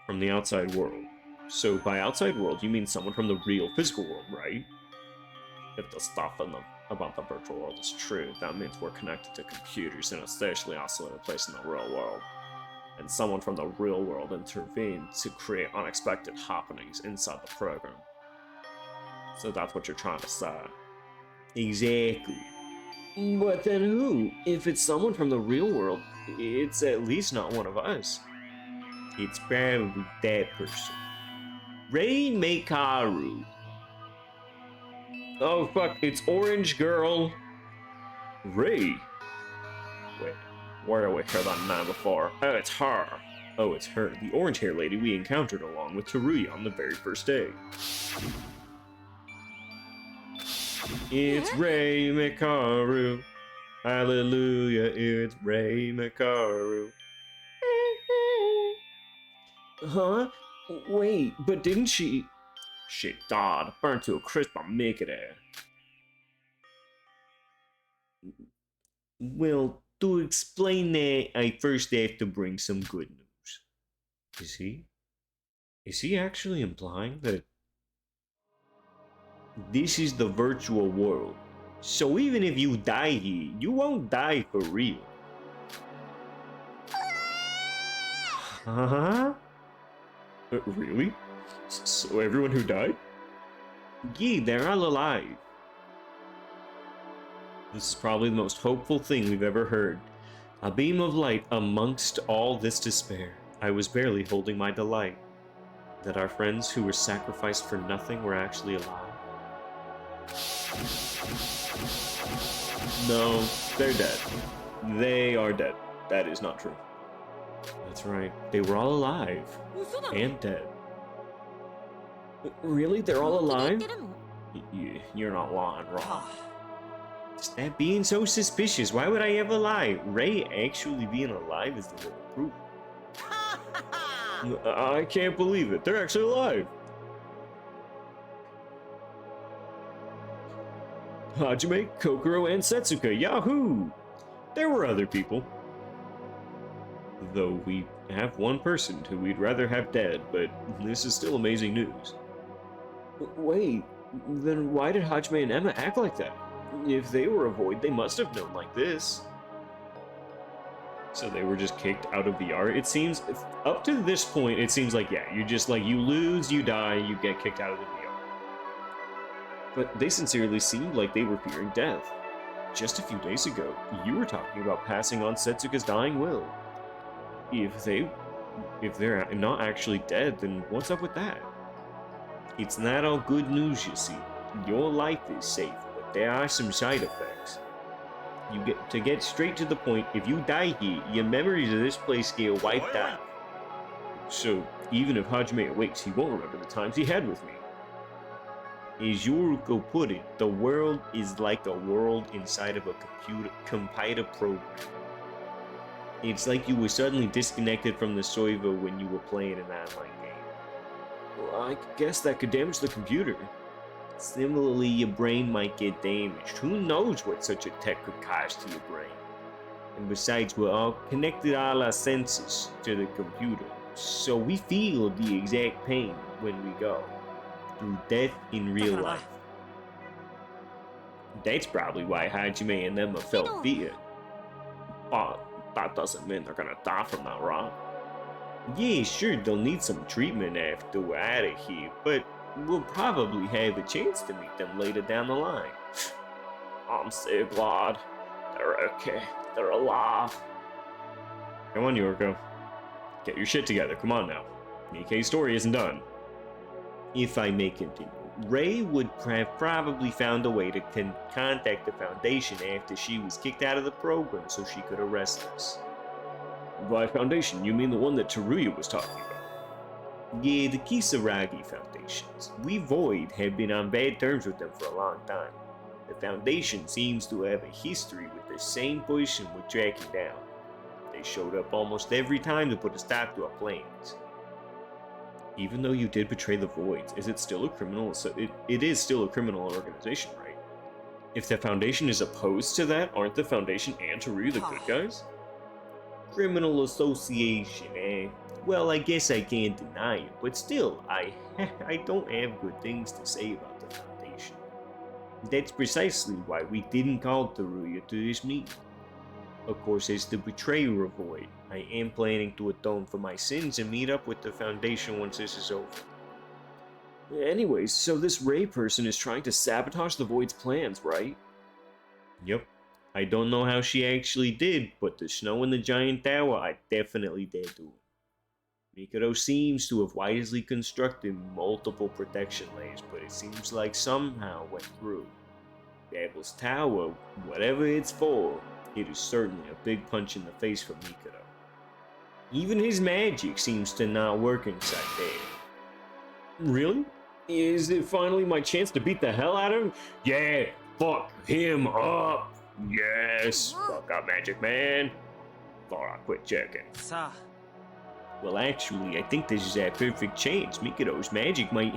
From the outside world. So by outside world, you mean someone from the real physical world, right? If the stuff about the virtual world is true, that means we're connected to computers in a spatially isolated place in the real world. And someone from the real world intervened to create unexpected happenings inside the program. So that's what you're trying to say. Exactly. But then who? If it's someone from the real world, it's at least not one of us. It's probably that person. Rei Mekaru. Oh fuck, it's Orange Girl. Rei. Wait, where have we heard that name before? Oh, it's her. Oh, it's her, the orange hair lady we encountered along with Teruya on the very first day. It's Rei Mekaru. Hallelujah, it's Rei Mekaru. Huh? Wait, but didn't she... Shit, God, burnt to a crisp, I'll make it air. Well, to explain that, I first have to bring some good news. Is he? Is he actually implying that this is the virtual world? So even if you die here, you won't die for real. Huh? Really? So everyone who died? Yeah, they're all alive. This is probably the most hopeful thing we've ever heard. A beam of light amongst all this despair. I was barely holding my delight. That our friends who were sacrificed for nothing were actually alive. No, they're dead. They are dead. That is not true. That's right. They were all alive. And dead. Really? They're all alive? You're not lying, Ron. Stop being so suspicious. Why would I ever lie? Rei actually being alive is the real proof. I can't believe it. They're actually alive. Hajime, Kokoro, and Setsuka. Yahoo! There were other people. Though we have one person who we'd rather have dead, but this is still amazing news. Wait, then why did Hajime and Emma act like that? If they were a void, they must have known like this. So they were just kicked out of VR? It seems, up to this point, it seems like, yeah, you just like, you lose, you die, you get kicked out of the VR. But they sincerely seemed like they were fearing death. Just a few days ago, you were talking about passing on Setsuka's dying will. If they're not actually dead, then what's up with that? It's not all good news, you see. Your life is safe, but there are some side effects. To get straight to the point, if you die here, your memories of this place get wiped out. So, even if Hajime awakes, he won't remember the times he had with me. As Yoruko put it, the world is like a world inside of a computer program. It's like you were suddenly disconnected from the server when you were playing an online game. Well, I guess that could damage the computer. Similarly, your brain might get damaged. Who knows what such a tech could cause to your brain? And besides, we're all connected all our senses to the computer, so we feel the exact pain when we go through death in real life. That's probably why Hajime and Emma felt fear. But that doesn't mean they're gonna die from that, right? Yeah, sure, they'll need some treatment after we're out of here, but we'll probably have a chance to meet them later down the line. I'm so glad. They're okay. They're alive. Come on, Yorko. Get your shit together. Come on now. Nikkei's story isn't done. If I may continue, Rei would have probably found a way to contact the Foundation after she was kicked out of the program so she could arrest us. By Foundation, you mean the one that Teruya was talking about? Yeah, the Kisaragi Foundations. We Void have been on bad terms with them for a long time. The Foundation seems to have a history with the same person we're tracking down. They showed up almost every time to put a stop to our plans. Even though you did betray the Voids, is it still a criminal? So it is still a criminal organization, right? If the Foundation is opposed to that, aren't the Foundation and Taru the good guys? Criminal association, eh? Well, I guess I can't deny it, but still, I don't have good things to say about the Foundation. That's precisely why we didn't call Taruya to this meeting. Of course, as the betrayer of Void, I am planning to atone for my sins and meet up with the Foundation once this is over. Anyways, so this Ray person is trying to sabotage the Void's plans, right? Yep. I don't know how she actually did, but the snow in the giant tower, I definitely did do it. Mikado seems to have wisely constructed multiple protection layers, but it seems like somehow went through. Devil's Tower, whatever it's for, it is certainly a big punch in the face for Mikado. Even his magic seems to not work inside there. Really? Is it finally my chance to beat the hell out of him? Yeah, fuck him up! Yes, fuck up Magic Man. Thought I'd quit checking. Well, actually, I think this is a perfect chance. Mikado's magic might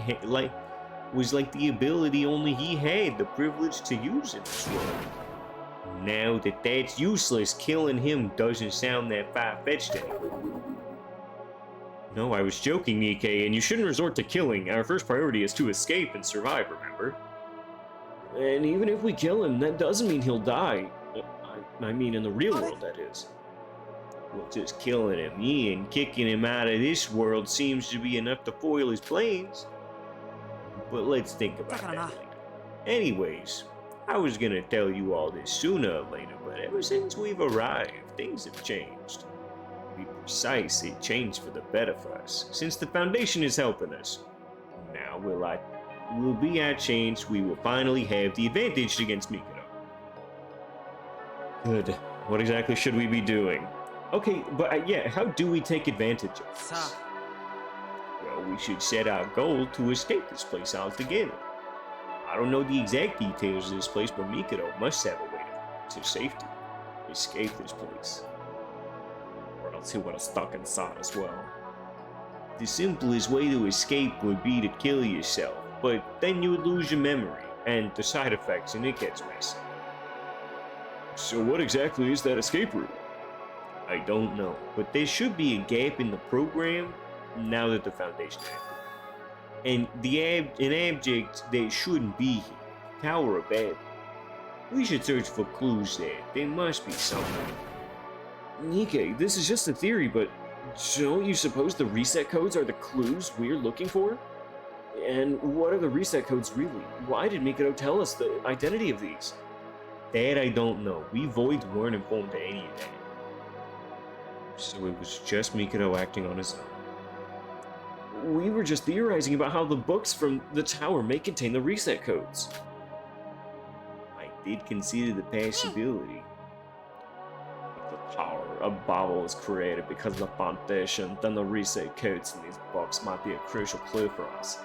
was like the ability only he had the privilege to use in this world. Now that that's useless, killing him doesn't sound that far-fetched anymore. No, I was joking, Nikkei, and you shouldn't resort to killing. Our first priority is to escape and survive, remember? And even if we kill him, that doesn't mean he'll die. I mean in the real world, that is. Well, just killing him, and kicking him out of this world seems to be enough to foil his plans. But let's think about that later. Anyways, I was gonna tell you all this sooner or later, but ever since we've arrived, things have changed. To be precise, it changed for the better for us, since the Foundation is helping us. Now will be our chance. We will finally have the advantage against Mikado. Good. What exactly should we be doing? Okay, but yeah, how do we take advantage of this? Well, we should set our goal to escape this place altogether. I don't know the exact details of this place, but Mikado must have a way to safety. Escape this place. Or else he would have stuck inside as well. The simplest way to escape would be to kill yourself, but then you would lose your memory, and the side effects, and it gets messy. So what exactly is that escape route? I don't know, but there should be a gap in the program now that the Foundation active. And an object that shouldn't be here. Tower of Babel. We should search for clues there. There must be something. Nikkei, this is just a theory, but don't you suppose the reset codes are the clues we're looking for? And what are the reset codes really? Why did Mikado tell us the identity of these? That I don't know. We Voids weren't informed of any of that. So it was just Mikado acting on his own. We were just theorizing about how the books from the tower may contain the reset codes. I did consider the possibility. If the power of Babel is created because of the Foundation, then the reset codes in these books might be a crucial clue for us.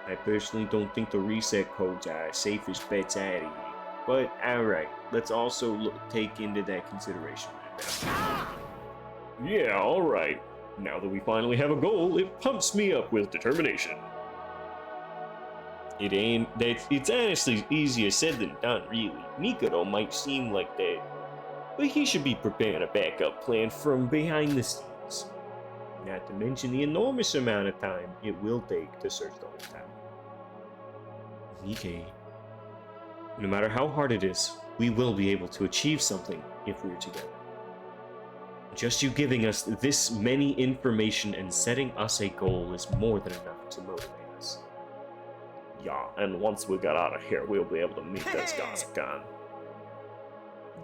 I personally don't think the reset codes are our safest bets out of here. But alright, let's also take into that consideration right now. Yeah, alright. Now that we finally have a goal, it pumps me up with determination. It's honestly easier said than done, really. Mikado might seem like that, but he should be preparing a backup plan from behind the scenes. Not to mention the enormous amount of time it will take to search the whole town. Nikkei, no matter how hard it is, we will be able to achieve something if we're together. Just you giving us this many information and setting us a goal is more than enough to motivate us. Yeah, and once we get out of here, we'll be able to meet those guys again.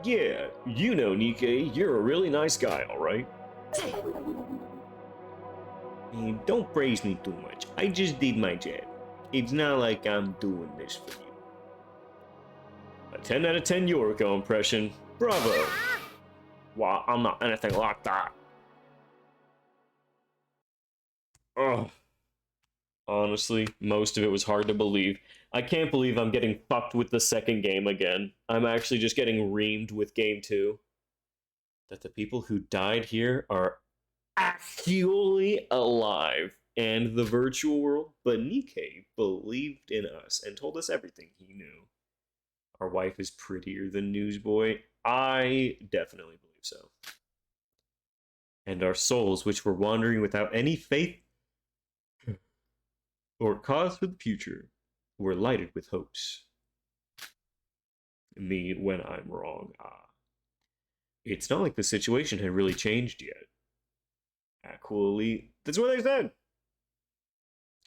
Yeah, you know, Nikkei, you're a really nice guy, alright? And don't praise me too much. I just did my job. It's not like I'm doing this for you. A 10 out of 10 Yoriko impression. Bravo! Well, I'm not anything like that. Ugh. Honestly, most of it was hard to believe. I can't believe I'm getting fucked with the second game again. I'm actually just getting reamed with game 2. That the people who died here are actually alive and the virtual world, but Nikkei believed in us and told us everything he knew. Our wife is prettier than Newsboy. I definitely believe so. And our souls, which were wandering without any faith or cause for the future, were lighted with hopes. Me when I'm wrong. It's not like the situation had really changed yet. Actually, that's what they said.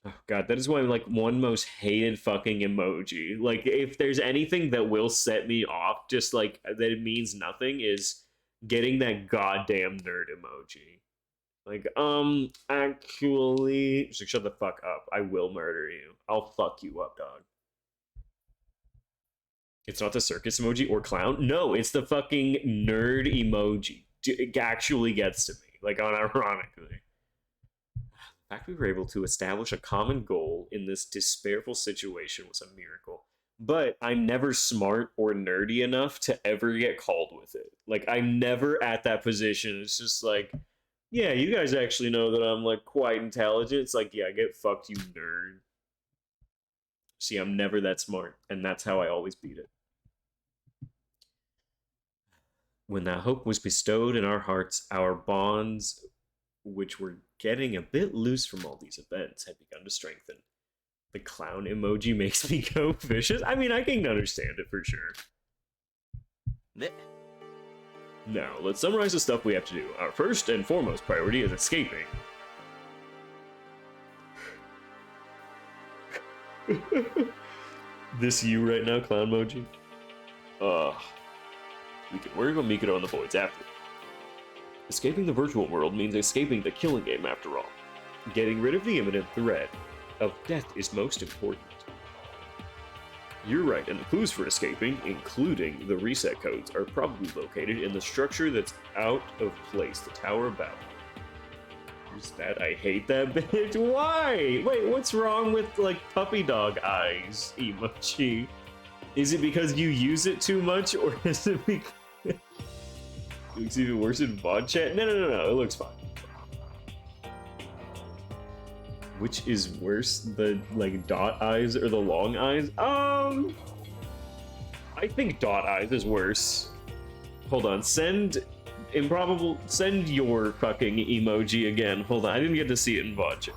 Oh god, that is why like one most hated fucking emoji. Like if there's anything that will set me off, just like that it means nothing, is getting that goddamn nerd emoji. Like, actually, just shut the fuck up. I will murder you. I'll fuck you up, dog. It's not the circus emoji or clown. No, it's the fucking nerd emoji. It actually gets to me, like unironically. The fact we were able to establish a common goal in this despairful situation was a miracle. But I'm never smart or nerdy enough to ever get called with it. Like, I'm never at that position. It's just like, yeah, you guys actually know that I'm, like, quite intelligent. It's like, yeah, get fucked, you nerd. See, I'm never that smart, and that's how I always beat it. When that hope was bestowed in our hearts, our bonds, which were getting a bit loose from all these events, had begun to strengthen. The clown emoji makes me go vicious. I mean, I can understand it for sure. Now, let's summarize the stuff we have to do. Our first and foremost priority is escaping. This you right now, clown emoji? We can worry about Mikado and the boys after. Escaping the virtual world means escaping the killing game after all. Getting rid of the imminent threat of death is most important. You're right, and the clues for escaping, including the reset codes, are probably located in the structure that's out of place, the Tower of Babel. Who's that? I hate that bitch. Why? Wait, what's wrong with, like, puppy dog eyes emoji? Is it because you use it too much, or is it because it looks even worse in VOD chat? No, it looks fine. Which is worse, the, like, dot eyes or the long eyes? I think dot eyes is worse. Hold on, send your fucking emoji again. Hold on, I didn't get to see it in VOD chat.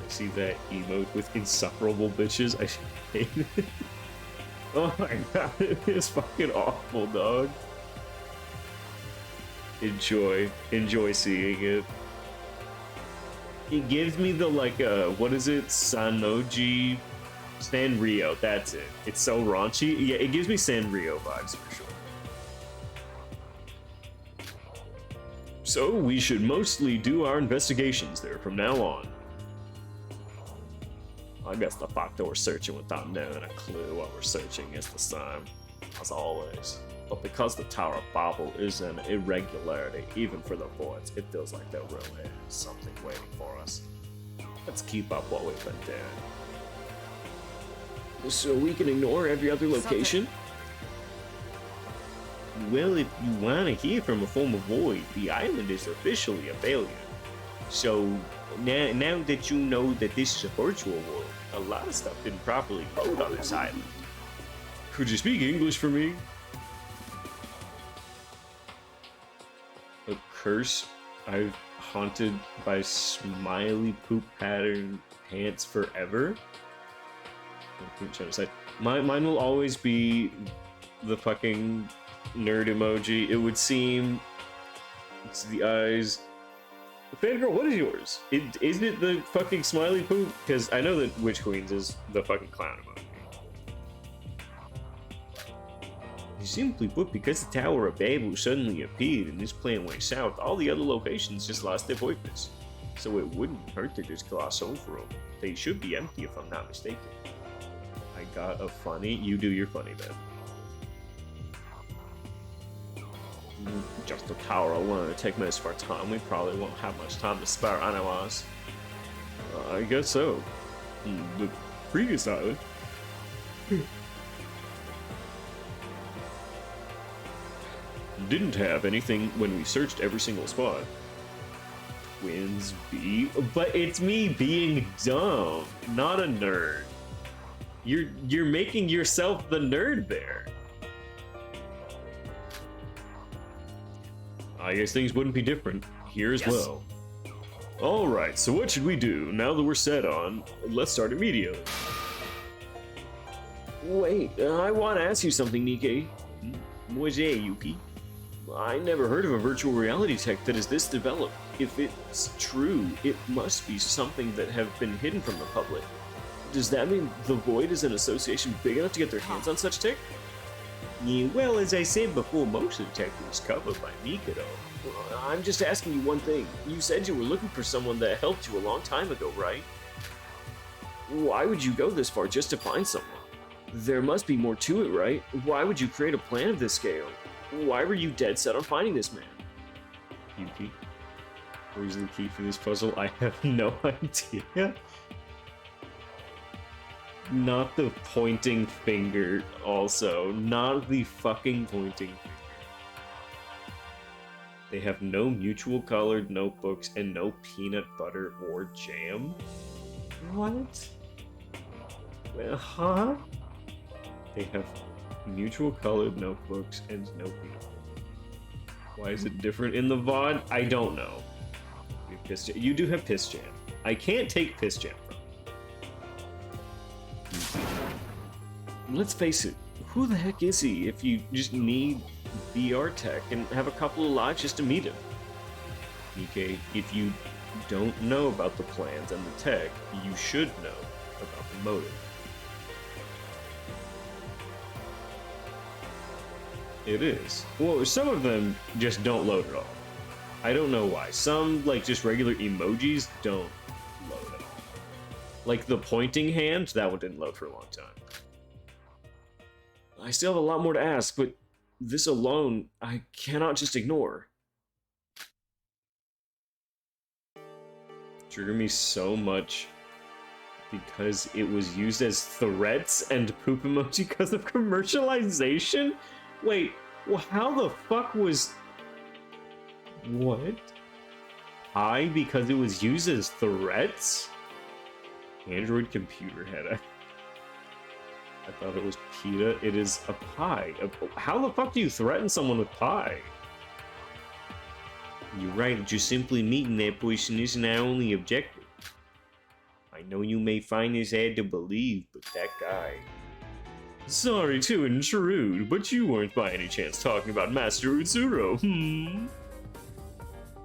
See that emote with insufferable bitches? I hate it. Oh my god, it is fucking awful, dog. Enjoy seeing it. It gives me the, like, what is it? Sanrio, that's it. It's so raunchy. Yeah, it gives me Sanrio vibes for sure. So we should mostly do our investigations there from now on. I guess the fact that we're searching without knowing a clue what we're searching is the same, as always. But because the Tower of Babel is an irregularity, even for the voids, it feels like there really is something waiting for us. Let's keep up what we've been doing. So we can ignore every other location? Well, if you want to hear from a former void, the island is officially a failure. So now that you know that this is a virtual world, a lot of stuff didn't properly code on this island. Could you speak English for me? A curse I've haunted by smiley poop pattern pants forever? I'm trying to say. Mine will always be the fucking nerd emoji. It would seem it's the eyes. Fangirl, what is yours? Isn't it the fucking smiley poop? Because I know that Witch Queen's is the fucking clown emoji. Simply put, because the Tower of Babel suddenly appeared and this plan went south, all the other locations just lost their voidness. So it wouldn't hurt to just gloss over them. They should be empty if I'm not mistaken. I got a funny. You do your funny then. Just the tower alone would take most of our time. We probably won't have much time to spare anyways. I guess so. The previous island. Didn't have anything when we searched every single spot. Twins B, but it's me being dumb, not a nerd. You're making yourself the nerd there. I guess things wouldn't be different here as well. Alright, so what should we do now that we're set on? Let's start immediately. Wait, I want to ask you something, Nikkei. What's that, Yuki? I never heard of a virtual reality tech that is this developed. If it's true, it must be something that have been hidden from the public. Does that mean the Void is an association big enough to get their hands on such tech? Yeah, well, as I said before, most of the tech was covered by Mikado. I'm just asking you one thing. You said you were looking for someone that helped you a long time ago, right? Why would you go this far just to find someone? There must be more to it, right? Why would you create a plan of this scale? Why were you dead set on finding this man? Yuki, where's the key for this puzzle? I have no idea. Not the pointing finger, also. Not the fucking pointing finger. They have no mutual colored notebooks and no peanut butter or jam? What? Well, huh? They have mutual colored notebooks and no peanut butter. Why is it different in the VOD? I don't know. You do have Piss Jam. I can't take Piss Jam from you. Let's face it, who the heck is he if you just need VR tech and have a couple of lives just to meet him? Nikkei, if you don't know about the plans and the tech, you should know about the motive. It is. Well, some of them just don't load at all. I don't know why. Some, like, just regular emojis don't load at all. Like the pointing hand, that one didn't load for a long time. I still have a lot more to ask, but this alone, I cannot just ignore. Trigger me so much because it was used as threats and poop emoji because of commercialization? Wait, well, how the fuck was... What? Because it was used as threats? Android computer head. I thought it was pita. It is a pie. How the fuck do you threaten someone with pie? You're right, just simply meeting that person isn't our only objective. I know you may find this hard to believe, but that guy... Sorry to intrude, but you weren't by any chance talking about Master Utsuro,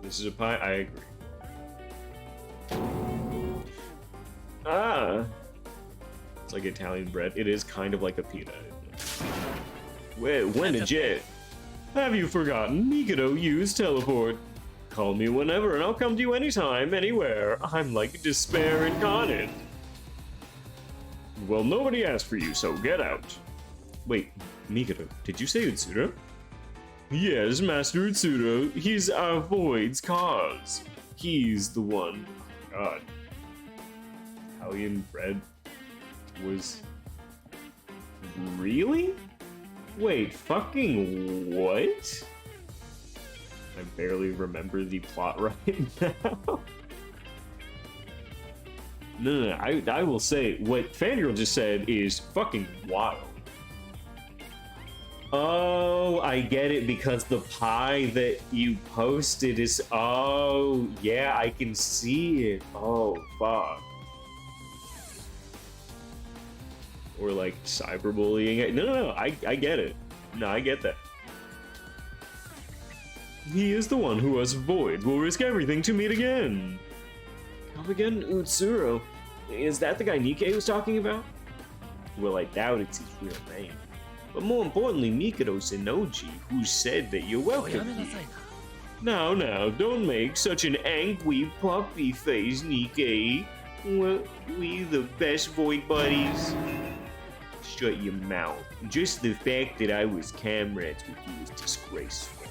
This is a pie? I agree. Ah! It's like Italian bread. It is kind of like a pita, isn't it? Well, when did you... Have you forgotten? Mikado used teleport. Call me whenever and I'll come to you anytime, anywhere. I'm like despair incarnate. Well, nobody asked for you, so get out. Wait, Mikado, did you say Utsuro? Yes, Master Utsuro. He's our Void's cause. He's the one. Oh my god. Italian bread was... Really? Wait, fucking what? I barely remember the plot right now. No, I will say, what Fangirl just said is fucking wild. Oh, I get it, because the pie that you posted is... Oh, yeah, I can see it. Oh, fuck. Or, like, cyberbullying. No, I get it. No, I get that. He is the one who us voids will risk everything to meet again. Come again, Utsuro. Is that the guy Nikkei was talking about? Well, I doubt it's his real name. But more importantly, Mikado Senoji, who said that you're welcome here. Now, don't make such an angry puppy face, Nikkei. Well, we the best void buddies. Shut your mouth. Just the fact that I was comrades with you is disgraceful.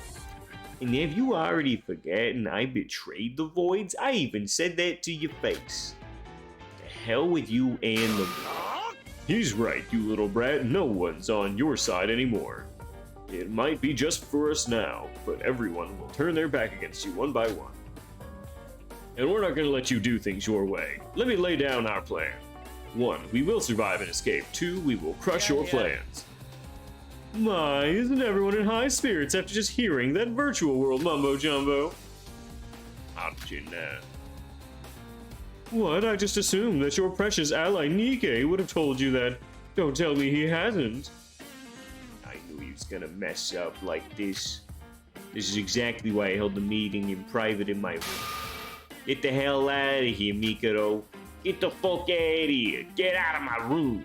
And have you already forgotten I betrayed the voids? I even said that to your face. To hell with you and the void. He's right, you little brat. No one's on your side anymore. It might be just for us now, but everyone will turn their back against you one by one. And we're not gonna let you do things your way. Let me lay down our plan. 1. We will survive and escape. 2. We will crush your plans. My, isn't everyone in high spirits after just hearing that virtual world mumbo jumbo? How did you know? What? I just assumed that your precious ally Nikkei would have told you that. Don't tell me he hasn't. I knew he was gonna mess up like this. This is exactly why I held the meeting in private in my room. Get the hell out of here, Mikado. Get the fuck out of here. Get out of my room.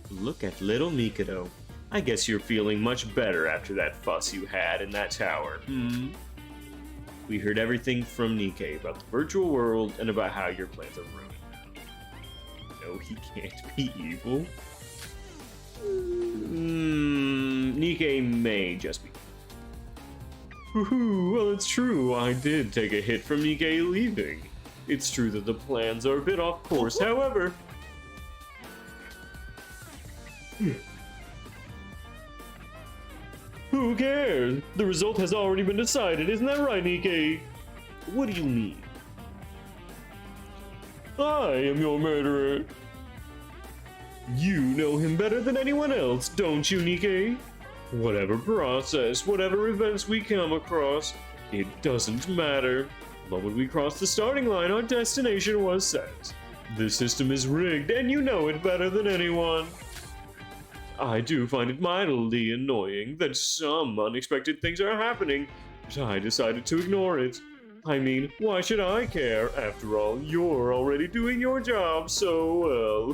Look at little Mikado. I guess you're feeling much better after that fuss you had in that tower, We heard everything from Nikkei about the virtual world and about how your plans are ruined now. No, he can't be evil. Nikkei may just be. Well, it's true. I did take a hit from Nikkei leaving. It's true that the plans are a bit off course, however. Who cares? The result has already been decided, isn't that right, Nikkei? What do you mean? I am your murderer. You know him better than anyone else, don't you, Nikkei? Whatever process, whatever events we come across, it doesn't matter. The moment we cross the starting line, our destination was set. This system is rigged, and you know it better than anyone. I do find it mildly annoying that some unexpected things are happening, but I decided to ignore it. I mean, why should I care? After all, you're already doing your job so well.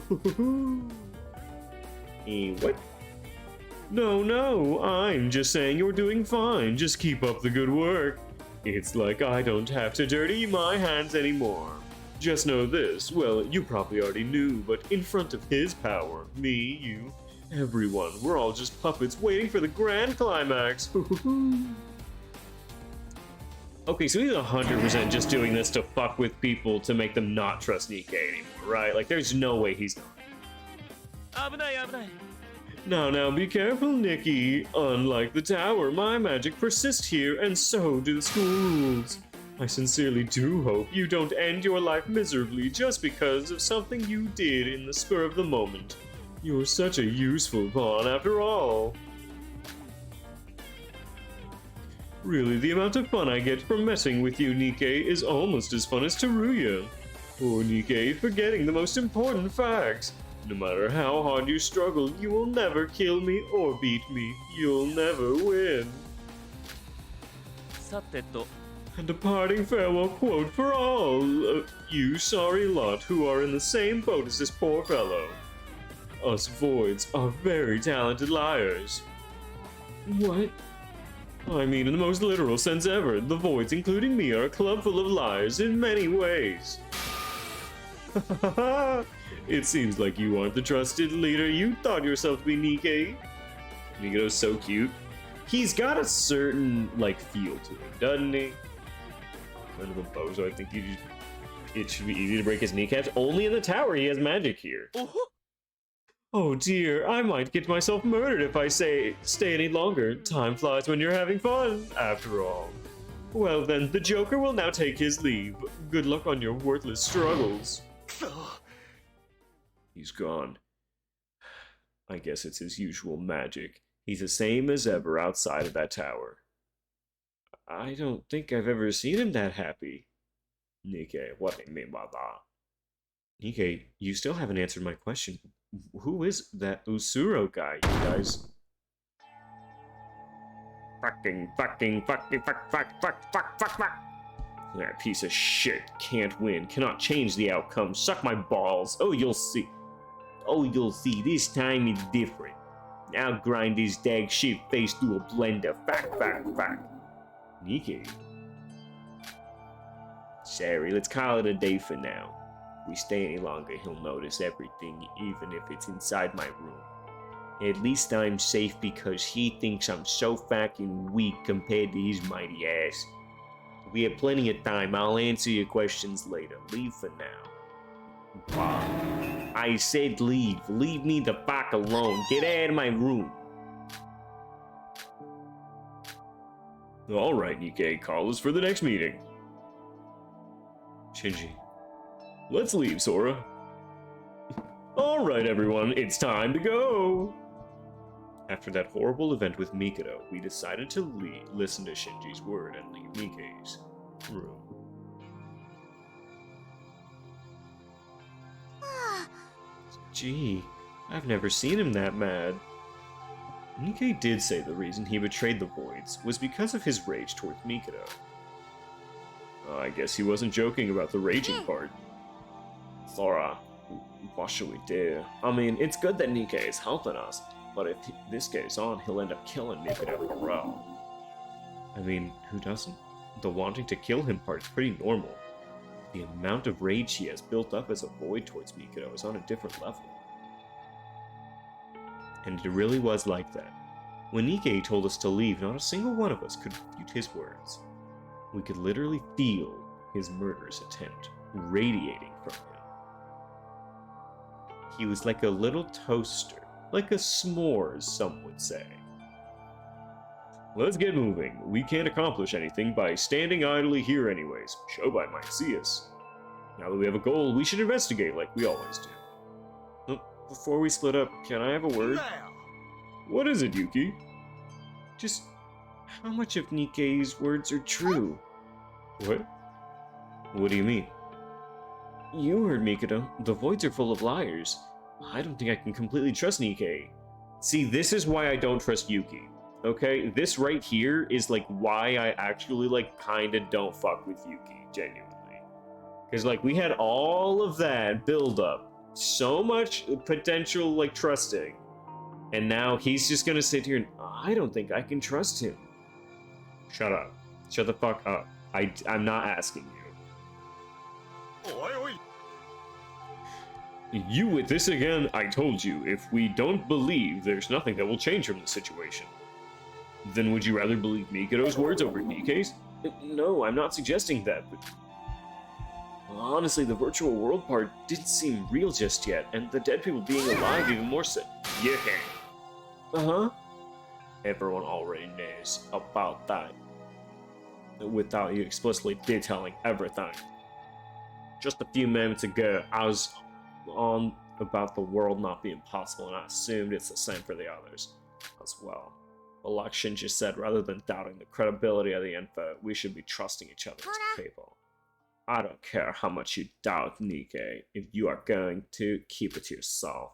What? No, I'm just saying you're doing fine. Just keep up the good work. It's like I don't have to dirty my hands anymore. Just know this, well, you probably already knew, but in front of his power, me, you, everyone, we're all just puppets waiting for the grand climax. Okay, so he's 100% just doing this to fuck with people to make them not trust Nikkei anymore, right? Like, there's no way he's not. Now, be careful, Nikki. Unlike the tower, my magic persists here, and so do the school rules. I sincerely do hope you don't end your life miserably just because of something you did in the spur of the moment. You're such a useful pawn after all. Really, the amount of fun I get from messing with you, Nikkei, is almost as fun as Teruya. Poor Nikkei, forgetting the most important facts. No matter how hard you struggle, you will never kill me or beat me. You'll never win. And a parting farewell quote for all you sorry lot who are in the same boat as this poor fellow. Us voids are very talented liars. What? I mean, in the most literal sense ever, the voids, including me, are a club full of liars in many ways. It seems like you aren't the trusted leader you thought yourself to be, Nikkei. Nikado's so cute. He's got a certain, like, feel to him, doesn't he? Kind of a bozo, I think it should be easy to break his kneecaps. Only in the tower he has magic here. Oh dear, I might get myself murdered if I stay any longer. Time flies when you're having fun, after all. Well then, the Joker will now take his leave. Good luck on your worthless struggles. He's gone. I guess it's his usual magic. He's the same as ever outside of that tower. I don't think I've ever seen him that happy. Nikkei, what do you mean by that? Nikkei, you still haven't answered my question. Who is that Usuro guy, you guys? Fuck. That piece of shit can't win, cannot change the outcome. Suck my balls. Oh, you'll see. This time it's different. I'll grind his dag shit face through a blender. Fuck. Nikkei. Sorry, let's call it a day for now. If we stay any longer, he'll notice everything, even if it's inside my room. At least I'm safe because he thinks I'm so fucking weak compared to his mighty ass. We have plenty of time. I'll answer your questions later. Leave for now. Wow. I said leave. Leave me the fuck alone. Get out of my room. Alright, Nikkei. Call us for the next meeting. Shinji. Let's leave, Sora. Alright everyone, it's time to go! After that horrible event with Mikado, we decided to listen to Shinji's word and leave Nikkei's room. Gee, I've never seen him that mad. Nikkei did say the reason he betrayed the Voids was because of his rage towards Mikado. I guess he wasn't joking about the raging part. Sora, what should we do? I mean, it's good that Nikkei is helping us, but if this goes on, he'll end up killing Mikado in a row. I mean, who doesn't? The wanting to kill him part is pretty normal. The amount of rage he has built up as a Void towards Mikado is on a different level. And it really was like that. When Nikkei told us to leave, not a single one of us could refute his words. We could literally feel his murderous intent radiating from him. He was like a little toaster, like a s'mores, some would say. Let's get moving. We can't accomplish anything by standing idly here anyways. Shobai might see us. Now that we have a goal, we should investigate like we always do. Before we split up, can I have a word? What is it, Yuki? Just how much of Nikkei's words are true? What? What do you mean? You heard Mikado. The Voids are full of liars. I don't think I can completely trust Nikkei. See, this is why I don't trust Yuki. Okay? This right here is like why I actually like kinda don't fuck with Yuki, genuinely. Because like we had all of that build up. So much potential like trusting. And now he's just gonna sit here and I don't think I can trust him. Shut up. Shut the fuck up. I'm not asking you. You with this again? I told you, if we don't believe, there's nothing that will change from the situation. Then would you rather believe Mikado's words over Nikkei's? No, I'm not suggesting that, but... honestly, the virtual world part didn't seem real just yet, and the dead people being alive even more so. Yeah. Uh-huh. Everyone already knows about that. Without you explicitly detailing everything. Just a few moments ago, I was on about the world not being possible, and I assumed it's the same for the others as well. But like Shinji said, rather than doubting the credibility of the info, we should be trusting each other as people. I don't care how much you doubt Nikkei. If you are going to, keep it to yourself.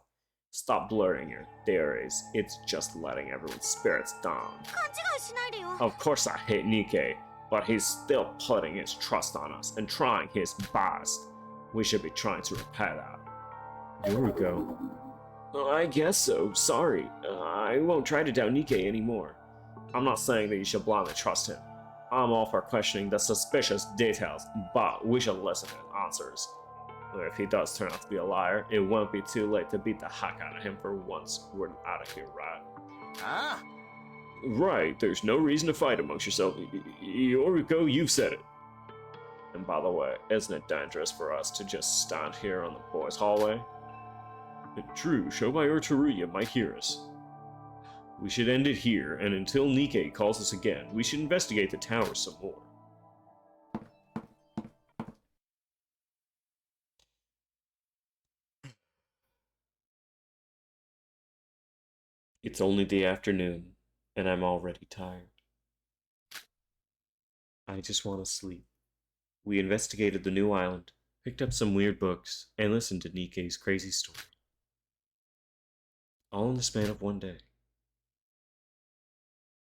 Stop blurring your theories. It's just letting everyone's spirits down. Of course I hate Nikkei, but he's still putting his trust on us and trying his best. We should be trying to repair that. Yoruko. I guess so. Sorry. I won't try to doubt Nikkei anymore. I'm not saying that you should blindly trust him. I'm all for questioning the suspicious details, but we should listen to his answers. If he does turn out to be a liar, it won't be too late to beat the heck out of him for once we're out of here, right? Ah! Right, there's no reason to fight amongst yourselves. Yoruko, you've said it. And by the way, isn't it dangerous for us to just stand here on the boys' hallway? True, Shobai or Teruya might hear us. We should end it here, and until Nikkei calls us again, we should investigate the tower some more. It's only the afternoon, and I'm already tired. I just want to sleep. We investigated the new island, picked up some weird books, and listened to Nikkei's crazy story. All in the span of one day.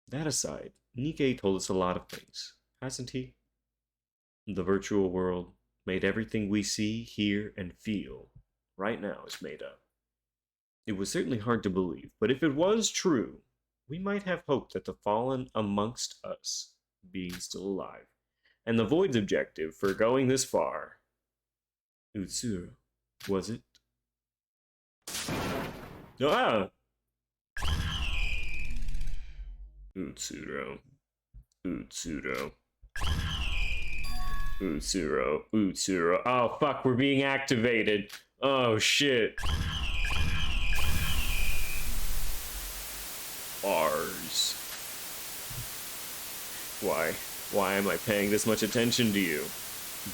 That aside, Nikkei told us a lot of things, hasn't he? The virtual world made everything we see, hear, and feel right now is made up. It was certainly hard to believe, but if it was true, we might have hope that the fallen amongst us being still alive, and the Void's objective for going this far, Utsuro, was it? Ah! Utsuro. Utsuro. Utsuro. Utsuro. Oh, fuck, we're being activated. Oh, shit. Ours. Why am I paying this much attention to you?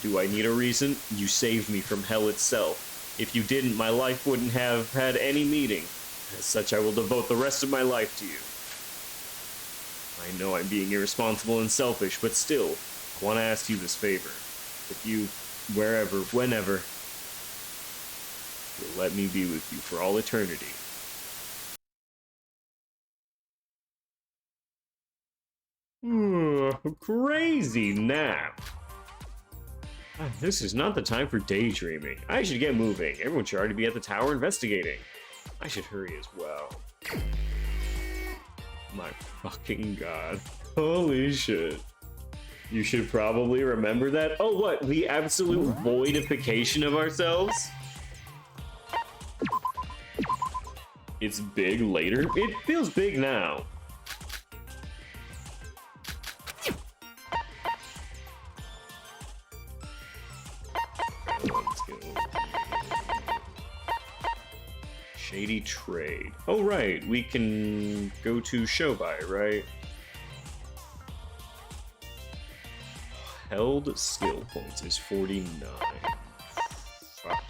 Do I need a reason? You saved me from hell itself. If you didn't, my life wouldn't have had any meaning. As such, I will devote the rest of my life to you. I know I'm being irresponsible and selfish, but still, I want to ask you this favor. If you, wherever, whenever, you'll let me be with you for all eternity. Crazy nap. This is not the time for daydreaming. I should get moving. Everyone should already be at the tower investigating. I should hurry as well. My fucking god. Holy shit. You should probably remember that. Oh, what? The absolute voidification of ourselves? It's big later? It feels big now. Let's go. Shady trade. Oh, right. We can go to show buy, right? Held skill points is 49. Fuck.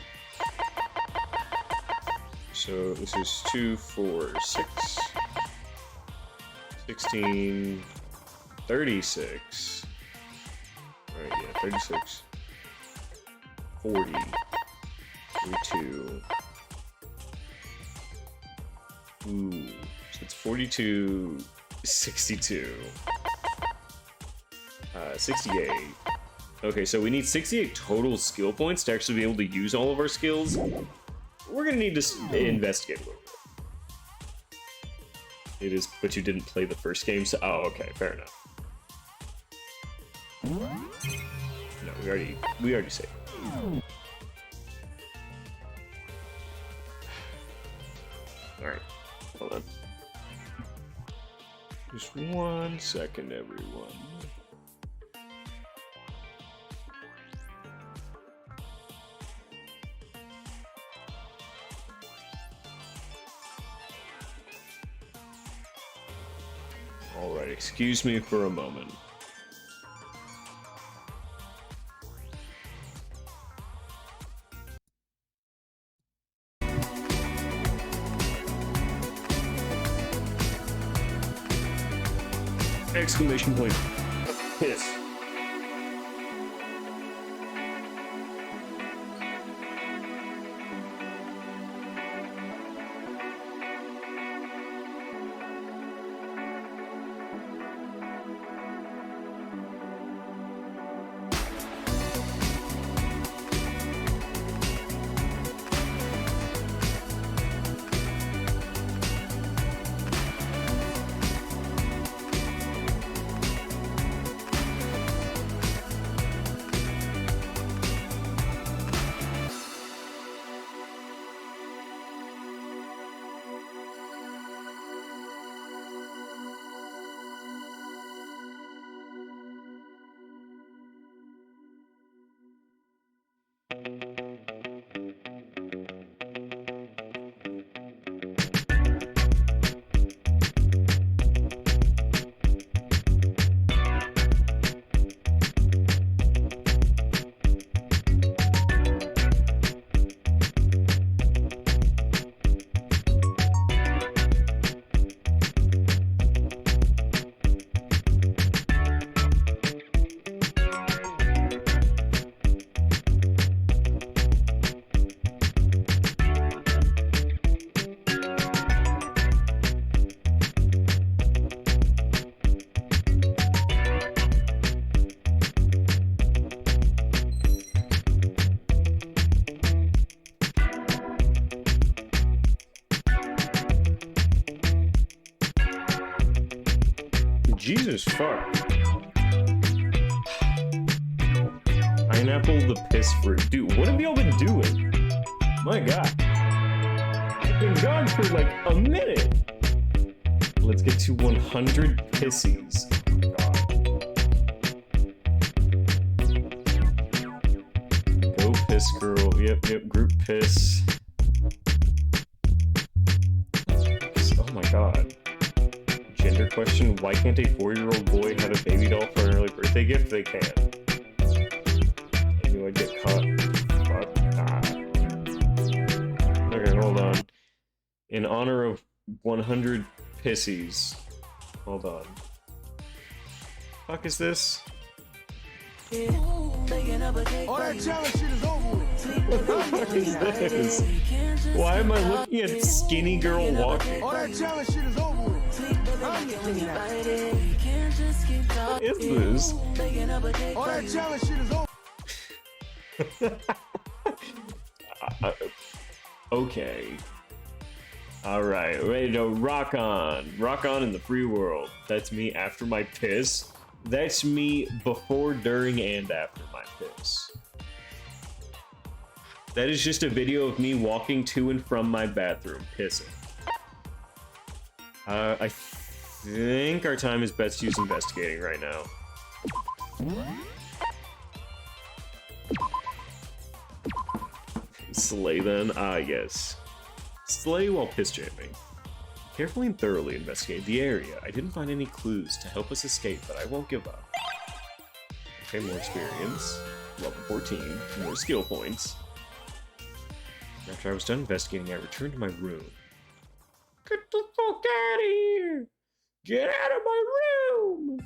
So this is 2, 4, 6, 16, 36. Alright, yeah, 36. 40. 42. Ooh, so it's 42, 62. 68. Okay, so we need 68 total skill points to actually be able to use all of our skills. We're gonna need to investigate a little bit. It is, but you didn't play the first game, so oh, okay, fair enough. No, we already saved. All right, hold on. Just 1 second, everyone. Alright, excuse me for a moment. Exclamation point. Piss. Jesus fuck. Pineapple the piss fruit. Dude, what have y'all been doing? My god. I've been gone for like a minute. Let's get to 100 pissies. Oh, go piss girl. Yep, group piss. Oh my god. Gender question, why can't a 4-year-old boy have a baby doll for an early birthday gift? They can. I knew I'd get caught. Fuck. Ah. In honor of 100 pissies. Hold on. Fuck is this? All that challenge shit is over with. What is this? Why am I looking at skinny girl walking? All that challenge shit is over with. What is this? All that challenge shit is over. Okay. Alright, ready to rock on. Rock on in the free world. That's me after my piss. That's me before, during, and after my piss. That is just a video of me walking to and from my bathroom, pissing. I think our time is best used investigating right now. Slay then? Ah, yes. Slay while piss jamming. Carefully and thoroughly investigate the area. I didn't find any clues to help us escape, but I won't give up. Okay, more experience. Level 14. More skill points. After I was done investigating, I returned to my room. Get the fuck out of here! Get out of my room!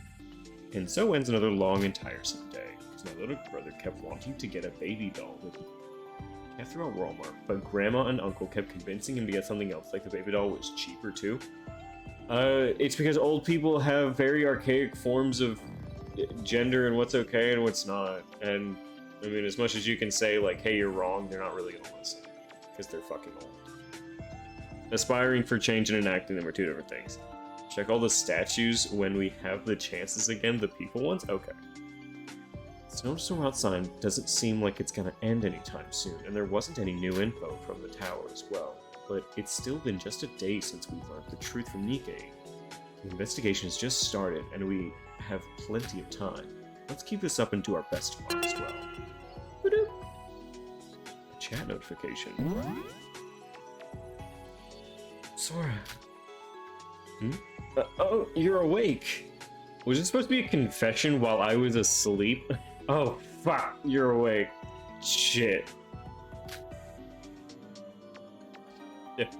And so ends another long and tiresome day, because my little brother kept wanting to get a baby doll with me. I threw out Walmart, but Grandma and Uncle kept convincing him to get something else, like the baby doll was cheaper too. It's because old people have very archaic forms of gender and what's okay and what's not. And, I mean, as much as you can say, like, hey, you're wrong, they're not really gonna listen. Because they're fucking old. Aspiring for change and enacting them are two different things. Check all the statues when we have the chances again, the people ones? Okay. Snowstorm outside doesn't seem like it's gonna end anytime soon, and there wasn't any new info from the tower as well. But it's still been just a day since we learned the truth from Nikkei. The investigation has just started, and we have plenty of time. Let's keep this up and do our best tomorrow as well. Ba-doop. A chat notification. Sora. Oh, you're awake. Was it supposed to be a confession while I was asleep? Oh, fuck, you're awake. Shit. Yeah,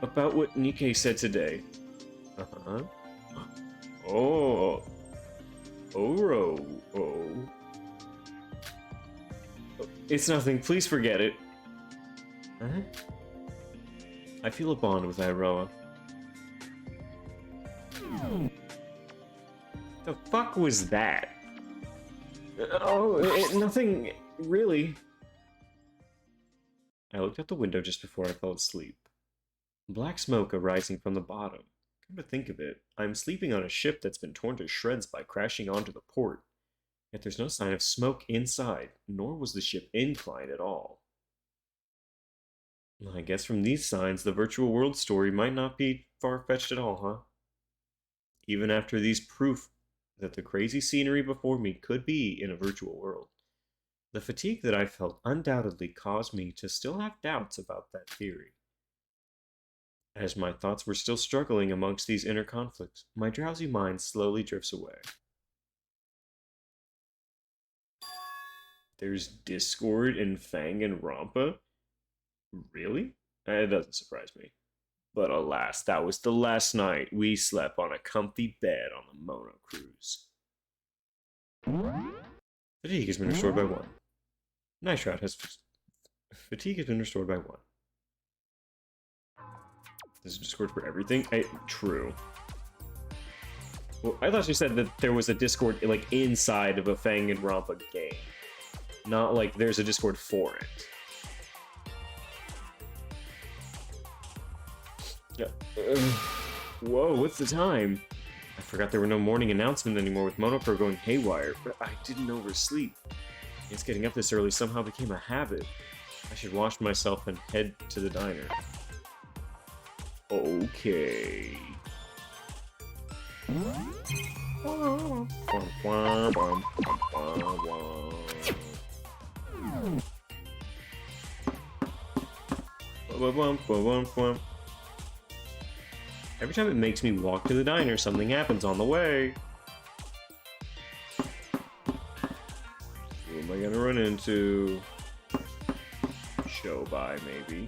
about what Nikkei said today. Uh-huh. Oh. Oro. Oh. It's nothing, please forget it. Huh? I feel a bond with Iroha. The fuck was that? Nothing really. I looked out the window just before I fell asleep. Black smoke arising from the bottom. Come to think of it, I'm sleeping on a ship that's been torn to shreds by crashing onto the port. Yet there's no sign of smoke inside, nor was the ship inclined at all. I guess from these signs, the virtual world story might not be far-fetched at all, huh? Even after these proof that the crazy scenery before me could be in a virtual world, the fatigue that I felt undoubtedly caused me to still have doubts about that theory. As my thoughts were still struggling amongst these inner conflicts, my drowsy mind slowly drifts away. There's Discord in Fang and Rampa? Really? It doesn't surprise me. But alas, that was the last night we slept on a comfy bed on the Mono Cruise. Fatigue has been restored by 1. Nitrat has... Fatigue has been restored by 1. This is Discord for everything? True. Well, I thought you said that there was a Discord, like, inside of a Fang and Rampa game. Not like there's a Discord for it. Whoa, what's the time? I forgot there were no morning announcements anymore with Monocro going haywire, but I didn't oversleep. I guess getting up this early somehow became a habit. I should wash myself and head to the diner. Okay. Every time it makes me walk to the diner, something happens on the way. Who am I gonna run into? Show by, maybe.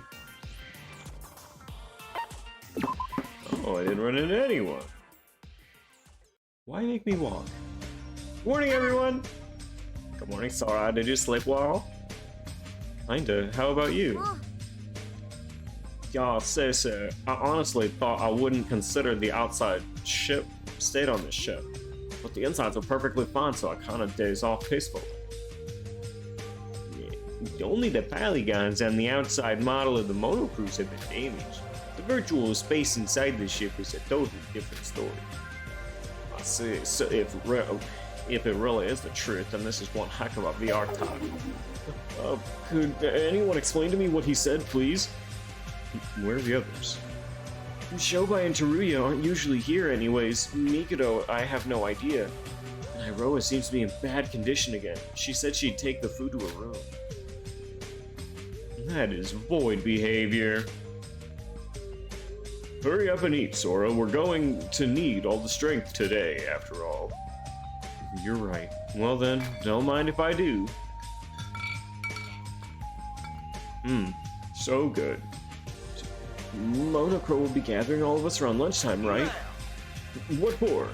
Oh, I didn't run into anyone. Why make me walk? Morning, everyone! Good morning, Sora. Did you sleep well? Kinda. How about you? Yeah, so. I honestly thought I wouldn't consider the outside state on this ship. But the insides are perfectly fine, so I kinda dozed off peacefully. Yeah. Only the polygons and the outside model of the monocruise have been damaged. The virtual space inside the ship is a totally different story. I see. So if it really is the truth, then this is one heck of a VR time. Could anyone explain to me what he said, please? Where are the others? Shobai and Teruya aren't usually here anyways. Mikado, I have no idea. And Iroha seems to be in bad condition again. She said she'd take the food to her room. That is void behavior. Hurry up and eat, Sora. We're going to need all the strength today, after all. You're right. Well then, don't mind if I do. So good. Monocro will be gathering all of us around lunchtime, right? What for?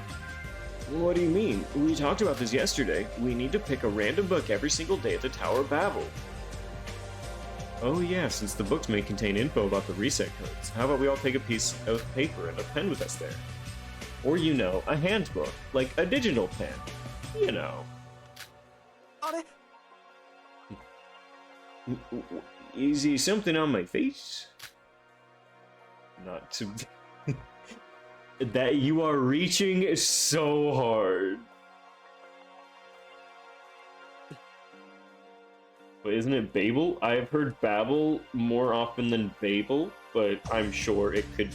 What do you mean? We talked about this yesterday. We need to pick a random book every single day at the Tower of Babel. Oh yeah, since the books may contain info about the reset codes, how about we all take a piece of paper and a pen with us there? Or, you know, a handbook, like a digital pen. You know. Is he something on my face? Not to... That you are reaching so hard. But isn't it Babel? I have heard Babel more often than Babel, but I'm sure it could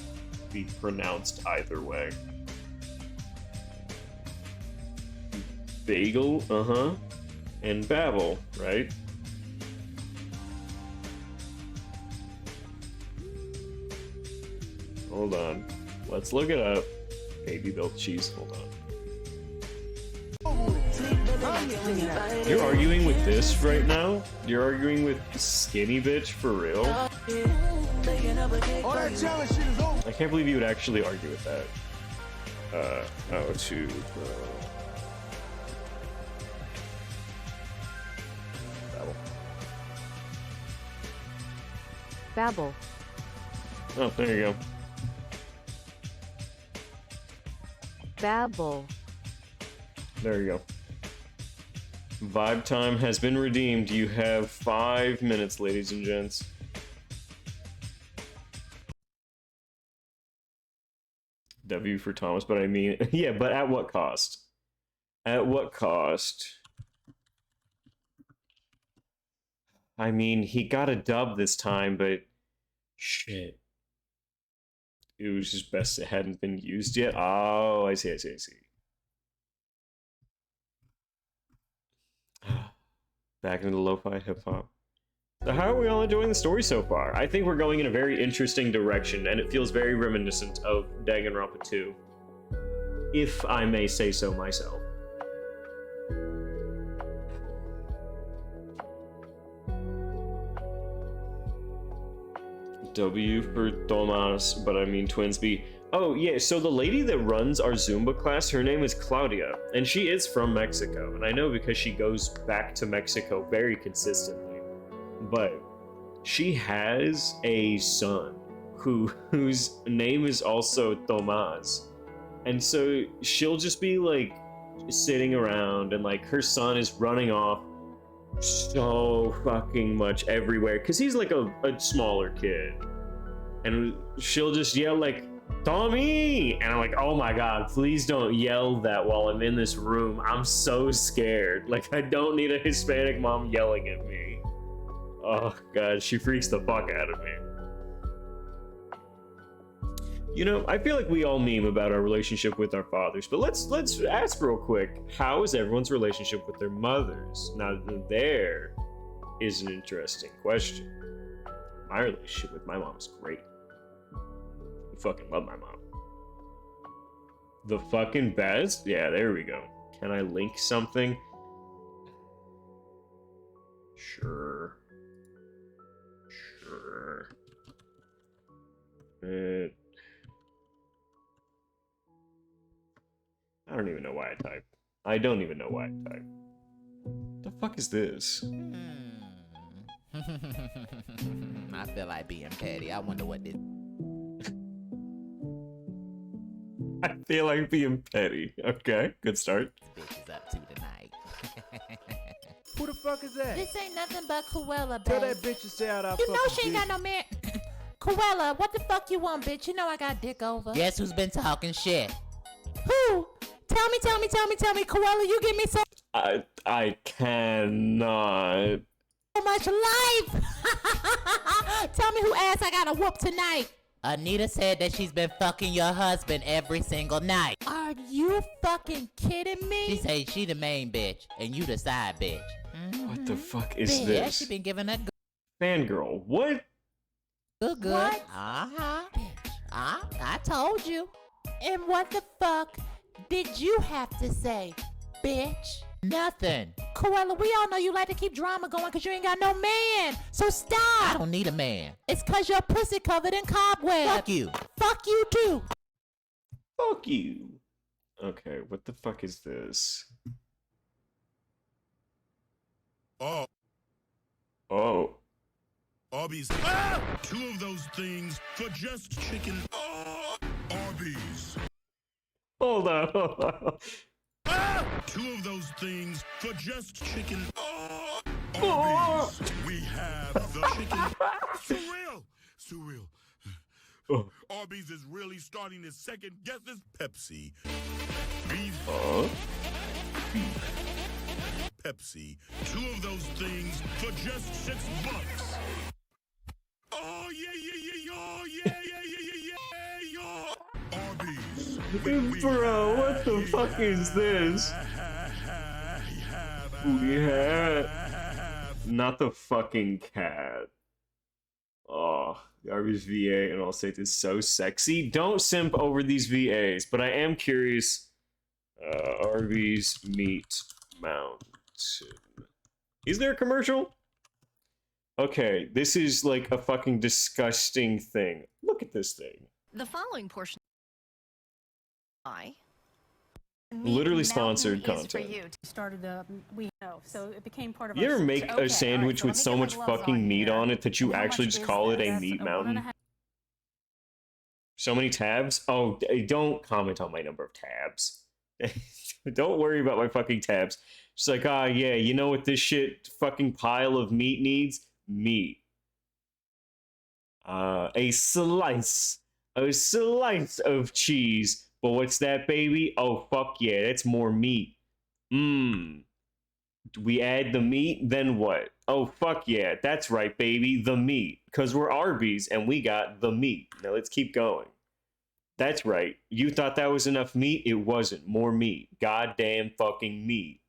be pronounced either way. Bagel, and Babel, right? Hold on. Let's look it up. Baby built cheese, hold on. You're arguing with this right now? You're arguing with Skinny Bitch for real? I can't believe you would actually argue with that. Babel. Oh, there you go. Babel. There you go. Vibe time has been redeemed. You have 5 minutes, ladies and gents. W for Thomas, but I mean, yeah, but at what cost? At what cost? I mean, he got a dub this time, but shit. It was just best it hadn't been used yet. Oh, I see. Back into the lo-fi hip-hop. So how are we all enjoying the story so far? I think we're going in a very interesting direction, and it feels very reminiscent of Danganronpa 2. If I may say so myself. W for Tomas, but I mean Twinsby. Oh yeah, so the lady that runs our Zumba class, her name is Claudia, and she is from Mexico, and I know because she goes back to Mexico very consistently. But she has a son whose name is also Tomas, and so she'll just be like sitting around, and like her son is running off so fucking much everywhere because he's like a smaller kid, and she'll just yell like Tommy, and I'm like, oh my god, please don't yell that while I'm in this room. I'm so scared. Like, I don't need a Hispanic mom yelling at me. Oh god, she freaks the fuck out of me. You know, I feel like we all meme about our relationship with our fathers, but let's ask real quick, how is everyone's relationship with their mothers? Now, there is an interesting question. My relationship with my mom is great. I fucking love my mom. The fucking best? Yeah, there we go. Can I link something? Sure. don't even know why I typed. I don't even know why I typed. The fuck is this? I feel like being petty. I wonder what this. I feel like being petty. Okay, good start. Bitch is up to tonight. Who the fuck is that? This ain't nothing but Cruella, babe. Tell that bitch to stay out our You know fucking she ain't got no man. Cruella, what the fuck you want, bitch? You know I got dick over. Guess who's been talking shit? Who? Tell me, Cruella, you give me so I cannot. much life. Tell me who ass I gotta whoop tonight. Anita said that she's been fucking your husband every single night. Are you fucking kidding me? She say she the main bitch and you the side bitch. What the fuck is Bitch, this? yeah, she been giving a Fangirl, what? good. What? Uh-huh. I told you. And what the fuck did you have to say, bitch? Nothing. Cruella, we all know you like to keep drama going because you ain't got no man. So stop. I don't need a man. It's because your pussy covered in cobwebs. Fuck you. Fuck you too. Fuck you. Okay, what the fuck is this? Oh, Oh. Arby's. Two of those things for just chicken. Arby's. Hold on. Two of those things for just chicken. Arby's. We have the chicken. Surreal. Arby's is really starting to second guess this Pepsi. Beef. Pepsi. Two of those things for just $6. Oh yeah. Arby's. Bro, what the fuck is this? We have not the fucking cat. Oh, the Arby's VA and all state is so sexy. Don't simp over these VAs, but I am curious. Arby's Meat Mountain. Is there a commercial? Okay, this is like a fucking disgusting thing. Look at this thing. The following portion Literally sponsored content. Started so it became part of You ever make a sandwich with so much fucking meat on it that you actually just call it a meat mountain? So many tabs? Oh, don't comment on my number of tabs. Don't worry about my fucking tabs. Just like, yeah, you know what this shit fucking pile of meat needs? Meat. A slice of cheese. But what's that, baby? Oh, fuck yeah, that's more meat. We add the meat, then what? Oh, fuck yeah, that's right, baby, the meat. Because we're Arby's and we got the meat. Now let's keep going. That's right. You thought that was enough meat? It wasn't. More meat. Goddamn fucking meat.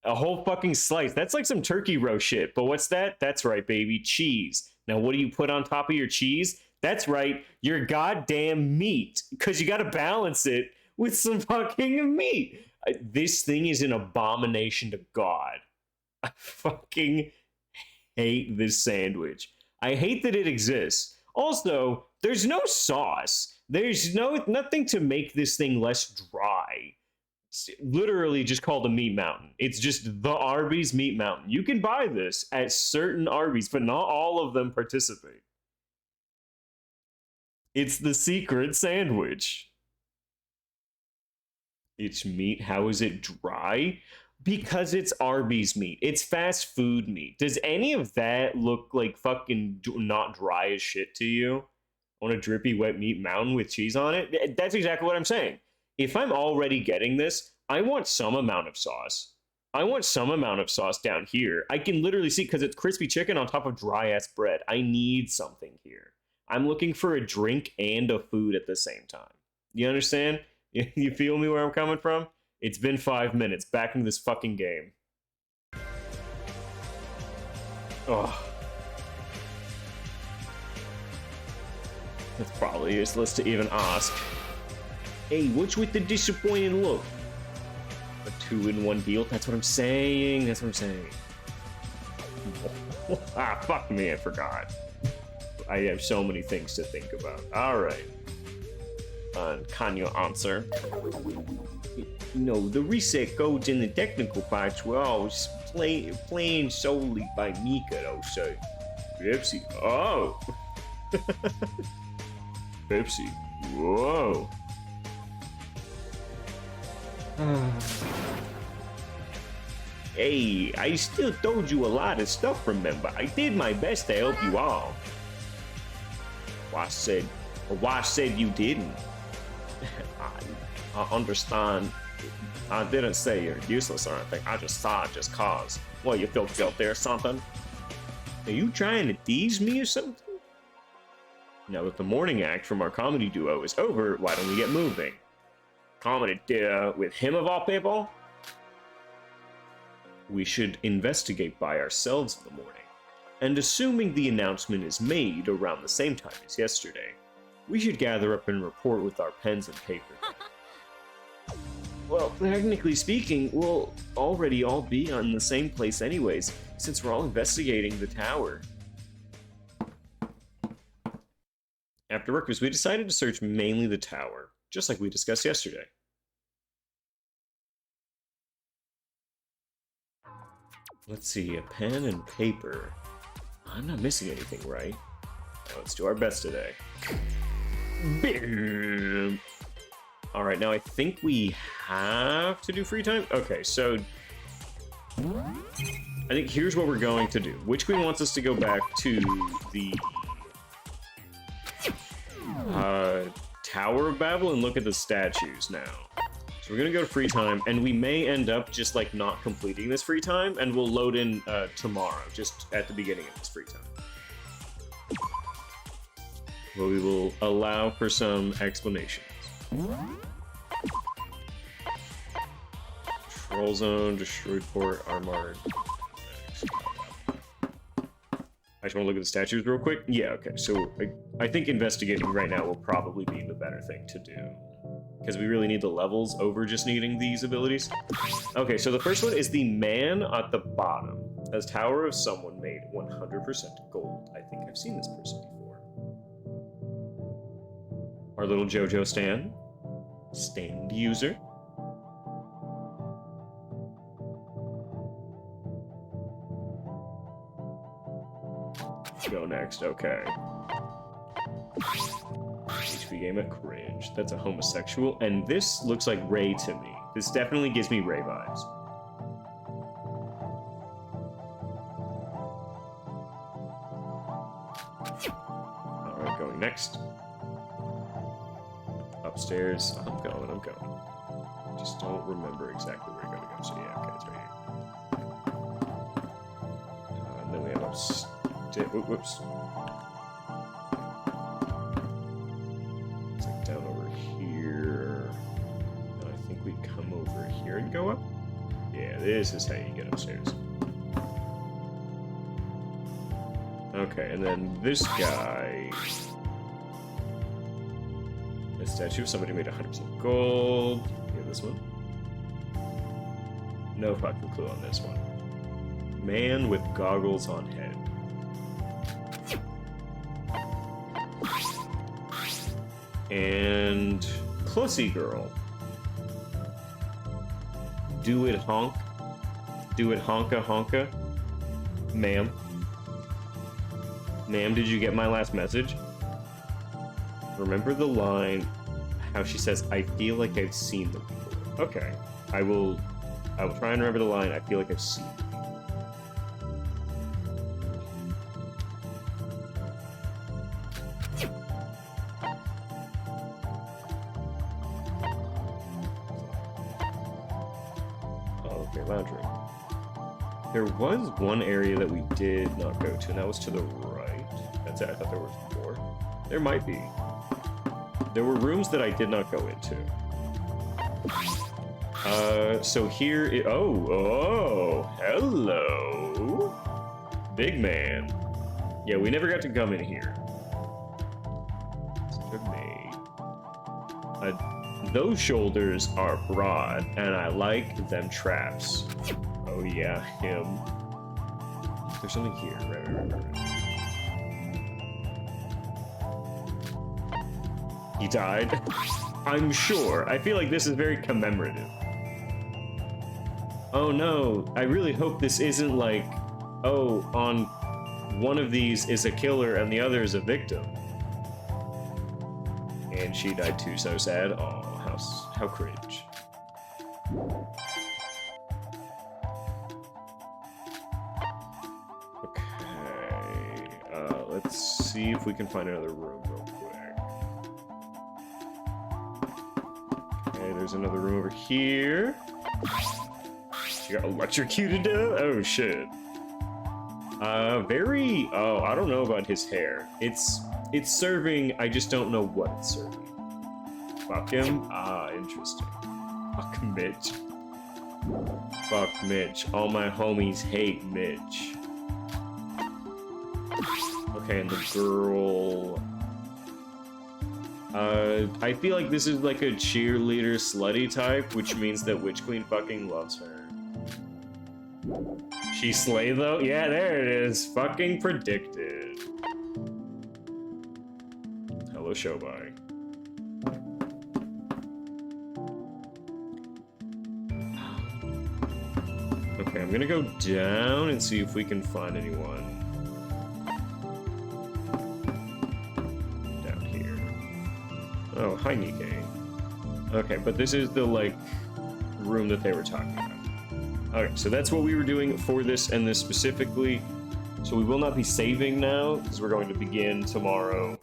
A whole fucking slice. That's like some turkey roast shit. But what's that? That's right, baby. Cheese. Now, what do you put on top of your cheese? That's right. Your goddamn meat. Because you got to balance it with some fucking meat. This thing is an abomination to God. I fucking hate this sandwich. I hate that it exists. Also, there's no sauce. There's nothing to make this thing less dry. It's literally just called a meat mountain. It's just the Arby's meat mountain. You can buy this at certain Arby's, but not all of them participate. It's the secret sandwich. It's meat. How is it dry? Because it's Arby's meat. It's fast food meat. Does any of that look like fucking not dry as shit to you? On a drippy wet meat mountain with cheese on it? That's exactly what I'm saying. If I'm already getting this, I want some amount of sauce. I want some amount of sauce down here. I can literally see, because it's crispy chicken on top of dry ass bread. I need something here. I'm looking for a drink and a food at the same time. You understand? You feel me where I'm coming from? It's been 5 minutes. Back into this fucking game. Ugh. That's probably useless to even ask. Hey, what's with the disappointed look? A 2-in-1 deal? That's what I'm saying. That's what I'm saying. Fuck me, I forgot. I have so many things to think about. Alright. Can you answer? No, the reset codes and the technical parts were all planned solely by Mikado, so... Pepsi. Oh! Pepsi. Whoa. Hey, I still told you a lot of stuff, remember? I did my best to help you all. Why said you didn't? I understand. I didn't say you're useless or anything. I just saw it just cause. Well, you feel guilty or something? Are you trying to tease me or something? Now that the morning act from our comedy duo is over, why don't we get moving? Comedy with him of all people? We should investigate by ourselves in the morning. And assuming the announcement is made around the same time as yesterday, we should gather up and report with our pens and paper. Well, technically speaking, we'll already all be on the same place anyways, since we're all investigating the tower. After breakfast, we decided to search mainly the tower, just like we discussed yesterday. Let's see, a pen and paper. I'm not missing anything, right? Let's do our best today. Bam! Alright, now I think we have to do free time? Okay, so... I think here's what we're going to do. Witch Queen wants us to go back to the... Tower of Babel and look at the statues now. So we're gonna go to free time, and we may end up just like not completing this free time, and we'll load in tomorrow, just at the beginning of this free time. But we will allow for some explanations. Troll zone, destroyed port, armored. I just want to look at the statues real quick. Yeah, okay, so I think investigating right now will probably be the better thing to do. Because we really need the levels over just needing these abilities. Okay, so the first one is the man at the bottom. As Tower of Someone made 100% gold. I think I've seen this person before. Our little JoJo stand user. Let's go next, okay. HP Gamer, cringe. That's a homosexual, and this looks like Ray to me. This definitely gives me Ray vibes. Alright, going next. Upstairs. I'm going. Just don't remember exactly where I'm gonna go, so yeah, okay, it's right here. And then we have upstairs. Whoops. It's like down over here. And I think we come over here and go up. Yeah, this is how you get upstairs. Okay, and then this guy. A statue. Somebody made 100% gold. Yeah, this one. No fucking clue on this one. Man with goggles on head. And Pussy Girl. Do it honk. Do it honka honka. Ma'am. Ma'am, did you get my last message? Remember the line, how she says, I feel like I've seen them before. Okay. I will try and remember the line, I feel like I've seen them. There was one area that we did not go to, and that was to the right. That's it, I thought there was more. There might be. There were rooms that I did not go into. So here, oh, hello. Big man. Yeah, we never got to come in here. Those shoulders are broad, and I like them traps. Oh yeah, him. There's something here. Right. he died. I'm sure. I feel like this is very commemorative. Oh no, I really hope this isn't like, oh, on one of these is a killer and the other is a victim. And she died too, so sad. Oh, how cringe. Okay, let's see if we can find another room real quick. Okay, there's another room over here. She got electrocuted to death? Oh shit. Oh, I don't know about his hair. It's serving, I just don't know what it's serving. Fuck him? Ah, interesting. Fuck Mitch. Fuck Mitch. All my homies hate Mitch. Okay, and the girl... I feel like this is like a cheerleader slutty type, which means that Witch Queen fucking loves her. She slay though? Yeah, there it is. Fucking predicted. Hello, Shobai. Okay, I'm gonna go down and see if we can find anyone. Down here. Oh, hi, Nikkei. Okay, but this is the, like, room that they were talking about. Okay, so that's what we were doing for this and this specifically. So we will not be saving now, because we're going to begin tomorrow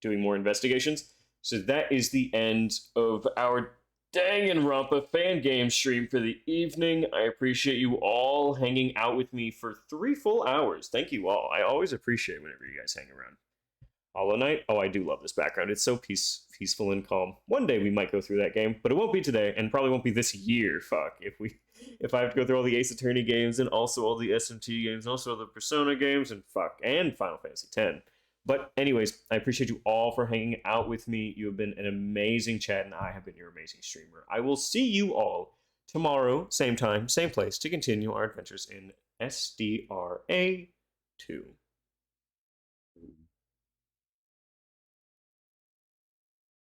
doing more investigations. So that is the end of our Danganronpa fan game stream for the evening. I appreciate you all hanging out with me for 3 full hours. Thank you all. I always appreciate whenever you guys hang around. Hollow Knight? Oh, I do love this background. It's so peaceful and calm. One day we might go through that game, but it won't be today, and probably won't be this year. Fuck. If I have to go through all the Ace Attorney games, and also all the SMT games, and also the Persona games, and fuck, and Final Fantasy X. But anyways, I appreciate you all for hanging out with me. You have been an amazing chat, and I have been your amazing streamer. I will see you all tomorrow, same time, same place, to continue our adventures in SDRA 2.